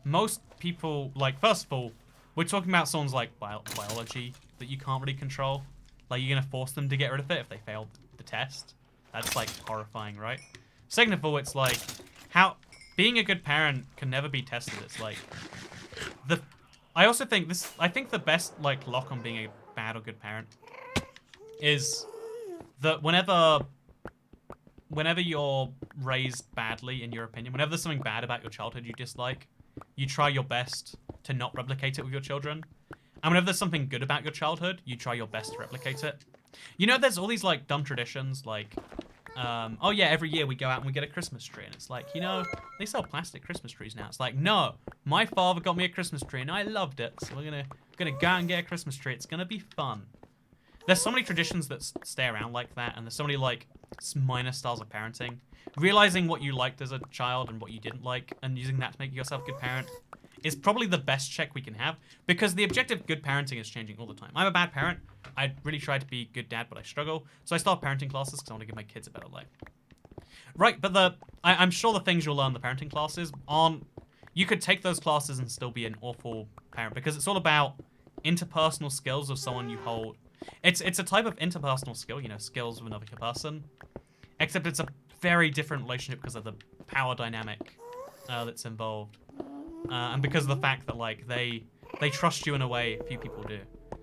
Most people, like, first of all, we're talking about someone's like biology that you can't really control. Like, you're gonna force them to get rid of it if they failed the test. That's like horrifying, right? Second of all, it's like how being a good parent can never be tested. It's like I also think I think the best like lock on being a bad or good parent is that whenever you're raised badly, in your opinion, whenever there's something bad about your childhood you dislike, you try your best to not replicate it with your children. And whenever there's something good about your childhood, you try your best to replicate it. You know, there's all these like dumb traditions like, oh yeah, every year we go out and we get a Christmas tree. And it's like, you know, they sell plastic Christmas trees now. It's like, no, my father got me a Christmas tree and I loved it. So we're gonna go out and get a Christmas tree. It's gonna be fun. There's so many traditions that stay around like that, and there's so many like minor styles of parenting. Realizing what you liked as a child and what you didn't like, and using that to make yourself a good parent, is probably the best check we can have, because the objective good parenting is changing all the time. I'm a bad parent. I really try to be a good dad, but I struggle. So I start parenting classes because I want to give my kids a better life. Right, but I'm sure the things you'll learn in the parenting classes aren't... You could take those classes and still be an awful parent, because it's all about interpersonal skills of someone you hold. It's a type of interpersonal skill, you know, skills with another person, except it's a very different relationship because of the power dynamic that's involved. And because of the fact that, like, they trust you in a way few people do.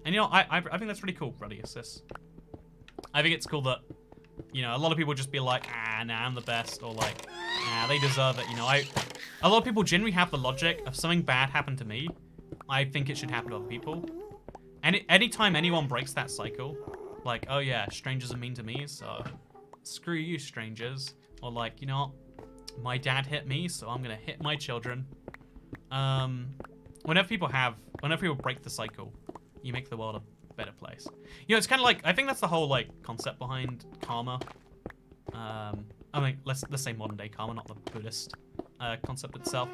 And, you know, I think that's really cool, Ruddy Assist. I think it's cool that, you know, a lot of people just be like, nah, I'm the best, or like, nah, they deserve it, you know. A lot of people genuinely have the logic, if something bad happened to me, I think it should happen to other people. And anytime anyone breaks that cycle, like, oh yeah, strangers are mean to me, so screw you, strangers. Or like, you know, my dad hit me, so I'm gonna hit my children. Whenever people break the cycle, you make the world a better place. You know, it's kind of like, I think that's the whole like concept behind karma. I mean, let's say modern day karma, not the Buddhist concept itself.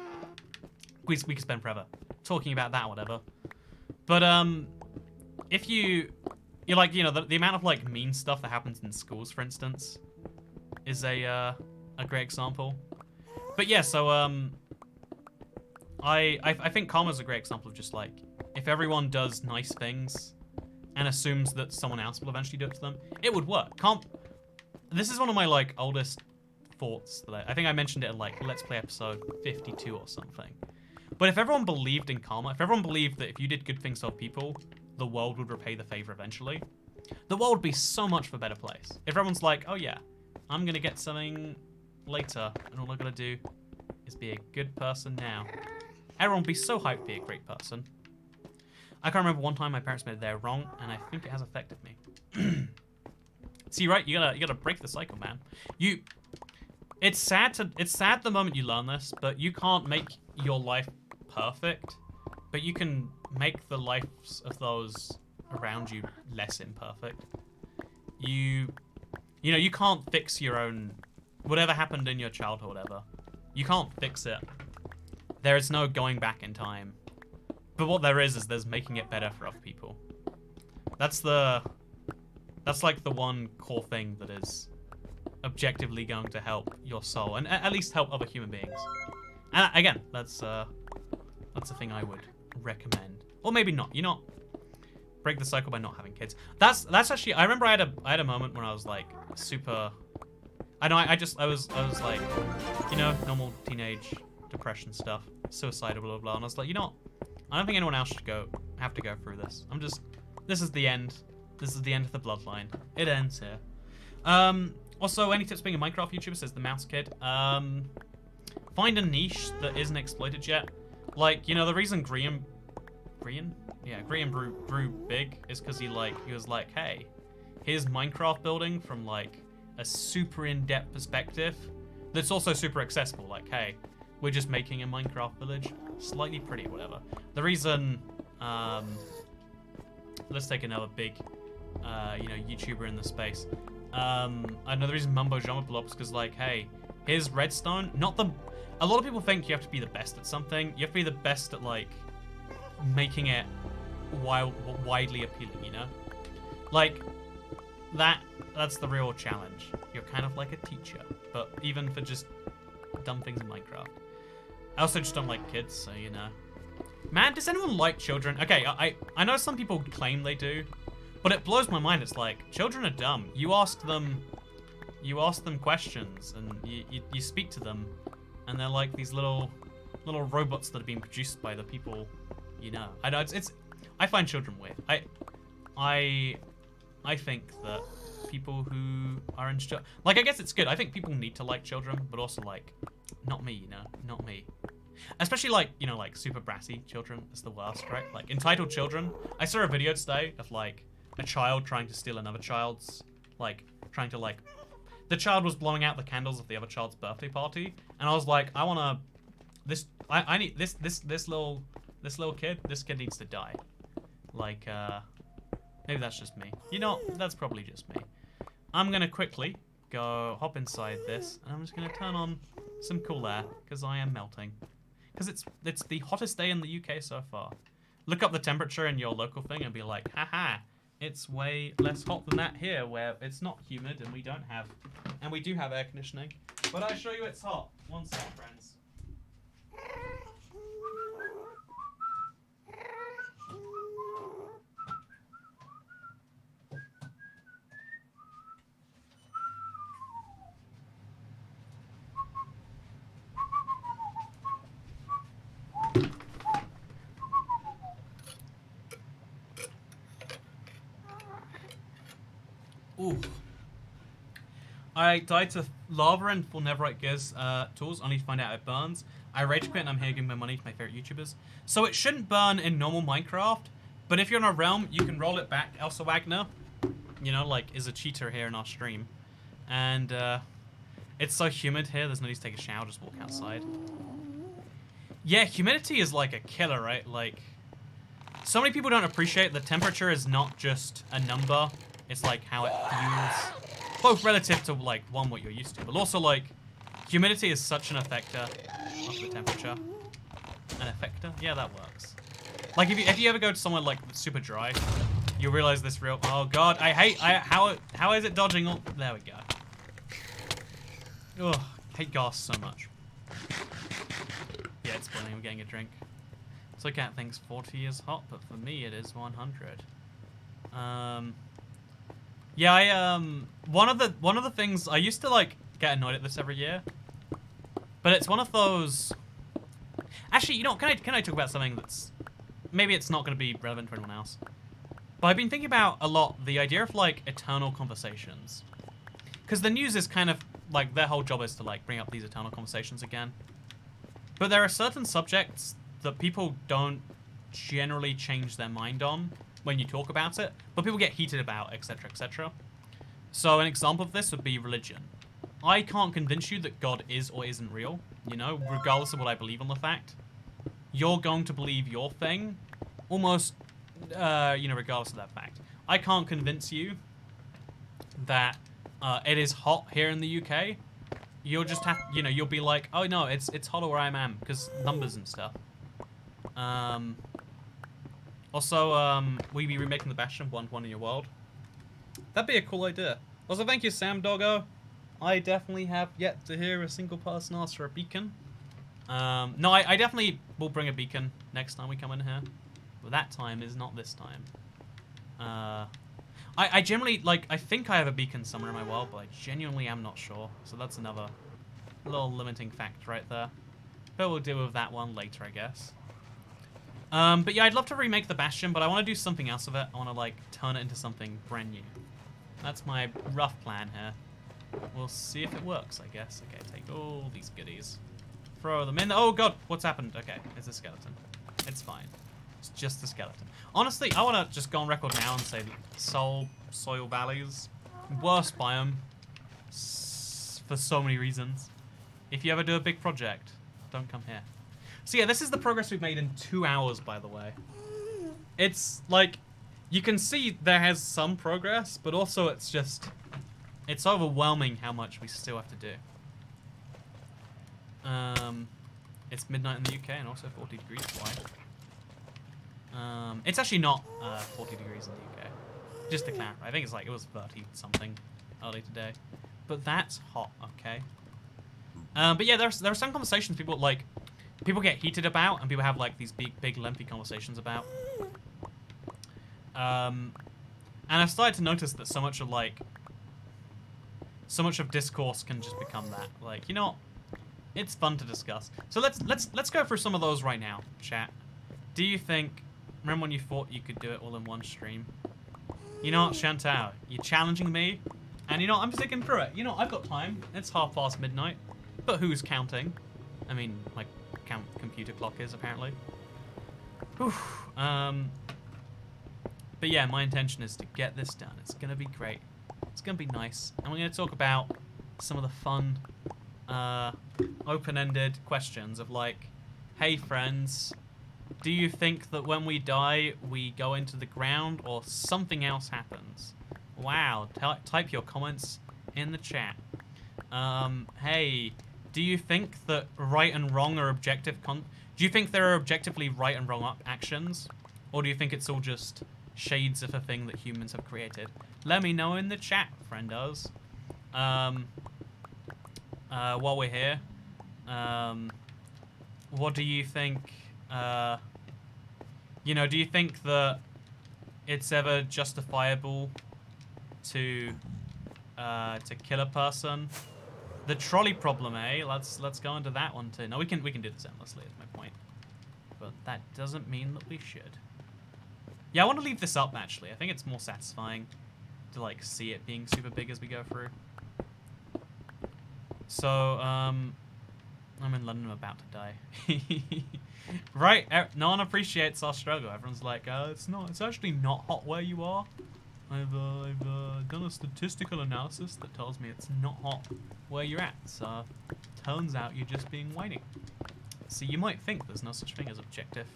We could spend forever talking about that or whatever. But if you're like, you know, the amount of like mean stuff that happens in schools, for instance, is a great example. But yeah, so I think karma's a great example of just like, if everyone does nice things and assumes that someone else will eventually do it to them, it would work. This is one of my like oldest thoughts that I think I mentioned it in like Let's Play episode 52 or something. But if everyone believed in karma, if everyone believed that if you did good things to other people, the world would repay the favor eventually, the world would be so much of a better place. If everyone's like, oh yeah, I'm gonna get something later, and all I'm gonna do is be a good person now. Everyone would be so hyped to be a great person. I can't remember one time my parents made it there wrong, and I think it has affected me. See, right? You gotta break the cycle, man. It's sad the moment you learn this, but you can't make your life perfect, but you can make the lives of those around you less imperfect. You know, you can't fix your own, whatever happened in your childhood, whatever. You can't fix it. There is no going back in time. But what there is there's making it better for other people. That's like the one core thing that is objectively going to help your soul, and at least help other human beings. And again, that's a thing I would recommend. Or maybe not. You know, break the cycle by not having kids. That's actually, I remember I had a moment when I was like super, I was like, you know, normal teenage depression stuff, suicidal, blah blah blah, and I was like, you know what? I don't think anyone else should have to go through this. This is the end. This is the end of the bloodline. It ends here. Also, any tips being a Minecraft YouTuber, says the Mouse Kid. Find a niche that isn't exploited yet. Like, you know, the reason Graham Grian? Yeah, Grian grew big is because he was like, hey, here's Minecraft building from like a super in-depth perspective that's also super accessible. Like, hey, we're just making a Minecraft village slightly pretty, whatever. The reason, let's take another big, YouTuber in the space. Another reason Mumbo Jumbo blew up is because, like, hey, here's redstone. A lot of people think you have to be the best at something. You have to be the best at, like, making it widely appealing, you know? Like, that's the real challenge. You're kind of like a teacher, but even for just dumb things in Minecraft. I also just don't like kids, so, you know. Man, does anyone like children? Okay, I know some people claim they do, but it blows my mind. It's like, children are dumb. You ask them questions, and you speak to them, and they're like these little robots that are being produced by the people, you know. I know I find children weird. I think that people who are in like, I guess it's good. I think people need to like children, but also like, not me, you know, not me. Especially like, you know, like super bratty children is the worst, right? Like entitled children. I saw a video today of like a child trying to steal another child's, like trying to like, the child was blowing out the candles of the other child's birthday party, and I was like, I need this little kid. This kid needs to die. Like, maybe that's just me. You know, that's probably just me. I'm gonna quickly go hop inside this, and I'm just gonna turn on some cool air because I am melting. Because it's the hottest day in the UK so far. Look up the temperature in your local thing and be like, haha, it's way less hot than that here, where it's not humid and we do have air conditioning. But I assure you it's hot. One sec, friends. Ooh. I died to lava and full netherite gears tools, only to find out it burns. I rage quit and I'm here giving my money to my favorite YouTubers. So it shouldn't burn in normal Minecraft, but if you're in a realm, you can roll it back. Elsa Wagner, you know, like, is a cheater here in our stream. And it's so humid here, there's no need to take a shower, just walk outside. Yeah, humidity is like a killer, right? Like, so many people don't appreciate that temperature is not just a number. It's like how it feels, both relative to like what you're used to, but also like humidity is such an effector of the temperature. An effector? Yeah, that works. Like if you ever go to somewhere like super dry, you realize this real. Oh god, how is it dodging all? There we go. Ugh, hate Ghast so much. Yeah, it's burning. We're getting a drink. Let's look at things. 40 is hot, but for me it is 100. Yeah, one of the things I used to like get annoyed at this every year, but it's one of those. Actually, you know, can I talk about something that's maybe it's not going to be relevant for anyone else, but I've been thinking about a lot the idea of like eternal conversations, because the news is kind of like their whole job is to like bring up these eternal conversations again, but there are certain subjects that people don't generally change their mind on when you talk about it, but people get heated about, etc., etc. So an example of this would be religion. I can't convince you that God is or isn't real, you know, regardless of what I believe on the fact. You're going to believe your thing, almost, regardless of that fact. I can't convince you that it is hot here in the UK. You'll just have, you'll be like, oh no, it's hotter where I am, because numbers and stuff. Also, we be remaking the Bastion 1-1 in your world. That'd be a cool idea. Also, thank you, Sam Doggo. I definitely have yet to hear a single person ask for a beacon. No, I definitely will bring a beacon next time we come in here. But that time is not this time. I generally, like, I think I have a beacon somewhere in my world, but I genuinely am not sure. So that's another little limiting fact right there. But we'll deal with that one later, I guess. But yeah, I'd love to remake the Bastion, but I want to do something else with it. I want to, like, turn it into something brand new. That's my rough plan here. We'll see if it works, I guess. Okay, take all these goodies. Throw them in. Oh god, what's happened? Okay, it's a skeleton. It's fine. It's just the skeleton. Honestly, I want to just go on record now and say Soil Valleys, worst biome for so many reasons. If you ever do a big project, don't come here. So yeah, this is the progress we've made in 2 hours, by the way. It's like, you can see there has some progress, but also it's overwhelming how much we still have to do. It's midnight in the UK and also 40 degrees. Why? It's actually not 40 degrees in the UK. Just to clarify, I think it's like, it was 30 something early today. But that's hot, okay? But yeah, there are some conversations people get heated about, and people have like these big lengthy conversations about. And I've started to notice that so much of discourse can just become that. Like, you know, it's fun to discuss. So let's go through some of those right now, chat. Do you think? Remember when you thought you could do it all in one stream? You know what, Chantal? You're challenging me, and you know I'm sticking through it. You know, I've got time. It's midnight, but who's counting? I mean, my computer clock is apparently. Whew. But yeah, my intention is to get this done. It's gonna be great. It's gonna be nice, and we're gonna talk about some of the fun, open-ended questions of like, hey friends, do you think that when we die we go into the ground or something else happens? Wow, type your comments in the chat. Hey, do you think that right and wrong are objective do you think there are objectively right and wrong actions, or do you think it's all just shades of a thing that humans have created? Let me know in the chat, friendos. While we're here, what do you think? You know, do you think that it's ever justifiable to kill a person? The trolley problem, eh? Let's go into that one too. No, we can do this endlessly, is my point. But that doesn't mean that we should. Yeah, I want to leave this up actually. I think it's more satisfying to like see it being super big as we go through. So, I'm in London, I'm about to die. Right? No one appreciates our struggle. Everyone's like, it's actually not hot where you are. I've done a statistical analysis that tells me it's not hot where you're at. So, turns out you're just being whiny. See, you might think there's no such thing as objective.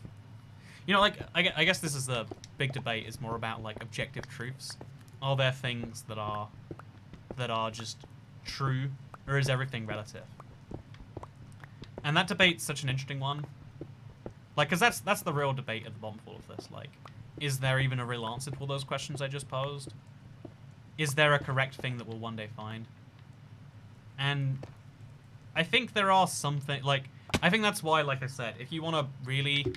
You know, like, I guess this is the big debate, is more about like objective truths. Are there things that are just true, or is everything relative? And that debate's such an interesting one. Like, because that's the real debate at the bottom of all of this. Like, is there even a real answer to all those questions I just posed? Is there a correct thing that we'll one day find? And I think there are something, like, I think that's why, like I said, if you want to really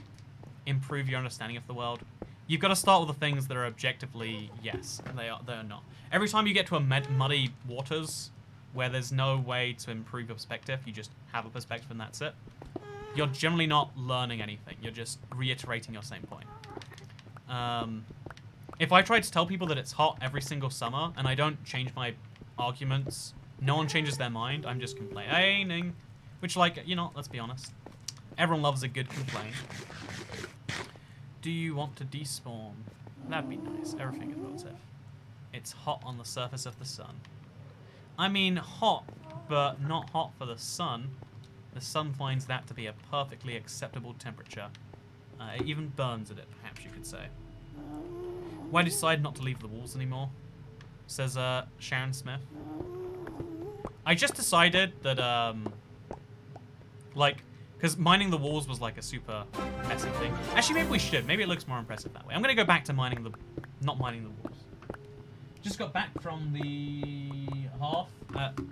improve your understanding of the world, you've got to start with the things that are objectively, yes, they are not. Every time you get to a muddy waters where there's no way to improve your perspective, you just have a perspective and that's it, you're generally not learning anything. You're just reiterating your same point. If I try to tell people that it's hot every single summer and I don't change my arguments, no one changes their mind, I'm just complaining. Which, like, you know, let's be honest. Everyone loves a good complaint. Do you want to despawn? That'd be nice. Everything is relative. It's hot on the surface of the sun. I mean, hot, but not hot for the sun. The sun finds that to be a perfectly acceptable temperature. It even burns at it, perhaps you could say. Why decide not to leave the walls anymore? Says Sharon Smith. I just decided that, like, because mining the walls was like a super messy thing. Actually, maybe we should. Maybe it looks more impressive that way. I'm going to go back to not mining the walls. Just got back from the half.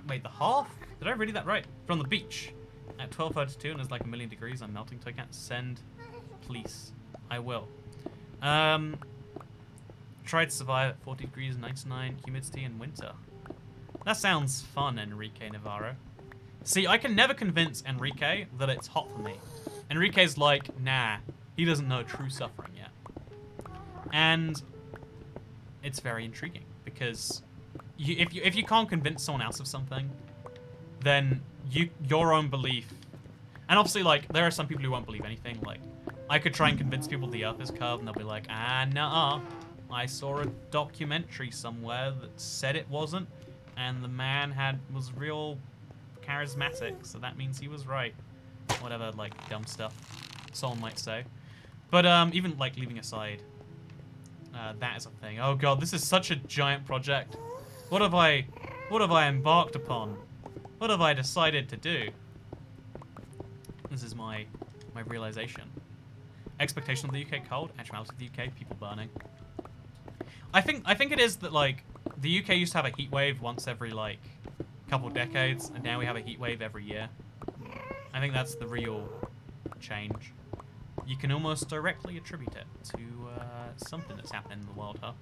Wait, the half? Did I read that right? From the beach at 12:32, and it's like 1,000,000 degrees. I'm melting, so I can't send. Please, I will. Try to survive at 40 degrees, 99 humidity in winter. That sounds fun, Enrique Navarro. See, I can never convince Enrique that it's hot for me. Enrique's like, nah, he doesn't know true suffering yet. And it's very intriguing because if you can't convince someone else of something, then your own belief, and obviously like there are some people who won't believe anything, like I could try and convince people the Earth is curved, and they'll be like, ah, nah. I saw a documentary somewhere that said it wasn't, and the man was real charismatic, so that means he was right. Whatever, like, dumb stuff someone might say. But even like leaving aside that is a thing. Oh god, this is such a giant project. What have I embarked upon? What have I decided to do? This is my realization. Expectation of the UK cold, actuality of the UK, people burning. I think it is that like the UK used to have a heat wave once every like couple decades, and now we have a heat wave every year. I think that's the real change. You can almost directly attribute it to something that's happening in the world, huh?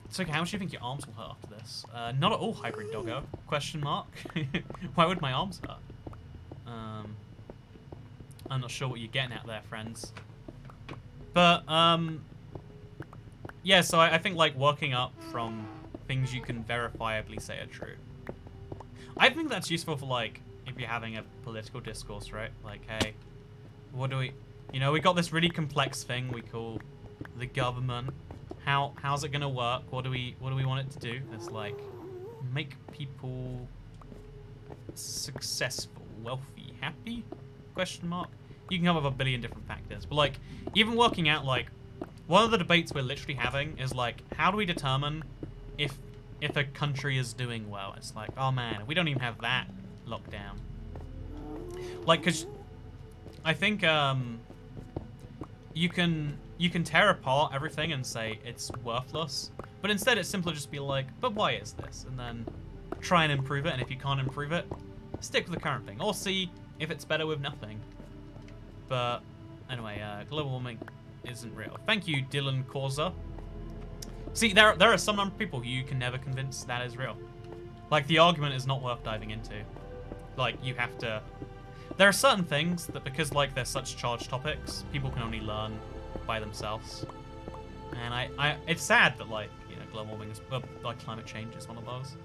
It's okay, how much do you think your arms will hurt after this? Not at all, hybrid doggo. Question mark. Why would my arms hurt? I'm not sure what you're getting at there, friends. But, yeah, so I think, like, working up from things you can verifiably say are true. I think that's useful for, like, if you're having a political discourse, right? Like, hey, what do we... You know, we got this really complex thing we call the government. How's it gonna work? What do we want it to do? It's like, make people successful, wealthy, happy? Question mark. You can come up with a billion different factors, but like, even working out like, one of the debates we're literally having is like, how do we determine if a country is doing well? It's like, oh man, we don't even have that locked down. Like, cause I think you can tear apart everything and say it's worthless, but instead it's simply just be like, but why is this? And then try and improve it, and if you can't improve it, stick with the current thing, or see if it's better with nothing. But anyway, global warming isn't real. Thank you, Dylan Causa. See, there are some number of people who you can never convince that is real. Like, the argument is not worth diving into. Like, you have to... There are certain things that, because, like, they're such charged topics, people can only learn by themselves. And it's sad that, like, you know, global warming is... like, climate change is one of those.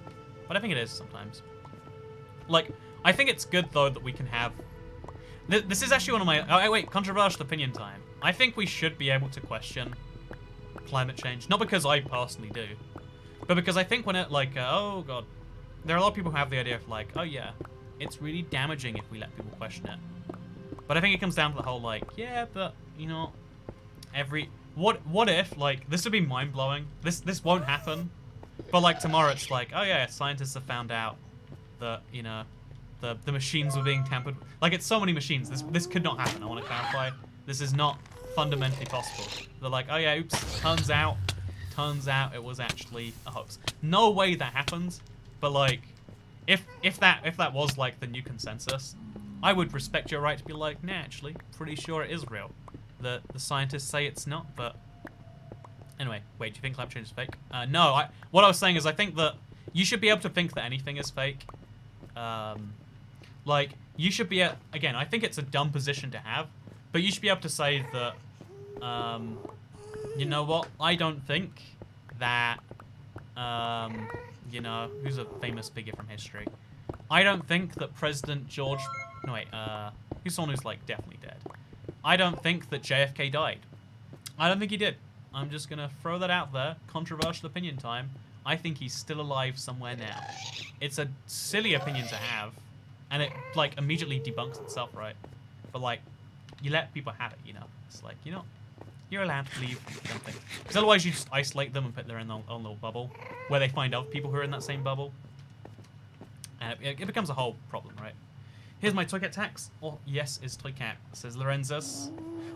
But I think it is sometimes. Like, I think it's good, though, that we can have... This is actually one of my... Oh, wait, controversial opinion time. I think we should be able to question climate change. Not because I personally do, but because I think when it, like, oh, God. There are a lot of people who have the idea of, like, oh, yeah, it's really damaging if we let people question it. But I think it comes down to the whole, like, yeah, but, you know, what if, like, this would be mind-blowing. This won't happen. But, like, tomorrow it's like, oh, yeah, scientists have found out that, you know, the machines were being tampered with. Like, it's so many machines. This could not happen. I want to clarify. This is not fundamentally possible. They're like, oh, yeah, oops, turns out it was actually a hoax. No way that happens. But, like, if that was, like, the new consensus, I would respect your right to be like, nah, actually, pretty sure it is real. The scientists say it's not, but... Anyway, wait, do you think climate change is fake? No, what I was saying is I think that you should be able to think that anything is fake. Like, you should be... Again, I think it's a dumb position to have, but you should be able to say that, you know what, I don't think that, you know, who's a famous figure from history? I don't think that President George... No, wait, who's someone who's, like, definitely dead? I don't think that JFK died. I don't think he did. I'm just gonna throw that out there. Controversial opinion time. I think he's still alive somewhere now. It's a silly opinion to have, and it, like, immediately debunks itself, right? But, like, you let people have it, you know? It's like, you know, you're allowed to believe something. Because otherwise you just isolate them and put them in their own little bubble, where they find other people who are in that same bubble. And it becomes a whole problem, right? Here's my Toycat tax. Oh, yes, is Toycat, says Lorenzas.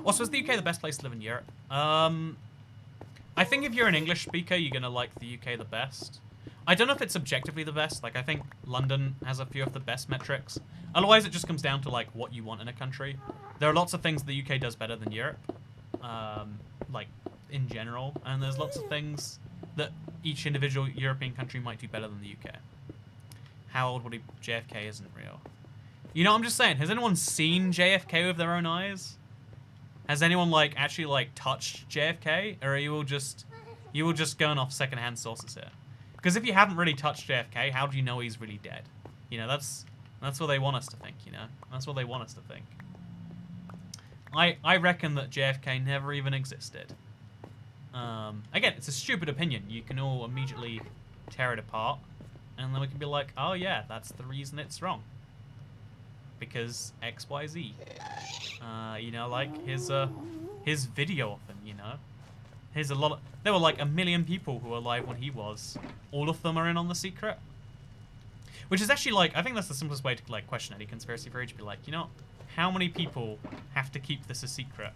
Also, is the UK the best place to live in Europe? I think if you're an English speaker, you're going to like the UK the best. I don't know if it's objectively the best. Like, I think London has a few of the best metrics. Otherwise, it just comes down to, like, what you want in a country. There are lots of things the UK does better than Europe, like, in general. And there's lots of things that each individual European country might do better than the UK. How old would he... JFK isn't real. You know, I'm just saying, has anyone seen JFK with their own eyes? Has anyone, like, actually, like, touched JFK? Or are you all just going off secondhand sources here? Because if you haven't really touched JFK, how do you know he's really dead? You know, that's what they want us to think, you know? That's what they want us to think. I reckon that JFK never even existed. Again, it's a stupid opinion. You can all immediately tear it apart, and then we can be like, oh yeah, that's the reason it's wrong. Because X, Y, Z. You know, like his video often, you know. Here's a lot of, there were like 1 million people who were alive when he was. All of them are in on the secret. Which is actually like, I think that's the simplest way to like question any conspiracy theory, to be like, you know, how many people have to keep this a secret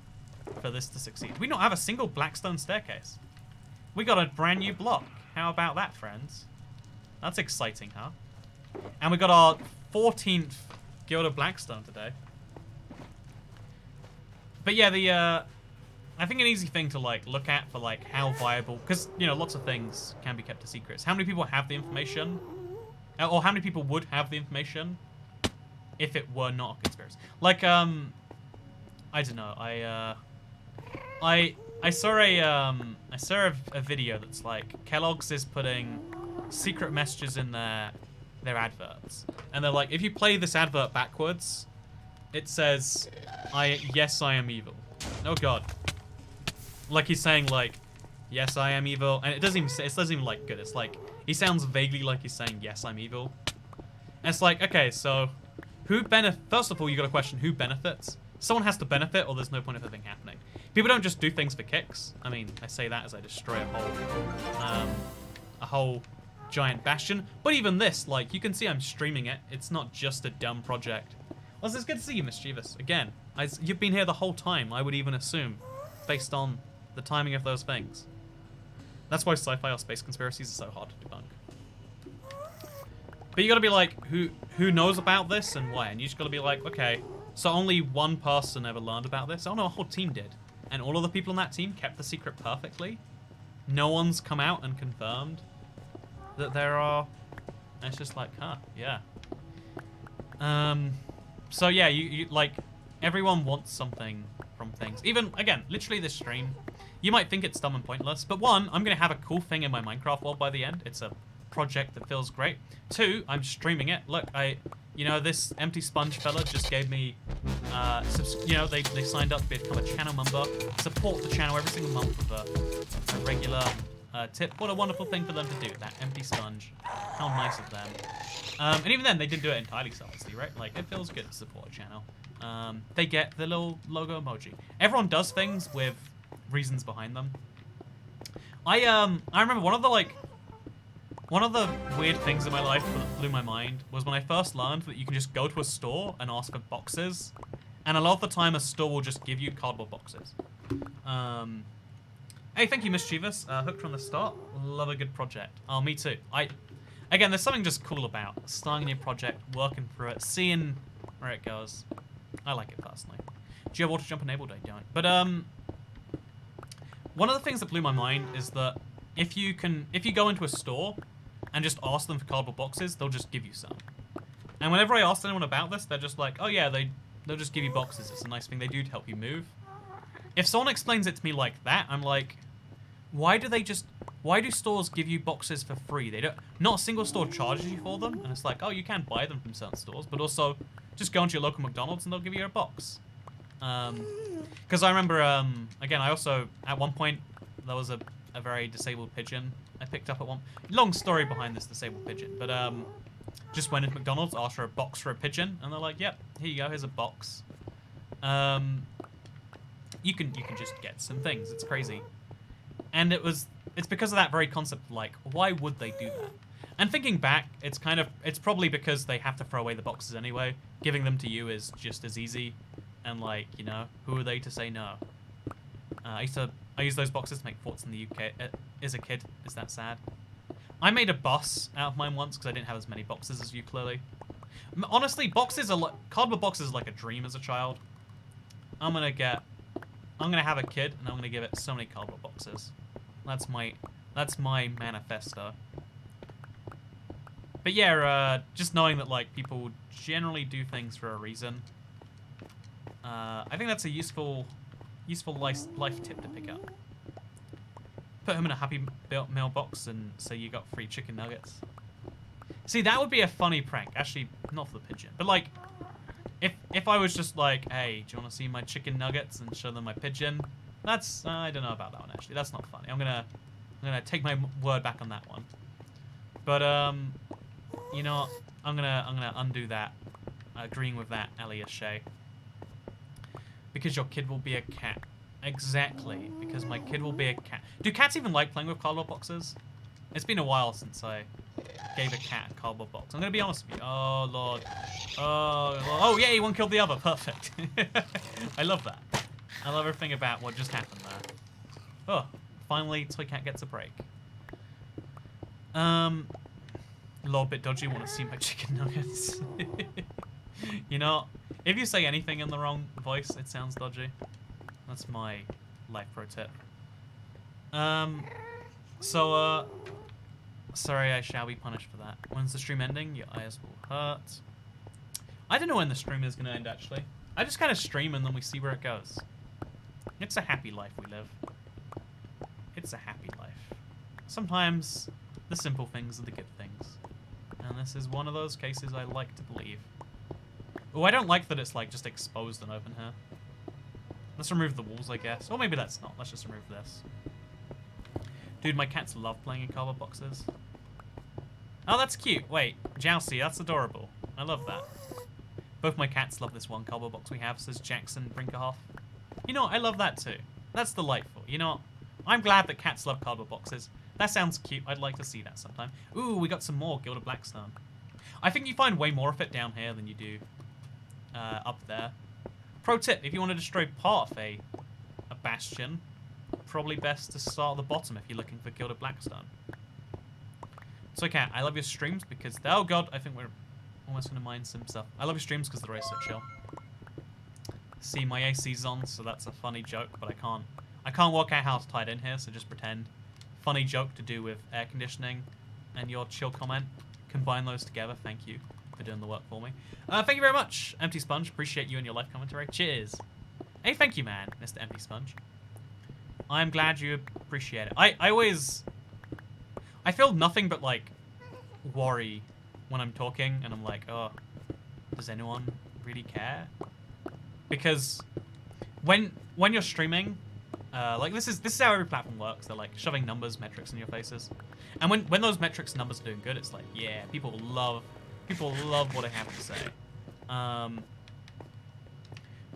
for this to succeed? We don't have a single blackstone staircase. We got a brand new block. How about that, friends? That's exciting, huh? And we got our 14th Guild of Blackstone today. But yeah, I think an easy thing to like look at for like how viable, because you know lots of things can be kept a secret. How many people have the information, or how many people would have the information if it were not a conspiracy? Like I don't know. I saw a video that's like Kellogg's is putting secret messages in their adverts, and they're like, if you play this advert backwards, it says, yes, I am evil. Oh god. Like he's saying like, yes, I am evil, and it doesn't even like good. It's like he sounds vaguely like he's saying, yes, I'm evil. And it's like, okay, so who first of all, you got to question who benefits. Someone has to benefit, or there's no point of the thing happening. People don't just do things for kicks. I mean, I say that as I destroy a whole giant bastion. But even this, like, you can see I'm streaming it. It's not just a dumb project. Well, it's good to see you, Mischievous. Again, you've been here the whole time, I would even assume, based on the timing of those things. That's why sci-fi or space conspiracies are so hard to debunk. But you gotta be like, who knows about this and why? And you just gotta be like, okay, so only one person ever learned about this? Oh no, a whole team did. And all of the people on that team kept the secret perfectly? No one's come out and confirmed that there are... And it's just like, huh, yeah. So yeah, you like, everyone wants something from things. Even, again, literally this stream, you might think it's dumb and pointless, but one, I'm gonna have a cool thing in my Minecraft world by the end. It's a project that feels great. Two, I'm streaming it. Look, you know, this empty sponge fella just gave me, you know, they signed up to become a channel member, support the channel every single month with a regular tip. What a wonderful thing for them to do, that empty sponge. How nice of them. And even then, they didn't do it entirely selflessly, right? Like, it feels good to support a channel. They get the little logo emoji. Everyone does things with reasons behind them. I remember one of the weird things in my life that blew my mind was when I first learned that you can just go to a store and ask for boxes, and a lot of the time a store will just give you cardboard boxes. Hey, thank you, Mischievous. Hooked from the start. Love a good project. Oh, me too. Again, there's something just cool about starting a new project, working through it, seeing where it goes. I like it personally. Do you have auto jump enabled? I don't. But one of the things that blew my mind is that if you go into a store and just ask them for cardboard boxes, they'll just give you some. And whenever I ask anyone about this, they're just like, oh yeah, they'll just give you boxes. It's a nice thing they do to help you move. If someone explains it to me like that, I'm like, why do stores give you boxes for free? Not a single store charges you for them, and it's like, oh, you can buy them from certain stores, but also just go into your local McDonald's and they'll give you a box. Because I remember, again, I also, at one point, there was a very disabled pigeon I picked up at one... Long story behind this disabled pigeon, but just went into McDonald's, asked for a box for a pigeon, and they're like, yep, here you go, here's a box. You can just get some things, it's crazy. And it's because of that very concept, like, why would they do that? And thinking back, it's probably because they have to throw away the boxes anyway. Giving them to you is just as easy. And like, you know, who are they to say no? I used those boxes to make forts in the UK as a kid. Is that sad? I made a bus out of mine once because I didn't have as many boxes as you, clearly. Honestly, cardboard boxes are like a dream as a child. I'm gonna have a kid and I'm gonna give it so many cardboard boxes. That's my manifesto. But yeah, just knowing that like people generally do things for a reason. I think that's a useful life tip to pick up. Put him in a Happy Meal box and say you got free chicken nuggets. See, that would be a funny prank. Actually, not for the pigeon, but like, if I was just like, hey, do you want to see my chicken nuggets and show them my pigeon? That's I don't know about that one actually. That's not funny. I'm gonna take my word back on that one. But you know what? I'm gonna undo that, agreeing with that, Elias Shea. Because your kid will be a cat. Exactly. Because my kid will be a cat. Do cats even like playing with cardboard boxes? It's been a while since I gave a cat a cardboard box. I'm gonna be honest with you. Oh lord. Oh yay! One killed the other. Perfect. I love that. I love everything about what just happened there. Oh, finally, Toy Cat gets a break. A little bit dodgy. Want to see my chicken nuggets? You know, if you say anything in the wrong voice, it sounds dodgy. That's my life pro tip. Sorry, I shall be punished for that. When's the stream ending? Your eyes will hurt. I don't know when the stream is going to end, actually. I just kind of stream and then we see where it goes. It's a happy life we live. It's a happy life. Sometimes the simple things are the good things. And this is one of those cases I like to believe. Oh, I don't like that it's like just exposed and open here. Let's remove the walls, I guess. Or maybe that's not. Let's just remove this. Dude, my cats love playing in cardboard boxes. Oh, that's cute. Wait, Jousty, that's adorable. I love that. Both my cats love this one cardboard box we have, says Jackson Brinkerhoff. You know what? I love that too. That's delightful. You know what? I'm glad that cats love cardboard boxes. That sounds cute. I'd like to see that sometime. Ooh, we got some more Gilded Blackstone. I think you find way more of it down here than you do up there. Pro tip, if you want to destroy part of a bastion, probably best to start at the bottom if you're looking for Gilded Blackstone. So, Cat, I love your streams because... Oh, God, I think we're almost going to mine some stuff. I love your streams because they're always so chill. See, my AC's on, so that's a funny joke, but I can't work out how it's tied in here, so just pretend. Funny joke to do with air conditioning and your chill comment. Combine those together. Thank you for doing the work for me. Thank you very much, Empty Sponge. Appreciate you and your live commentary. Cheers. Hey, thank you, man, Mr. Empty Sponge. I'm glad you appreciate it. I feel nothing but, like, worry when I'm talking, and I'm like, oh, does anyone really care? Because when you're streaming, like this is how every platform works. They're like shoving numbers, metrics in your faces, and when those metrics and numbers are doing good, it's like, yeah, people love what I have to say.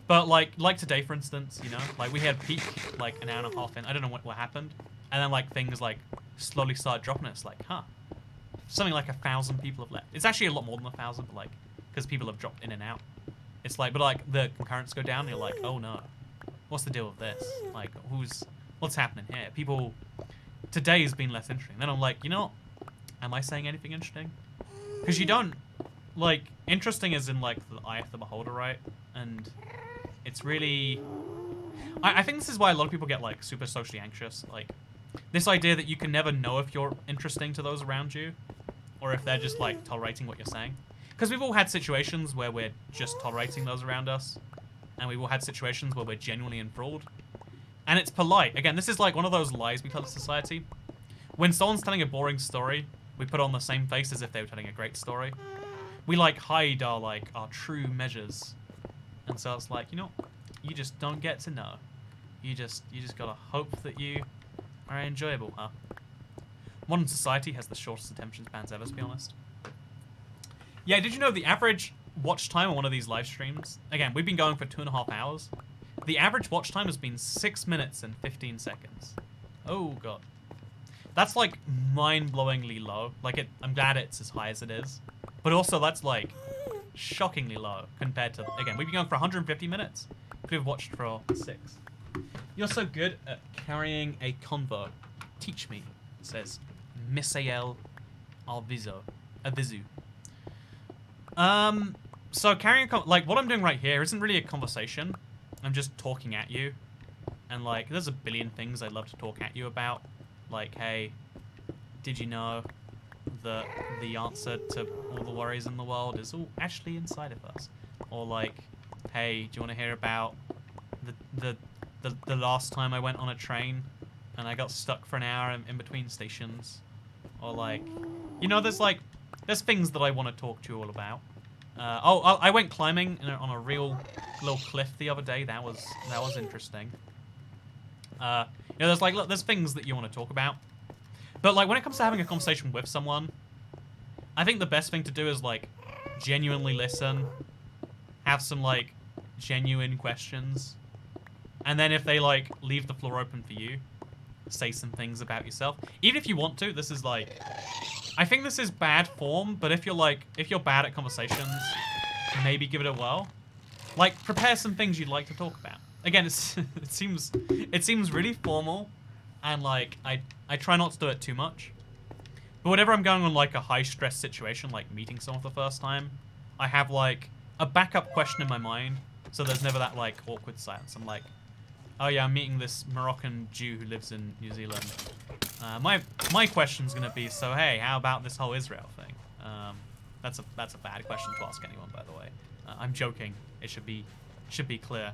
But like today, for instance, you know, like we had peak like an hour and a half in. I don't know what happened, and then like things like slowly started dropping. It's like, huh, something like 1,000 people have left. It's actually a lot more than 1,000, but like because people have dropped in and out. It's like, but like the concurrents go down, and you're like, oh no, what's the deal with this? Like, what's happening here? People, today has been less interesting. Then I'm like, you know, am I saying anything interesting? Because you don't, like, interesting is in like the eye of the beholder, right? And it's really, I think this is why a lot of people get like super socially anxious. Like, this idea that you can never know if you're interesting to those around you, or if they're just like tolerating what you're saying. Because we've all had situations where we're just tolerating those around us, and we've all had situations where we're genuinely enthralled. And it's polite. Again, this is like one of those lies we tell to society. When someone's telling a boring story, we put on the same face as if they were telling a great story. We like hide our true measures. And so it's like, you know, you just don't get to know. You just gotta hope that you are enjoyable, huh? Modern society has the shortest attention spans ever, to be honest. Yeah, did you know the average watch time on one of these live streams? Again, we've been going for 2.5 hours. The average watch time has been 6 minutes and 15 seconds. Oh, God. That's, like, mind-blowingly low. Like, I'm glad it's as high as it is. But also, that's, like, shockingly low compared to... Again, we've been going for 150 minutes. We've watched for 6. You're so good at carrying a convo. Teach me, says Misael Avizu. So carrying like what I'm doing right here isn't really a conversation. I'm just talking at you, and like there's a billion things I'd love to talk at you about. Like, hey, did you know that the answer to all the worries in the world is all actually inside of us? Or like, hey, do you want to hear about the last time I went on a train and I got stuck for an hour in between stations? Or like, you know, there's things that I want to talk to you all about. I went climbing on a real little cliff the other day. That was interesting. There's like, look, there's things that you want to talk about, but like when it comes to having a conversation with someone, I think the best thing to do is like genuinely listen, have some like genuine questions, and then if they like leave the floor open for you, say some things about yourself. Even if you want to, this is like, I think this is bad form, but if you're bad at conversations, maybe give it a whirl. Like, prepare some things you'd like to talk about. Again, it seems really formal, and like I try not to do it too much. But whenever I'm going on like a high stress situation, like meeting someone for the first time, I have like a backup question in my mind, so there's never that like awkward silence. I'm like, oh yeah, I'm meeting this Moroccan Jew who lives in New Zealand. My question's gonna be, so hey, how about this whole Israel thing? That's a bad question to ask anyone, by the way. I'm joking. It should be clear.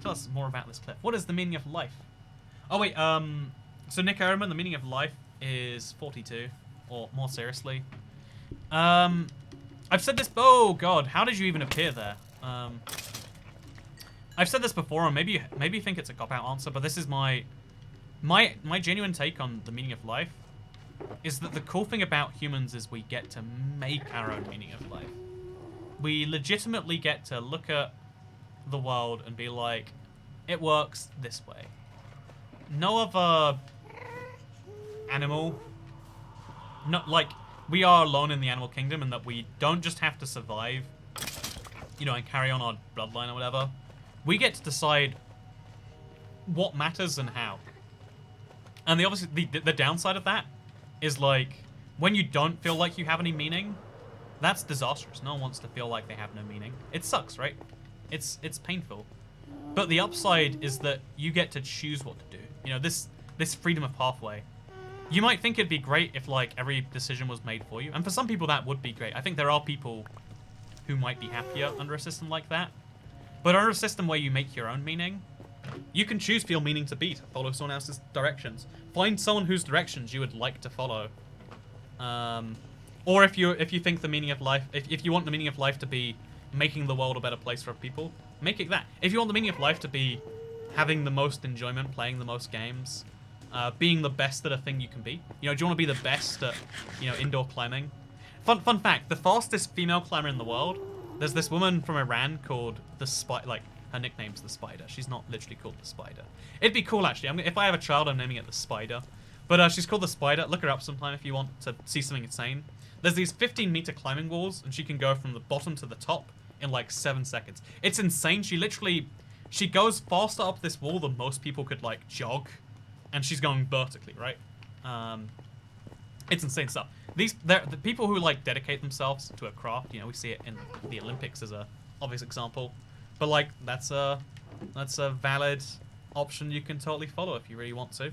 Tell us more about this clip. What is the meaning of life? Oh wait, so Nick Ehrman, the meaning of life is 42, or more seriously. I've said this. Oh god, how did you even appear there? I've said this before, and maybe you think it's a cop-out answer, but this is my genuine take on the meaning of life. Is that the cool thing about humans is we get to make our own meaning of life. We legitimately get to look at the world and be like, it works this way. No other animal, not like we are alone in the animal kingdom, and that we don't just have to survive, and carry on our bloodline or whatever. We get to decide what matters and how. And the downside of that is like, when you don't feel like you have any meaning, that's disastrous. No one wants to feel like they have no meaning. It sucks, right? It's painful. But the upside is that you get to choose what to do. This freedom of pathway. You might think it'd be great if like every decision was made for you. And for some people that would be great. I think there are people who might be happier under a system like that. But under a system where you make your own meaning, you can choose for your meaning to be to follow someone else's directions. Find someone whose directions you would like to follow. Or if you think the meaning of life, if you want the meaning of life to be making the world a better place for people, make it that. If you want the meaning of life to be having the most enjoyment, playing the most games, being the best at a thing you can be. Do you want to be the best at, indoor climbing? Fun fact, the fastest female climber in the world, there's this woman from Iran called the Spider, like, her nickname's the Spider. She's not literally called the Spider. It'd be cool, actually. If I have a child, I'm naming it the Spider. But she's called the Spider. Look her up sometime if you want to see something insane. There's these 15-meter climbing walls, and she can go from the bottom to the top in like 7 seconds. It's insane. She goes faster up this wall than most people could like jog, and she's going vertically, right? It's insane stuff. The people who like dedicate themselves to a craft, we see it in the Olympics as a obvious example. But like that's a valid option you can totally follow if you really want to.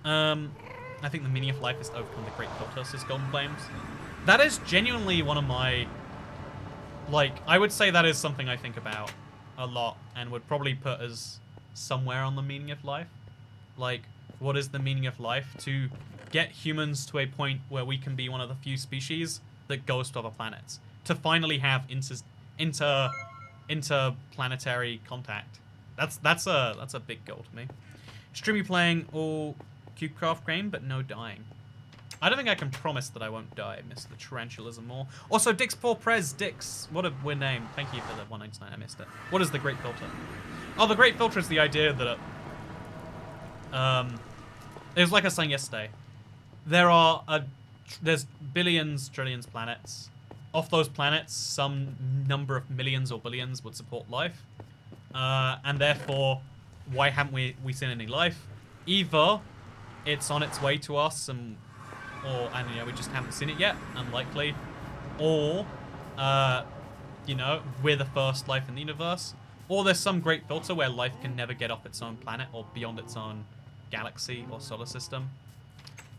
I think the meaning of life is to overcome the great filter, says Golden Flames. That is genuinely one of my, like, I would say that is something I think about a lot and would probably put as somewhere on the meaning of life. Like, what is the meaning of life? To get humans to a point where we can be one of the few species that goes to other planets. To finally have interplanetary contact. That's a big goal to me. Stream you playing all CubeCraft game, but no dying. I don't think I can promise that I won't die, Mr. Tarantulas more. Also, Dix4Prez, Dix, what a weird name. Thank you for the 199, I missed it. What is the Great Filter? Oh, the Great Filter is the idea that it was like I was saying yesterday. There's billions, trillions planets. Off those planets, some number of millions or billions would support life. And therefore, why haven't we seen any life? Either it's on its way to us and we just haven't seen it yet, unlikely. Or, we're the first life in the universe. Or there's some great filter where life can never get off its own planet or beyond its own galaxy or solar system.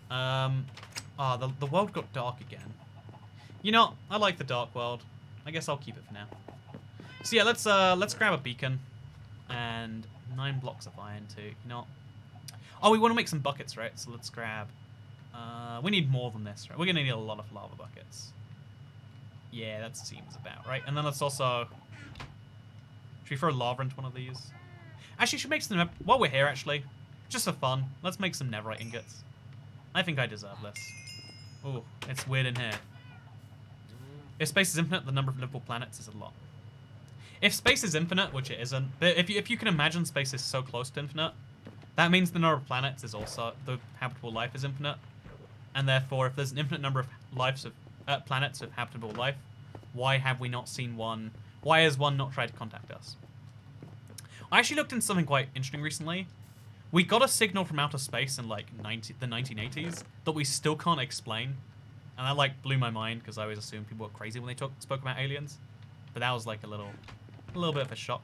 The world got dark again. I like the dark world. I guess I'll keep it for now. So yeah, let's grab a beacon and 9 blocks of iron too. Oh, we want to make some buckets, right? So let's grab. We need more than this, right? We're gonna need a lot of lava buckets. Yeah, that seems about right. And then let's also... Should we throw lava into one of these? Actually, should make some... While we're here, actually, just for fun, let's make some netherite ingots. I think I deserve this. Ooh, it's weird in here. If space is infinite, the number of livable planets is a lot. If space is infinite, which it isn't, but if you can imagine space is so close to infinite, that means the number of planets is also... The habitable life is infinite. And therefore, if there's an infinite number of planets of habitable life, why have we not seen one? Why has one not tried to contact us? I actually looked into something quite interesting recently. We got a signal from outer space in like the 1980s that we still can't explain, and that like blew my mind because I always assumed people were crazy when they spoke about aliens. But that was like a little bit of a shock.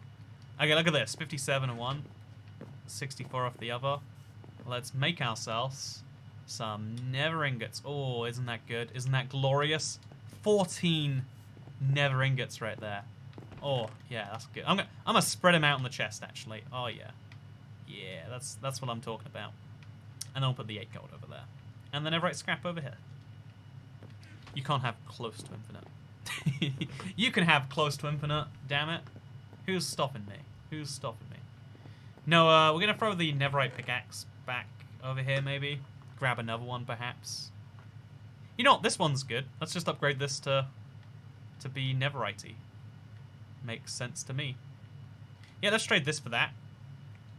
Okay, look at this: 57 of one, 64 off the other. Let's make ourselves some nether ingots. Oh, isn't that good? Isn't that glorious? 14 nether ingots right there. Oh, yeah, that's good. I'm gonna spread them out on the chest, actually. Oh, yeah. Yeah, that's what I'm talking about. And then I'll put the 8 gold over there. And the netherite scrap over here. You can't have close to infinite. You can have close to infinite, damn it. Who's stopping me? Who's stopping me? No, we're gonna throw the netherite pickaxe back over here, maybe. Grab another one, perhaps. You know what? This one's good. Let's just upgrade this to be netherite-y. Makes sense to me. Yeah, let's trade this for that.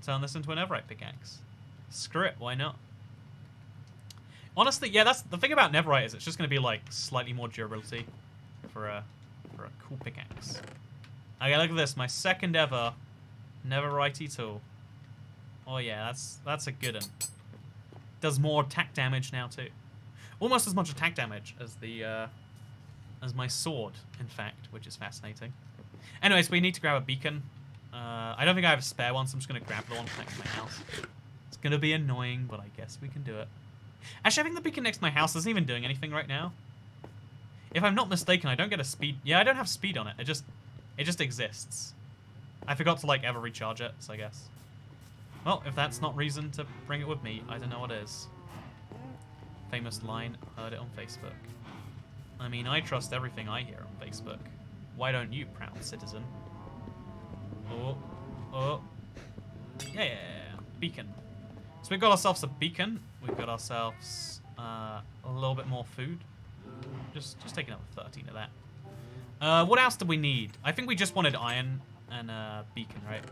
Turn this into a netherite pickaxe. Screw it, why not? Honestly, yeah, that's the thing about netherite is it's just going to be like slightly more durability for a cool pickaxe. Okay, look at this, my second ever netherite tool. Oh yeah, that's a good one. Does more attack damage now too. Almost as much attack damage as the as my sword, in fact, which is fascinating. Anyways, we need to grab a beacon. I don't think I have a spare one, so I'm just going to grab the one next to my house. It's going to be annoying, but I guess we can do it. Actually, I think the beacon next to my house isn't even doing anything right now. If I'm not mistaken, I don't get a speed... Yeah, I don't have speed on it. It just exists. I forgot to, like, ever recharge it, so I guess. Well, if that's not reason to bring it with me, I don't know what is. Famous line, heard it on Facebook. I mean, I trust everything I hear on Facebook. Why don't you, proud citizen? Oh. Yeah. Beacon. So we've got ourselves a beacon. We've got ourselves a little bit more food. Just take another 13 of that. What else do we need? I think we just wanted iron and a beacon, right?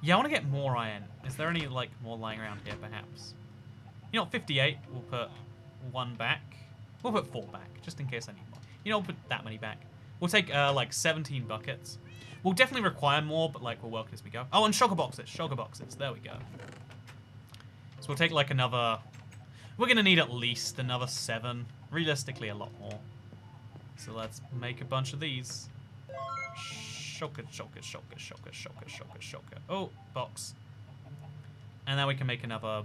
Yeah, I want to get more iron. Is there any, like, more lying around here, perhaps? You know, 58. We'll put 1 back. We'll put 4 back, just in case I need more. You know, we'll put that many back. We'll take, like, 17 buckets. We'll definitely require more, but, like, we'll work as we go. Oh, and sugar boxes. Sugar boxes. There we go. So we'll take, like, another... We're going to need at least another 7. Realistically, a lot more. So let's make a bunch of these. Shulker. Oh, box. And then we can make another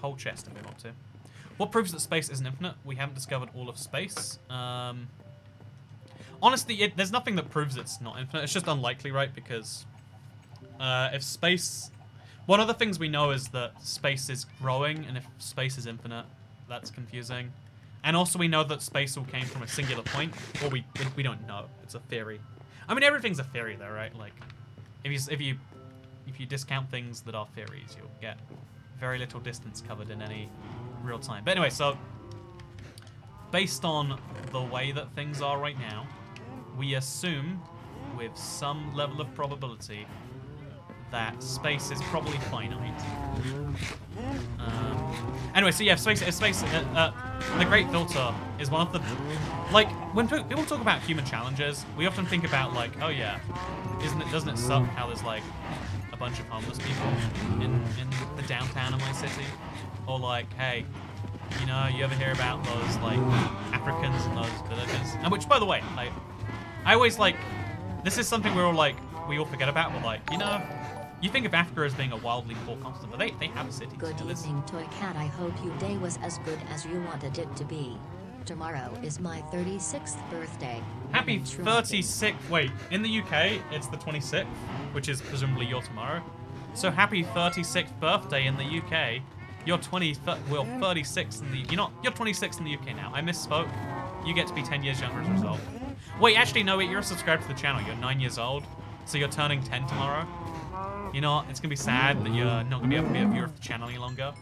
whole chest if we want to. What proves that space isn't infinite? We haven't discovered all of space. Honestly, there's nothing that proves it's not infinite. It's just unlikely, right? Because if space... One of the things we know is that space is growing, and if space is infinite, that's confusing. And also we know that space all came from a singular point. Or we don't know. It's a theory. I mean, everything's a theory, though, right? Like, if you discount things that are theories, you'll get very little distance covered in any real time. But anyway, so based on the way that things are right now, we assume with some level of probability that space is probably finite. Anyway, so yeah, space. The Great Filter is one of the... Like, when people talk about human challenges, we often think about, like, oh yeah, doesn't it suck how there's, like, a bunch of homeless people in the downtown of my city? Or, like, hey, you know, you ever hear about those, like, Africans and those villagers? And which, by the way, like, I always, like, this is something we all forget about, but, like, you know, you think of Africa as being a wildly poor continent, but they have a city. Good evening, Toy Cat. I hope your day was as good as you wanted it to be. Tomorrow is my 36th birthday. Happy 36th. Wait, in the UK, it's the 26th, which is presumably your tomorrow. So happy 36th birthday in the UK. You're 36 in the... You're 26 in the UK now. I misspoke. You get to be 10 years younger as a result. Wait, actually, no, wait, you're subscribed to the channel. You're 9 years old, so you're turning 10 tomorrow. You know what? It's going to be sad that you're not going to be able to be a viewer of the channel any longer.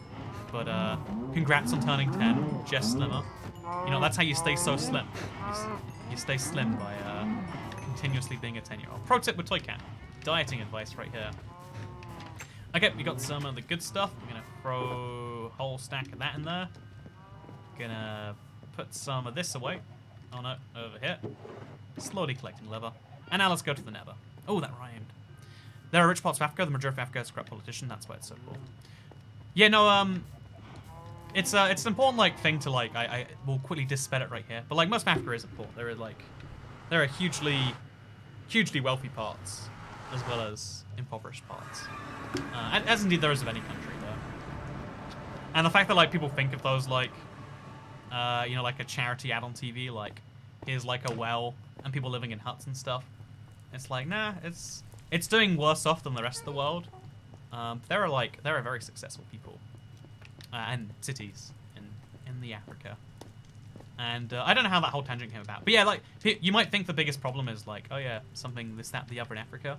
But congrats on turning 10. Just slimmer. You know, that's how you stay so slim. You stay slim by continuously being a 10-year-old. Pro tip with Toy Cat. Dieting advice right here. Okay, we got some of the good stuff. We're going to throw a whole stack of that in there. Gonna put some of this away. Oh no, over here. Slowly collecting leather. And now let's go to the Nether. Oh, that rhymed. There are rich parts of Africa. The majority of Africa is a corrupt politician. That's why it's so cool. Yeah, no, it's an important like thing to like. I will quickly dispel it right here. But like most of Africa isn't poor. There are hugely wealthy parts as well as impoverished parts. As indeed there is of any country though. And the fact that like people think of those like, you know, like a charity ad on TV, like here's like a well and people living in huts and stuff. It's like, nah, it's doing worse off than the rest of the world. There are very successful people and cities in the Africa. And I don't know how that whole tangent came about. But yeah, like, you might think the biggest problem is like, oh yeah, something this, that, the other in Africa.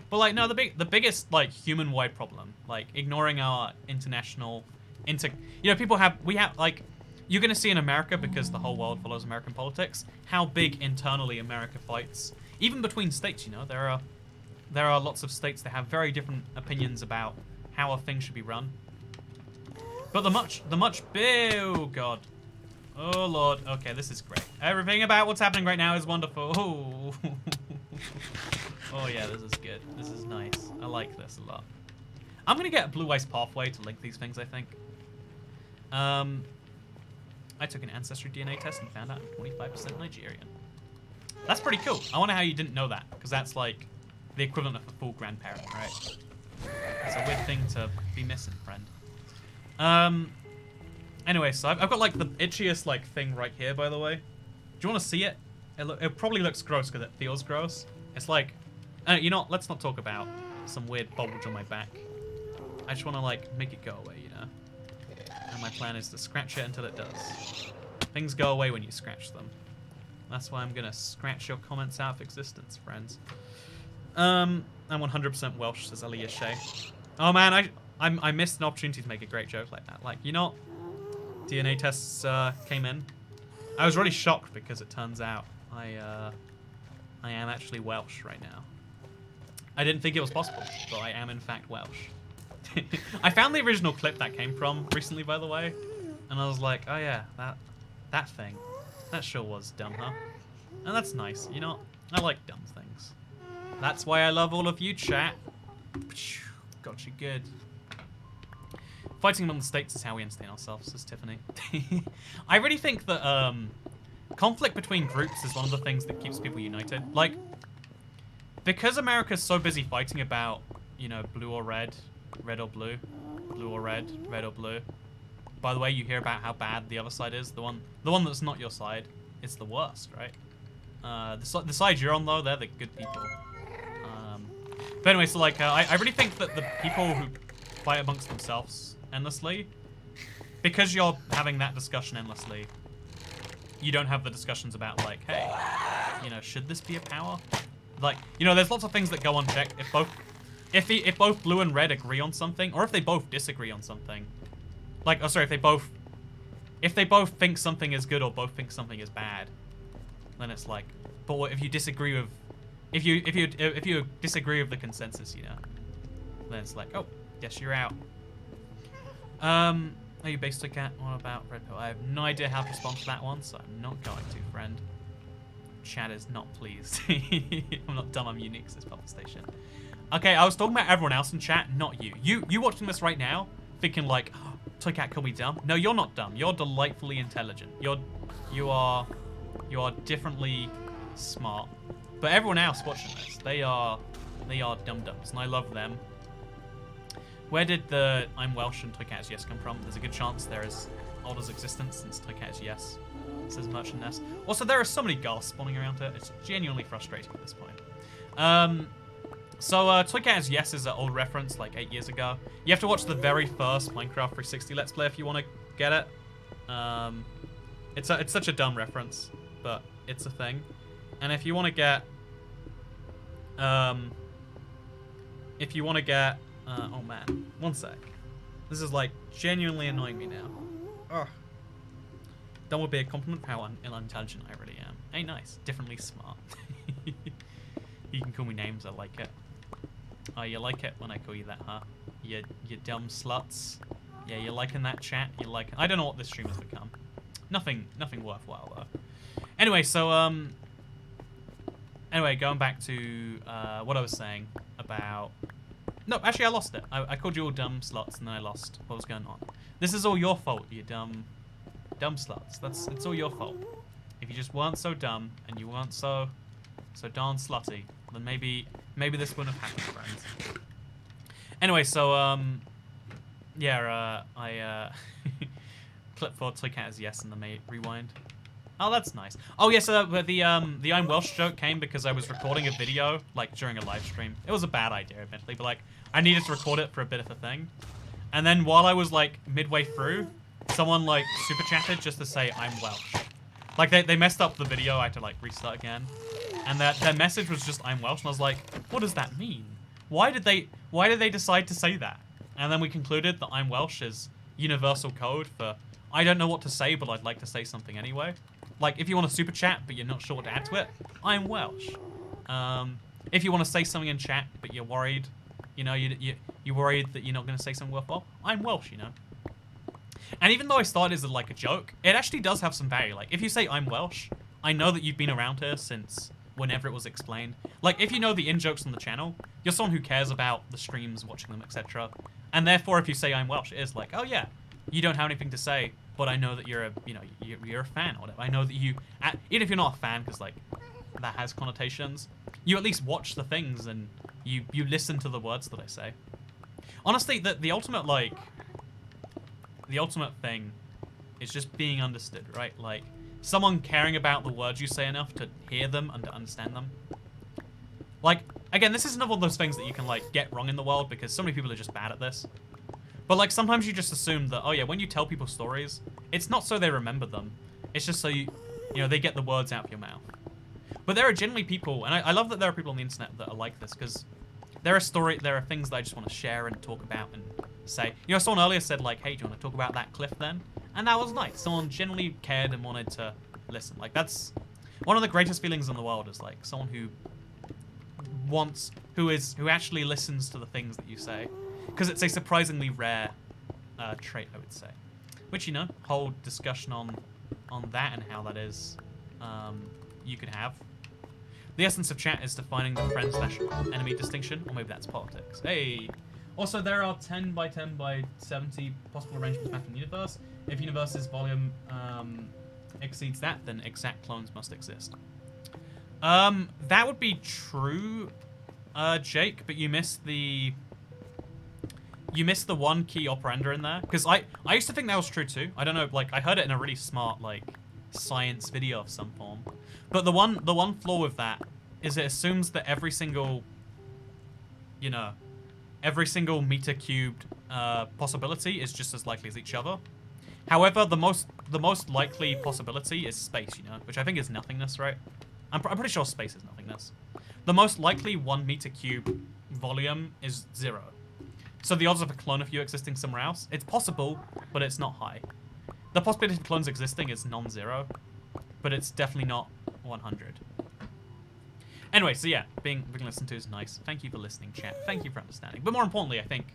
But like, no, the biggest like human-wide problem, like ignoring our international, you know, we have like, you're gonna see in America, because the whole world follows American politics, how big internally America fights. Even between states, you know, there are lots of states that have very different opinions about how a thing should be run. But oh god. Oh lord, okay, this is great. Everything about what's happening right now is wonderful. Oh, oh yeah, this is good. This is nice. I like this a lot. I'm gonna get a blue ice pathway to link these things, I think. I took an ancestry DNA test and found out I'm 25% Nigerian. That's pretty cool. I wonder how you didn't know that, because that's like the equivalent of a full grandparent, right? It's a weird thing to be missing, friend. Anyway, so I've got like the itchiest like thing right here, by the way. Do you want to see it? It probably looks gross because it feels gross. It's like, you know, let's not talk about some weird bulge on my back. I just want to like make it go away, you know? And my plan is to scratch it until it does. Things go away when you scratch them. That's why I'm gonna scratch your comments out of existence, friends. I'm 100% Welsh, says Aliyah Shea. Oh man, I missed an opportunity to make a great joke like that. Like, you know, DNA tests came in. I was really shocked because it turns out I am actually Welsh right now. I didn't think it was possible, but I am in fact Welsh. I found the original clip that came from recently, by the way, and I was like, oh yeah, that thing. That sure was dumb, huh? And that's nice, you know? I like dumb things. That's why I love all of you, chat. Got you good. Fighting among the states is how we entertain ourselves, says Tiffany. I really think that conflict between groups is one of the things that keeps people united. Like, because America's so busy fighting about, you know, blue or red, red or blue, blue or red, red or blue. By the way, you hear about how bad the other side is. The one that's not your side, it's the worst, right? The side you're on, though, they're the good people. But anyway, so like, I really think that the people who fight amongst themselves endlessly, because you're having that discussion endlessly, you don't have the discussions about like, hey, you know, should this be a power? Like, you know, there's lots of things that go unchecked if both blue and red agree on something, or if they both disagree on something. Like, oh sorry, if they both think something is good or both think something is bad, then it's like, but what if you disagree with, if you disagree with the consensus, you know, then it's like, oh, guess you're out. Are you based on cat? What about red pill? I have no idea how to respond to that one, so I'm not going to, friend. Chat is not pleased. I'm not dumb, I'm unique, says Purple Station. Okay, I was talking about everyone else in chat, not you. You watching this right now, thinking like, oh, Toy Cat called me dumb. No, you're not dumb. You're delightfully intelligent. You are differently smart. But everyone else watching this, they are dum-dums, and I love them. Where did the I'm Welsh and Toy Cat is Yes come from? There's a good chance there is old as existence since Toy Cat is Yes, says Merchant Nest. Also, there are so many Ghast spawning around here. It's genuinely frustrating at this point. So Toy Cat is Yes is an old reference, like 8 years ago. You have to watch the very first Minecraft 360 Let's Play if you want to get it. It's such a dumb reference. but it's a thing. And if you want to get, oh man, one sec. This is like genuinely annoying me now. Ugh. That would be a compliment for how unintelligent I really am. Hey, nice. Differently smart. You can call me names, I like it. Oh, you like it when I call you that, huh? You dumb sluts. Yeah, you're liking that, chat? You like it? I don't know what this stream has become. Nothing worthwhile, though. Anyway, so, anyway, going back to, what I was saying about... No, actually, I lost it. I called you all dumb sluts, and then I lost what was going on. This is all your fault, you dumb sluts. It's all your fault. If you just weren't so dumb, and you weren't so darn slutty, then maybe this wouldn't have happened, friends. Anyway, so, yeah, I, clip for Toycat as yes, and then rewind. Oh, that's nice. Oh, yeah, so the I'm Welsh joke came because I was recording a video, like, during a live stream. It was a bad idea, admittedly, but, like, I needed to record it for a bit of a thing. And then while I was, like, midway through, someone, like, super chatted just to say, I'm Welsh. Like, they messed up the video, I had to, like, restart again. And their message was just, I'm Welsh, and I was like, what does that mean? Why did they decide to say that? And then we concluded that I'm Welsh is universal code for, I don't know what to say, but I'd like to say something anyway. Like, if you want to super chat, but you're not sure what to add to it, I'm Welsh. If you want to say something in chat, but you're worried, you know, you're worried that you're not going to say something worthwhile, I'm Welsh, you know. And even though I started as like a joke, it actually does have some value. Like, if you say I'm Welsh, I know that you've been around here since whenever it was explained. Like, if you know the in-jokes on the channel, you're someone who cares about the streams, watching them, etc. And therefore, if you say I'm Welsh, it is like, oh yeah, you don't have anything to say, but I know that you're a, you know, you're a fan or whatever. I know that you, even if you're not a fan, because like that has connotations, you at least watch the things and you listen to the words that I say. Honestly, the ultimate like, the ultimate thing is just being understood, right? Like someone caring about the words you say enough to hear them and to understand them. Like, again, this is another one of those things that you can like get wrong in the world because so many people are just bad at this. But like sometimes you just assume that, oh yeah, when you tell people stories, it's not so they remember them. It's just so you know, they get the words out of your mouth. But there are generally people, and I love that there are people on the internet that are like this, because there are things that I just want to share and talk about and say. You know, someone earlier said like, hey, do you want to talk about that cliff then? And that was nice. Someone genuinely cared and wanted to listen. Like that's one of the greatest feelings in the world, is like someone who actually listens to the things that you say. Because it's a surprisingly rare trait, I would say. Which, you know, whole discussion on that and how that is you can have. The essence of chat is defining the friend/enemy distinction, or maybe that's politics. Hey! Also, there are 10 by 10 by 70 possible arrangements mapped in the universe. If universe's volume exceeds that, then exact clones must exist. That would be true, Jake, but you missed the one key operander in there. Because I used to think that was true too. I don't know, like, I heard it in a really smart, like, science video of some form. But the one flaw with that is it assumes that every single, you know, every single meter cubed possibility is just as likely as each other. However, the most likely possibility is space, you know, which I think is nothingness, right? I'm pretty sure space is nothingness. The most likely 1 meter cube volume is 0. So the odds of a clone of you existing somewhere else, it's possible, but it's not high. The possibility of clones existing is non-zero, but it's definitely not 100. Anyway, so yeah, being listened to is nice. Thank you for listening, chat. Thank you for understanding. But more importantly, I think...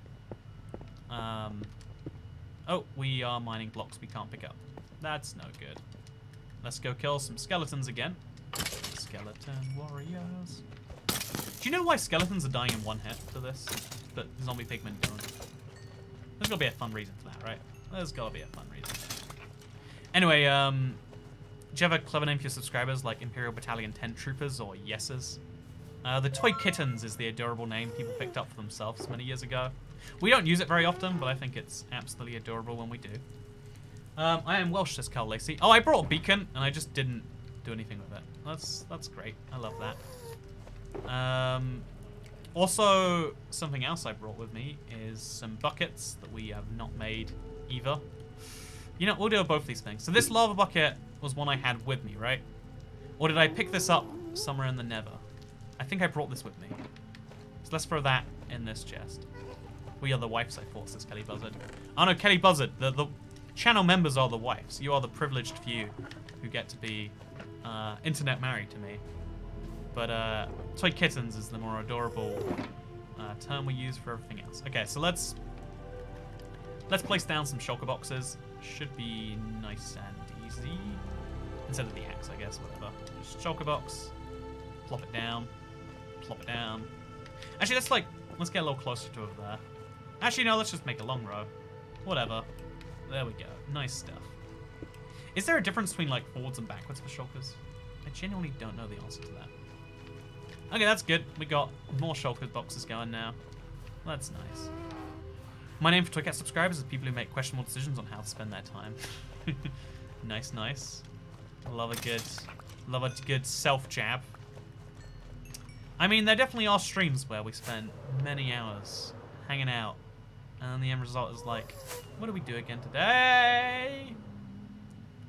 oh, we are mining blocks we can't pick up. That's no good. Let's go kill some skeletons again. Skeleton warriors. Do you know why skeletons are dying in 1 hit for this, but zombie pigmen don't? There's gotta be a fun reason for that, right? There's gotta be a fun reason. Anyway, do you have a clever name for your subscribers, like Imperial Battalion 10 Troopers or Yeses? The Toy Kittens is the adorable name people picked up for themselves many years ago. We don't use it very often, but I think it's absolutely adorable when we do. I am Welsh, says Carl Lacey. Oh, I brought a beacon, and I just didn't do anything with it. That's great. I love that. Also, something else I brought with me is some buckets that we have not made either. You know, we'll do both these things. So this lava bucket was one I had with me, right? Or did I pick this up somewhere in the Nether? I think I brought this with me. So let's throw that in this chest. We are the wives, I thought, says Kelly Buzzard. Oh no, Kelly Buzzard. The channel members are the wives. You are the privileged few who get to be internet married to me. But toy kittens is the more adorable term we use for everything else. Okay, so let's place down some shulker boxes. Should be nice and easy. Instead of the axe, I guess, whatever. Just shulker box. Plop it down. Plop it down. Actually, let's get a little closer to over there. Actually, no, let's just make a long row. Whatever. There we go. Nice stuff. Is there a difference between, like, forwards and backwards for shulkers? I genuinely don't know the answer to that. Okay, that's good. We got more shulker boxes going now. That's nice. My name for Toycat subscribers is people who make questionable decisions on how to spend their time. Nice, nice. Love a good self-jab. I mean, there definitely are streams where we spend many hours hanging out, and then the end result is like, what do we do again today?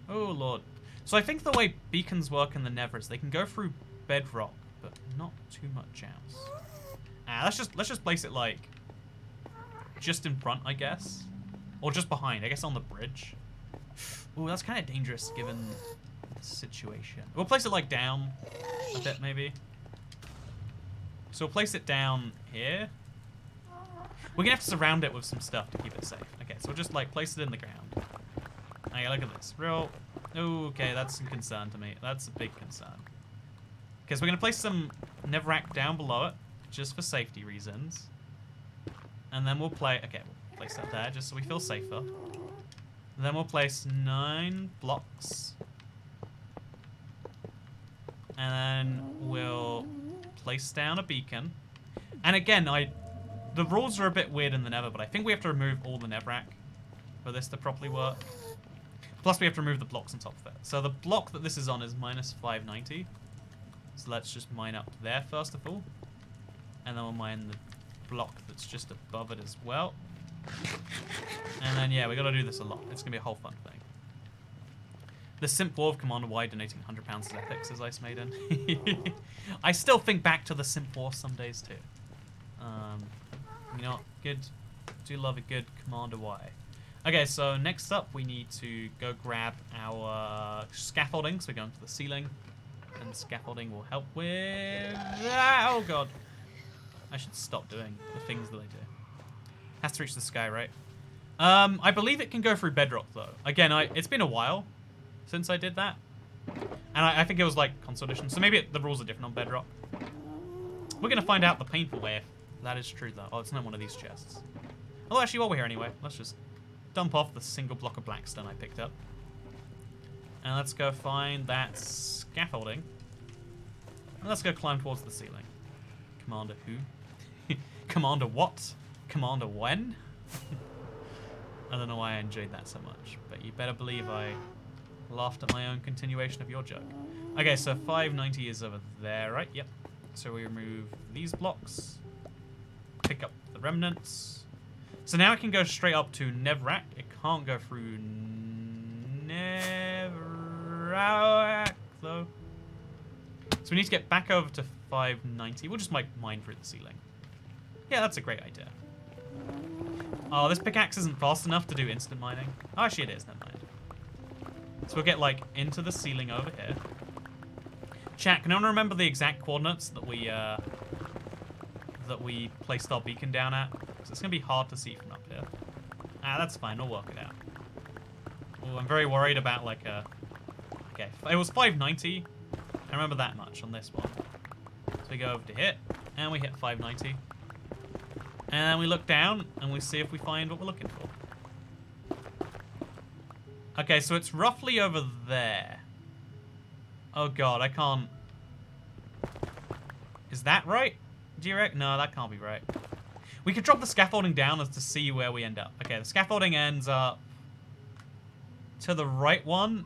Oh, Lord. So I think the way beacons work in the Nether is they can go through bedrock, but not too much else. Let's just place it, like, just in front, I guess. Or just behind, I guess on the bridge. Ooh, that's kind of dangerous given the situation. We'll place it, like, down a bit, maybe. So we'll place it down here. We're gonna have to surround it with some stuff to keep it safe. Okay, so we'll just, like, place it in the ground. Okay, look at this. Okay, that's some concern to me. That's a big concern. Okay, so we're gonna place some netherrack down below it, just for safety reasons. And then we'll place that there, just so we feel safer. Then we'll place 9 blocks. And then we'll place down a beacon. And again, the rules are a bit weird in the Nether, but I think we have to remove all the netherrack for this to properly work. Plus, we have to remove the blocks on top of it. So the block that this is on is minus 590. So let's just mine up there first of all. And then we'll mine the block that's just above it as well. And then, yeah, we got to do this a lot. It's going to be a whole fun thing. The Simp Dwarf Commander Y donating £100 as ethics as Ice Maiden. I still think back to the Simp War some days too. You know what? Good. Do love a good Commander Y. Okay, so next up we need to go grab our scaffolding. So we're going to the ceiling. And scaffolding will help with... Oh god. I should stop doing the things that I do. Has to reach the sky, right? I believe it can go through bedrock though. Again, it's been a while since I did that. And I think it was like console edition. So maybe the rules are different on bedrock. We're going to find out the painful way if that is true though. Oh, it's not one of these chests. Oh, actually, while we're here anyway, let's just dump off the single block of blackstone I picked up. And let's go find that scaffolding. And let's go climb towards the ceiling. Commander who? Commander what? Commander when? I don't know why I enjoyed that so much, but you better believe I laughed at my own continuation of your joke. Okay, so 590 is over there, right? Yep. So we remove these blocks. Pick up the remnants. So now it can go straight up to netherrack. It can't go through netherrack, though. So we need to get back over to 590. We'll just mine through the ceiling. Yeah, that's a great idea. Oh, this pickaxe isn't fast enough to do instant mining. Oh, actually it is, never mind. So we'll get, like, into the ceiling over here. Chat, can anyone remember the exact coordinates that we placed our beacon down at? Because it's going to be hard to see from up here. Ah, that's fine, we'll work it out. Oh, I'm very worried about, like, okay, it was 590. I remember that much on this one. So we go over to hit, and we hit 590. And then we look down, and we see if we find what we're looking for. Okay, so it's roughly over there. Oh god, I can't... Is that right? Do you reckon? No, that can't be right. We could drop the scaffolding down as to see where we end up. Okay, the scaffolding ends up to the right one.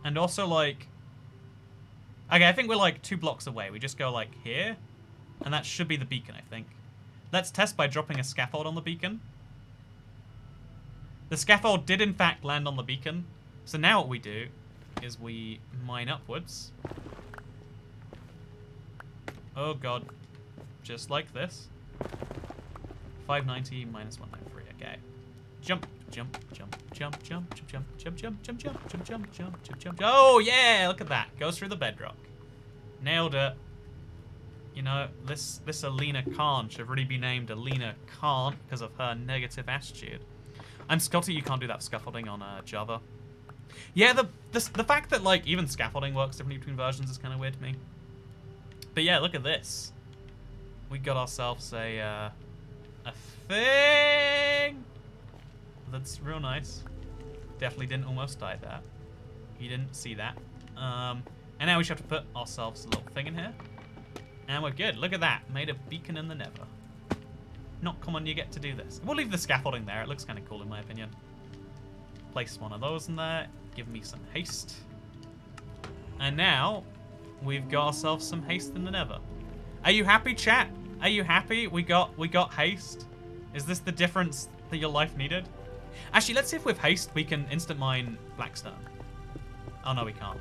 And also, like... Okay, I think we're, like, 2 blocks away. We just go, like, here. And that should be the beacon, I think. Let's test by dropping a scaffold on the beacon. The scaffold did, in fact, land on the beacon. So now what we do is we mine upwards. Oh god. Just like this. 590 minus 193. Okay. Jump, jump, jump, jump, jump, jump, jump, jump, jump, jump, jump, jump, jump, jump, jump, jump. Oh yeah, look at that. Goes through the bedrock. Nailed it. You know, this Alina Khan should really be named Alina Khan because of her negative attitude. I'm Scotty, you can't do that scaffolding on Java. Yeah, the fact that like even scaffolding works differently between versions is kind of weird to me. But yeah, look at this. We got ourselves a thing. That's real nice. Definitely didn't almost die there. You didn't see that. And now we just have to put ourselves a little thing in here. And we're good. Look at that. Made a beacon in the Nether. Not common you get to do this. We'll leave the scaffolding there. It looks kind of cool in my opinion. Place one of those in there. Give me some haste. And now we've got ourselves some haste in the Nether. Are you happy, chat? Are you happy? We got haste. Is this the difference that your life needed? Actually, let's see if with haste we can instant mine blackstone. Oh no, we can't.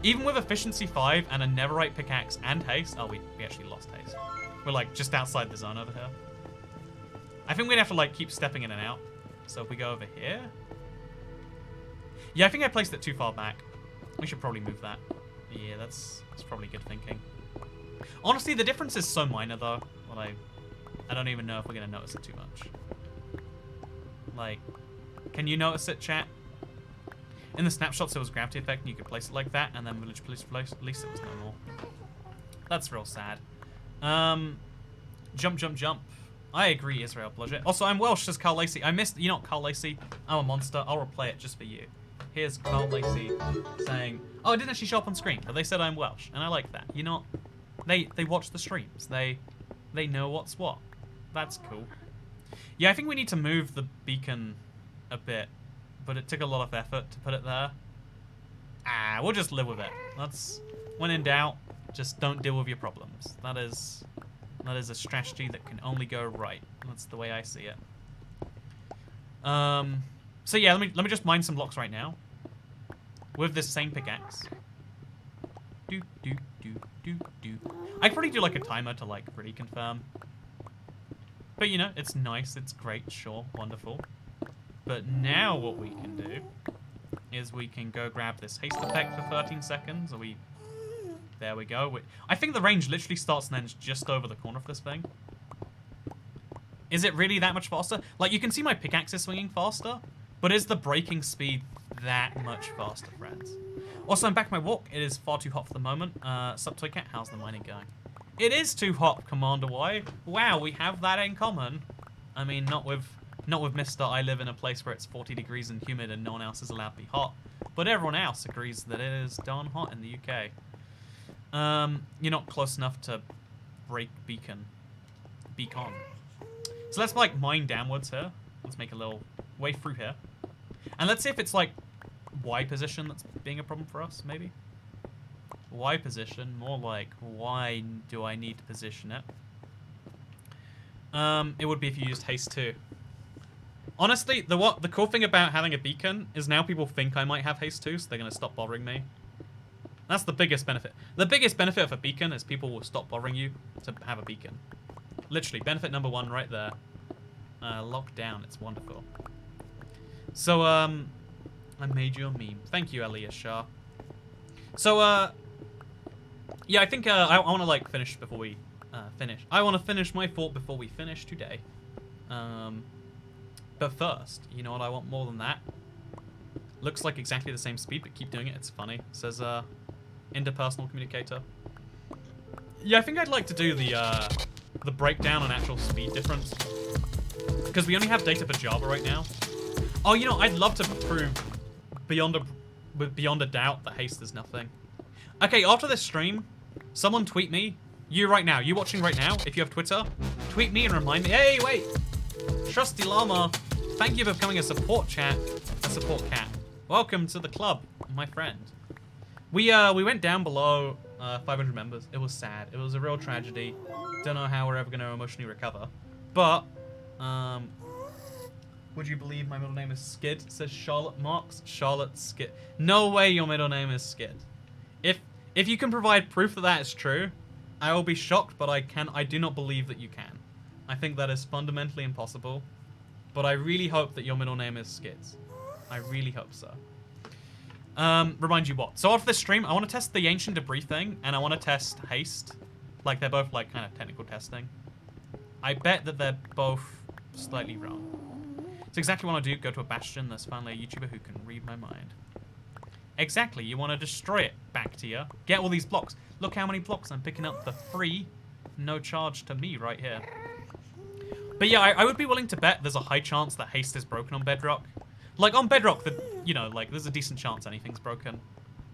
Even with efficiency 5 and a netherite pickaxe and haste, oh, we actually lost haste. We're like just outside the zone over here. I think we'd have to like keep stepping in and out. So if we go over here. Yeah, I think I placed it too far back. We should probably move that. Yeah, that's probably good thinking. Honestly, the difference is so minor though. Well, I don't even know if we're gonna notice it too much. Like, can you notice it, chat? In the snapshots, there was gravity effect, and you could place it like that, and then village police place. At least it was no more. That's real sad. Jump, jump, jump. I agree, Israel Bludget. Also, I'm Welsh, says Carl Lacey. I missed. You're not Carl Lacey. I'm a monster. I'll replay it just for you. Here's Carl Lacey saying, "Oh, it didn't actually show up on screen, but they said I'm Welsh, and I like that. You know, they watch the streams. They know what's what. That's cool. Yeah, I think we need to move the beacon a bit, but it took a lot of effort to put it there. Ah, we'll just live with it. When in doubt, just don't deal with your problems. That is a strategy that can only go right. That's the way I see it. So yeah, let me just mine some blocks right now with this same pickaxe. Do do do do do. I could probably do like a timer to like really confirm. But you know, it's nice, it's great, sure, wonderful. But now what we can do is we can go grab this haste effect for 13 seconds. There we go. I think the range literally starts and ends just over the corner of this thing. Is it really that much faster? Like, you can see my pickaxe is swinging faster, but is the breaking speed that much faster, friends? Also, I'm back in my walk. It is far too hot for the moment. Sup, Toy Cat? How's the mining going? It is too hot, Commander Y. Wow, we have that in common. I mean, not with Mr. I live in a place where it's 40 degrees and humid and no one else is allowed to be hot. But everyone else agrees that it is darn hot in the UK. You're not close enough to break beacon. So let's like mine downwards here. Let's make a little way through here. And let's see if it's like Y position that's being a problem for us, maybe. Y position, more like why do I need to position it? It would be if you used haste 2. Honestly, the cool thing about having a beacon is now people think I might have haste 2, so they're gonna stop bothering me. That's the biggest benefit. The biggest benefit of a beacon is people will stop bothering you to have a beacon. Literally, benefit number 1 right there. Lockdown, it's wonderful. So, I made you a meme. Thank you, Elias Shah. So, yeah, I think I want to like finish before we finish. I want to finish my thought before we finish today. But first, you know what I want more than that? Looks like exactly the same speed, but keep doing it. It's funny. Says interpersonal communicator. Yeah, I think I'd like to do the breakdown on actual speed difference because we only have data for Java right now. Oh, you know, I'd love to prove beyond a doubt that haste is nothing. Okay, after this stream, someone tweet me. You right now. You watching right now, if you have Twitter, tweet me and remind me. Hey, wait. Trusty Llama, thank you for becoming a support cat. A support cat. Welcome to the club, my friend. We went down below 500 members. It was sad. It was a real tragedy. Don't know how we're ever going to emotionally recover. But, Would you believe my middle name is Skid? Says Charlotte Marks. Charlotte Skid. No way your middle name is Skid. If you can provide proof that that is true, I will be shocked, but I do not believe that you can. I think that is fundamentally impossible. But I really hope that your middle name is Skids. I really hope so. Remind you what? So after this stream, I want to test the ancient debris thing, and I want to test haste. Like, they're both, like, kind of technical testing. I bet that they're both slightly wrong. It's exactly what I do. Go to a Bastion. There's finally a YouTuber who can read my mind. Exactly. You want to destroy it, Bactia. Get all these blocks. Look how many blocks I'm picking up for free. No charge to me right here. But yeah, I would be willing to bet there's a high chance that haste is broken on Bedrock. Like, on Bedrock, you know, like, there's a decent chance anything's broken.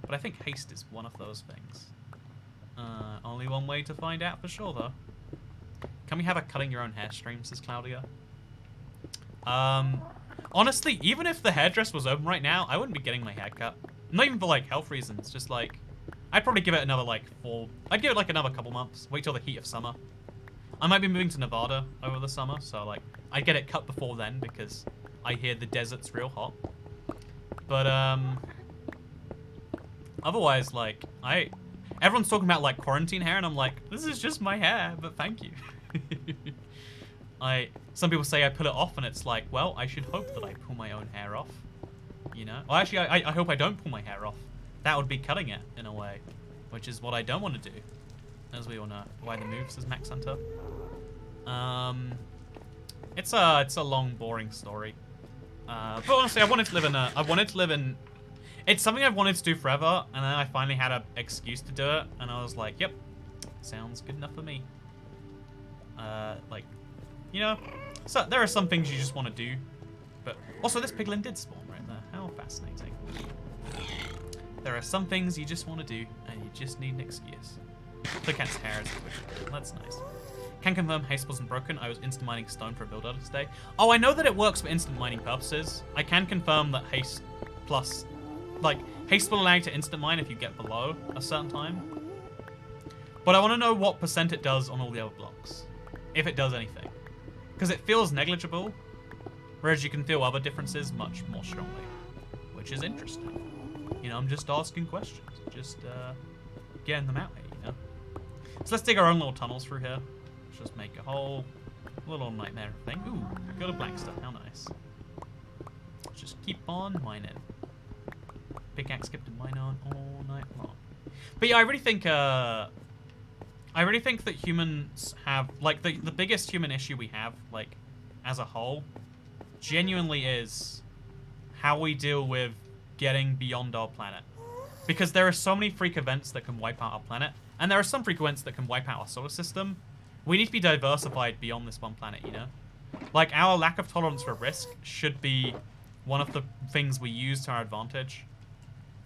But I think haste is one of those things. Only one way to find out for sure, though. Can we have a cutting your own hair stream, says Claudia? Honestly, even if the hairdress was open right now, I wouldn't be getting my hair cut. Not even for, like, health reasons, just, like... I'd probably give it another, like, I'd give it, like, another couple months. Wait till the heat of summer. I might be moving to Nevada over the summer, so, like, I'd get it cut before then, because I hear the desert's real hot. But, otherwise, like, everyone's talking about, like, quarantine hair, and I'm like, this is just my hair, but thank you. Some people say I put it off, and it's like, well, I should hope that I pull my own hair off, you know? Well, actually, I hope I don't pull my hair off. That would be cutting it, in a way, which is what I don't want to do, as we all know. Why the move, says Max Hunter. It's a long, boring story. But honestly, I wanted to live in, it's something I've wanted to do forever, and then I finally had an excuse to do it, and I was like, yep, sounds good enough for me. Like, you know, so there are some things you just want to do, but also this piglin did spawn right there. How fascinating. There are some things you just want to do, and you just need an excuse. The cat's hair is twitching. That's nice. Can confirm haste wasn't broken. I was instant mining stone for a build out today. Oh, I know that it works for instant mining purposes. I can confirm that haste plus, like, haste will allow you to instant mine if you get below a certain time. But I want to know what percent it does on all the other blocks. If it does anything. Because it feels negligible, whereas you can feel other differences much more strongly. Which is interesting. You know, I'm just asking questions. Just, getting them out here, you know? So let's dig our own little tunnels through here. Let's just make a whole little nightmare thing. Ooh, got a blackstone. How nice. Let's just keep on mining. Pickaxe kept to mine on all night long. But yeah, I really think that humans have, like, the biggest human issue we have, like, as a whole, genuinely is how we deal with getting beyond our planet. Because there are so many freak events that can wipe out our planet, and there are some freak events that can wipe out our solar system. We need to be diversified beyond this one planet, you know? Like, our lack of tolerance for risk should be one of the things we use to our advantage.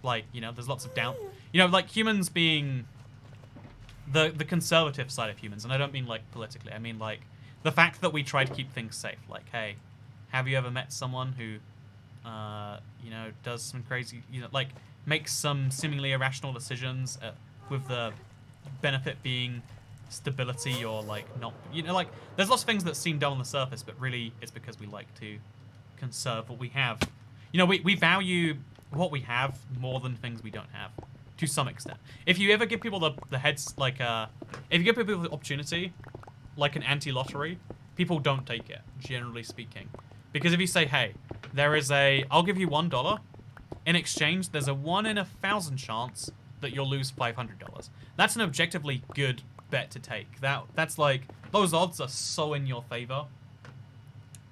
Like, you know, there's lots of doubt. You know, like, humans being the conservative side of humans, and I don't mean, like, politically. I mean, like, the fact that we try to keep things safe. Like, hey, have you ever met someone who, you know, does some crazy, you know, like, makes some seemingly irrational decisions with the benefit being stability or, like, not, you know, like, there's lots of things that seem dumb on the surface, but really it's because we like to conserve what we have. You know, we value what we have more than things we don't have, to some extent. If you ever give people the heads, like, if you give people the opportunity, like an anti-lottery, people don't take it, generally speaking. Because if you say, hey, there is I'll give you $1, in exchange, there's a 1 in 1,000 chance that you'll lose $500. That's an objectively good bet to take. That's like, those odds are so in your favor.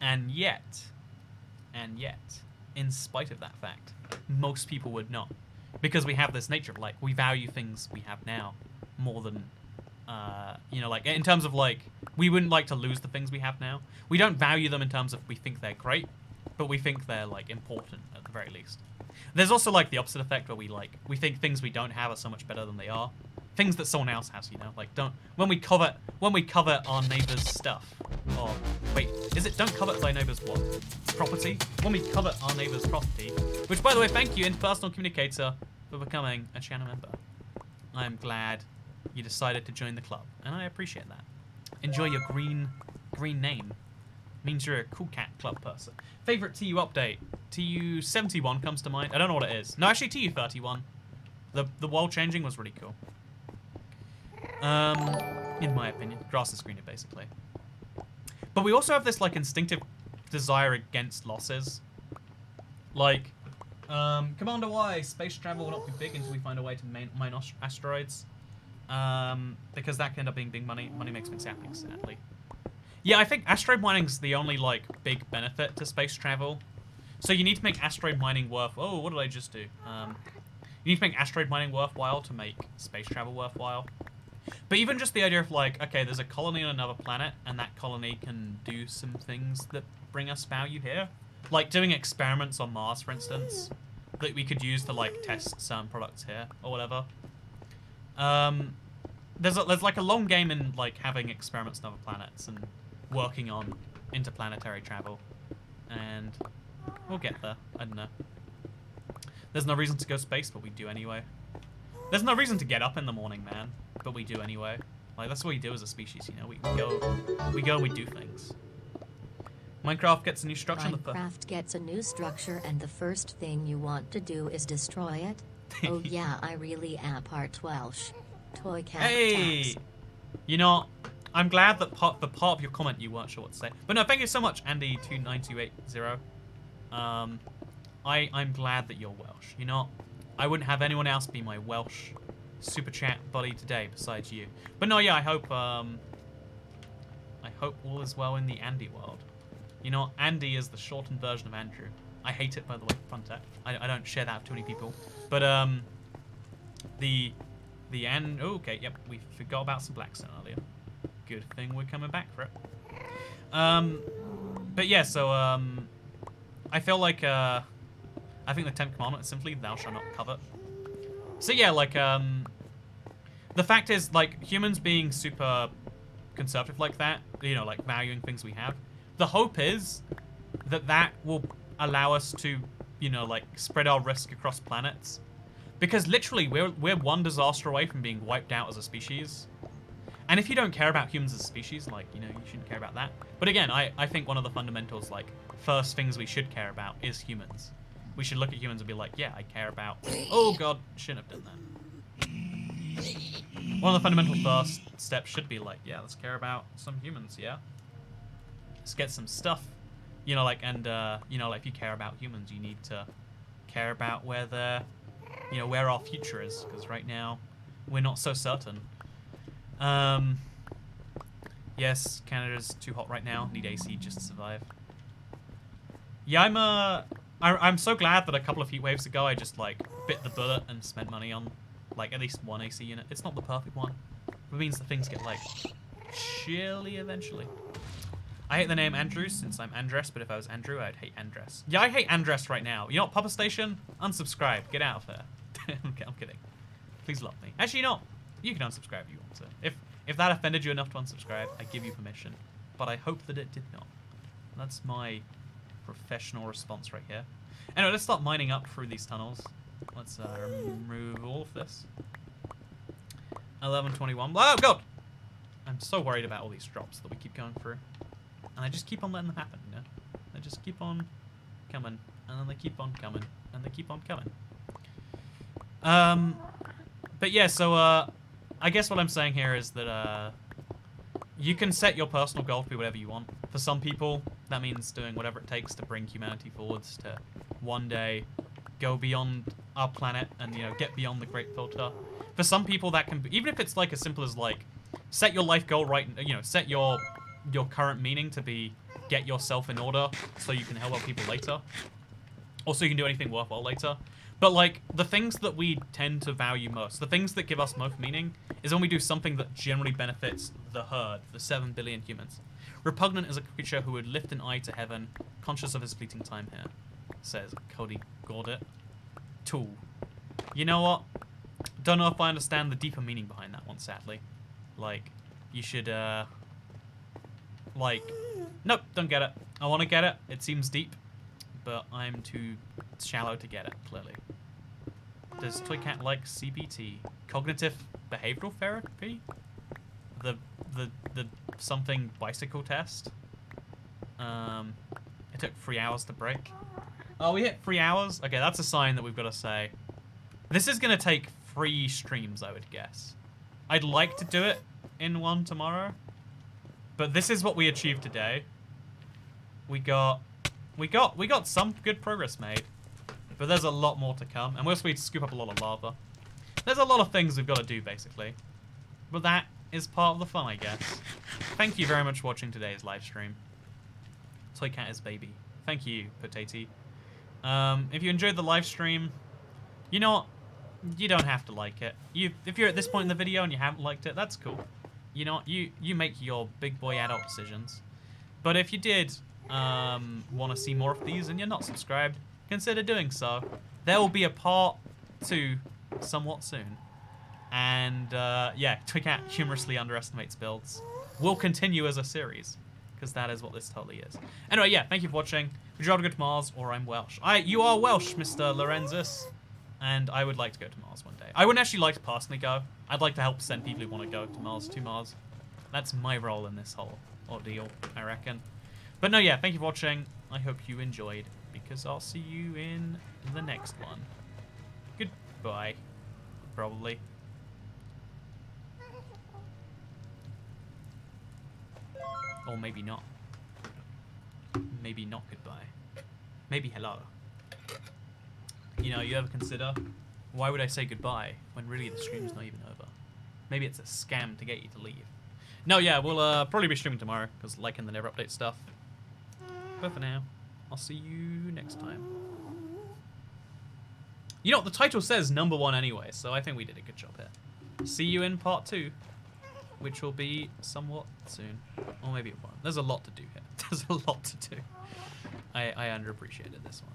And yet, in spite of that fact, most people would not. Because we have this nature of, like, we value things we have now more than, you know, like, in terms of, like, we wouldn't like to lose the things we have now. We don't value them in terms of we think they're great, but we think they're, like, important at the very least. There's also, like, the opposite effect where we think things we don't have are so much better than they are. Things that someone else has, you know, like, when we covet our neighbor's stuff, or, wait, is it don't covet thy neighbor's what? Property? When we covet our neighbor's property, which, by the way, thank you, Interpersonal Communicator, for becoming a channel member. I am glad you decided to join the club, and I appreciate that. Enjoy your green name. Means you're a cool cat club person. Favorite TU update? TU 71 comes to mind. I don't know what it is. No, actually TU 31. The world changing was really cool. In my opinion. Grass is greener, basically. But we also have this, like, instinctive desire against losses. Like, Commander Y, space travel will not be big until we find a way to mine asteroids. Because that can end up being big money. Money makes me happy, sadly. Yeah, I think asteroid mining's the only, like, big benefit to space travel. So you need to make asteroid mining worth... Oh, what did I just do? You need to make asteroid mining worthwhile to make space travel worthwhile. But even just the idea of, like, okay, there's a colony on another planet, and that colony can do some things that bring us value here. Like doing experiments on Mars, for instance, that we could use to, like, test some products here, or whatever. There's like a long game in, like, having experiments on other planets and working on interplanetary travel. And we'll get there. I don't know. There's no reason to go space, but we do anyway. There's no reason to get up in the morning, man, but we do anyway. Like, that's what we do as a species, you know? We go and we do things. Minecraft gets a new structure. Minecraft gets a new structure, and the first thing you want to do is destroy it? Oh yeah, I really am part Welsh. Toy cat Hey! tax. You know, I'm glad that part of your comment you weren't sure what to say. But no, thank you so much, Andy29280. I'm glad that you're Welsh. You know, I wouldn't have anyone else be my Welsh super chat buddy today besides you. But no, yeah, I hope all is well in the Andy world. You know, Andy is the shortened version of Andrew. I hate it, by the way, fun fact. I don't share that with too many people. But oh, okay, yep, we forgot about some blackstone earlier. Good thing we're coming back for it. But yeah, so I feel like I think the 10th commandment is simply thou shalt not covet. So yeah, like the fact is, like, humans being super conservative like that, you know, like valuing things we have. The hope is that that will allow us to, you know, like, spread our risk across planets. Because literally, we're one disaster away from being wiped out as a species. And if you don't care about humans as a species, like, you know, you shouldn't care about that. But again, I think one of the fundamentals, like, first things we should care about is humans. We should look at humans and be like, yeah, I care about... Oh, God, shouldn't have done that. One of the fundamental first steps should be like, yeah, let's care about some humans, yeah? Let's get some stuff. You know, like, and, you know, like, if you care about humans, you need to care about where they're... You know, where our future is, because right now, we're not so certain. Yes, Canada's too hot right now. Need AC just to survive. Yeah, I'm so glad that a couple of heat waves ago I just, like, bit the bullet and spent money on, like, at least one AC unit. It's not the perfect one. It means that things get, like, chilly eventually. I hate the name Andrews since I'm Andres, but if I was Andrew, I'd hate Andres. Yeah, I hate Andres right now. You know what, Papa Station? Unsubscribe. Get out of there. I'm kidding. Please love me. Actually, you know, you can unsubscribe if you want to. If that offended you enough to unsubscribe, I give you permission. But I hope that it did not. That's my professional response right here. Anyway, let's start mining up through these tunnels. Let's remove all of this. 11:21. Oh, God! I'm so worried about all these drops that we keep going through. And I just keep on letting them happen, you know? They just keep on coming. And then they keep on coming. And they keep on coming. But yeah, so, I guess what I'm saying here is that, you can set your personal goal to be whatever you want. For some people, that means doing whatever it takes to bring humanity forwards to one day go beyond our planet and, you know, get beyond the Great Filter. For some people, that can be, even if it's, like, as simple as, like, set your life goal right, you know, set your current meaning to be get yourself in order so you can help out people later. Or so you can do anything worthwhile later. But, like, the things that we tend to value most, the things that give us most meaning, is when we do something that generally benefits the herd, the 7 billion humans. Repugnant is a creature who would lift an eye to heaven, conscious of his fleeting time here, says Cody Gordit. Tool. You know what? Don't know if I understand the deeper meaning behind that one, sadly. Like, you should, like... Nope, don't get it. I want to get it. It seems deep. But I'm too shallow to get it, clearly. Does Toycat like CBT? Cognitive behavioral therapy? The something bicycle test? It took 3 hours to break. Oh, we hit 3 hours? Okay, that's a sign that we've got to say. This is going to take 3 streams, I would guess. I'd like to do it in one tomorrow. But this is what we achieved today. We got some good progress made. But there's a lot more to come. And we'll need to scoop up a lot of lava. There's a lot of things we've got to do, basically. But that is part of the fun, I guess. Thank you very much for watching today's live stream. Toy Cat is baby. Thank you, Potato. If you enjoyed the live stream, you know what? You don't have to like it. If you're at this point in the video and you haven't liked it, that's cool. You know what? You make your big boy adult decisions. But if you did want to see more of these and you're not subscribed, consider doing so. There will be a part 2 somewhat soon. And yeah, Toy Cat humorously underestimates builds. We'll continue as a series, because that is what this totally is. Anyway, yeah, thank you for watching. Would you rather go to Mars or I'm Welsh? You are Welsh, Mr. Lorenzis. And I would like to go to Mars one day. I wouldn't actually like to personally go. I'd like to help send people who want to go to Mars. That's my role in this whole ordeal, I reckon. But no, yeah, thank you for watching. I hope you enjoyed, because I'll see you in the next one. Goodbye. Probably. Or maybe not. Maybe not goodbye. Maybe hello. You know, you ever consider, why would I say goodbye when really the stream's not even over? Maybe it's a scam to get you to leave. No, yeah, we'll probably be streaming tomorrow, because liking the Nether update stuff. But for now, I'll see you next time. You know, the title says #1 anyway, so I think we did a good job here. See you in part 2, which will be somewhat soon. Or maybe it won't. There's a lot to do here. There's a lot to do. I underappreciated this one.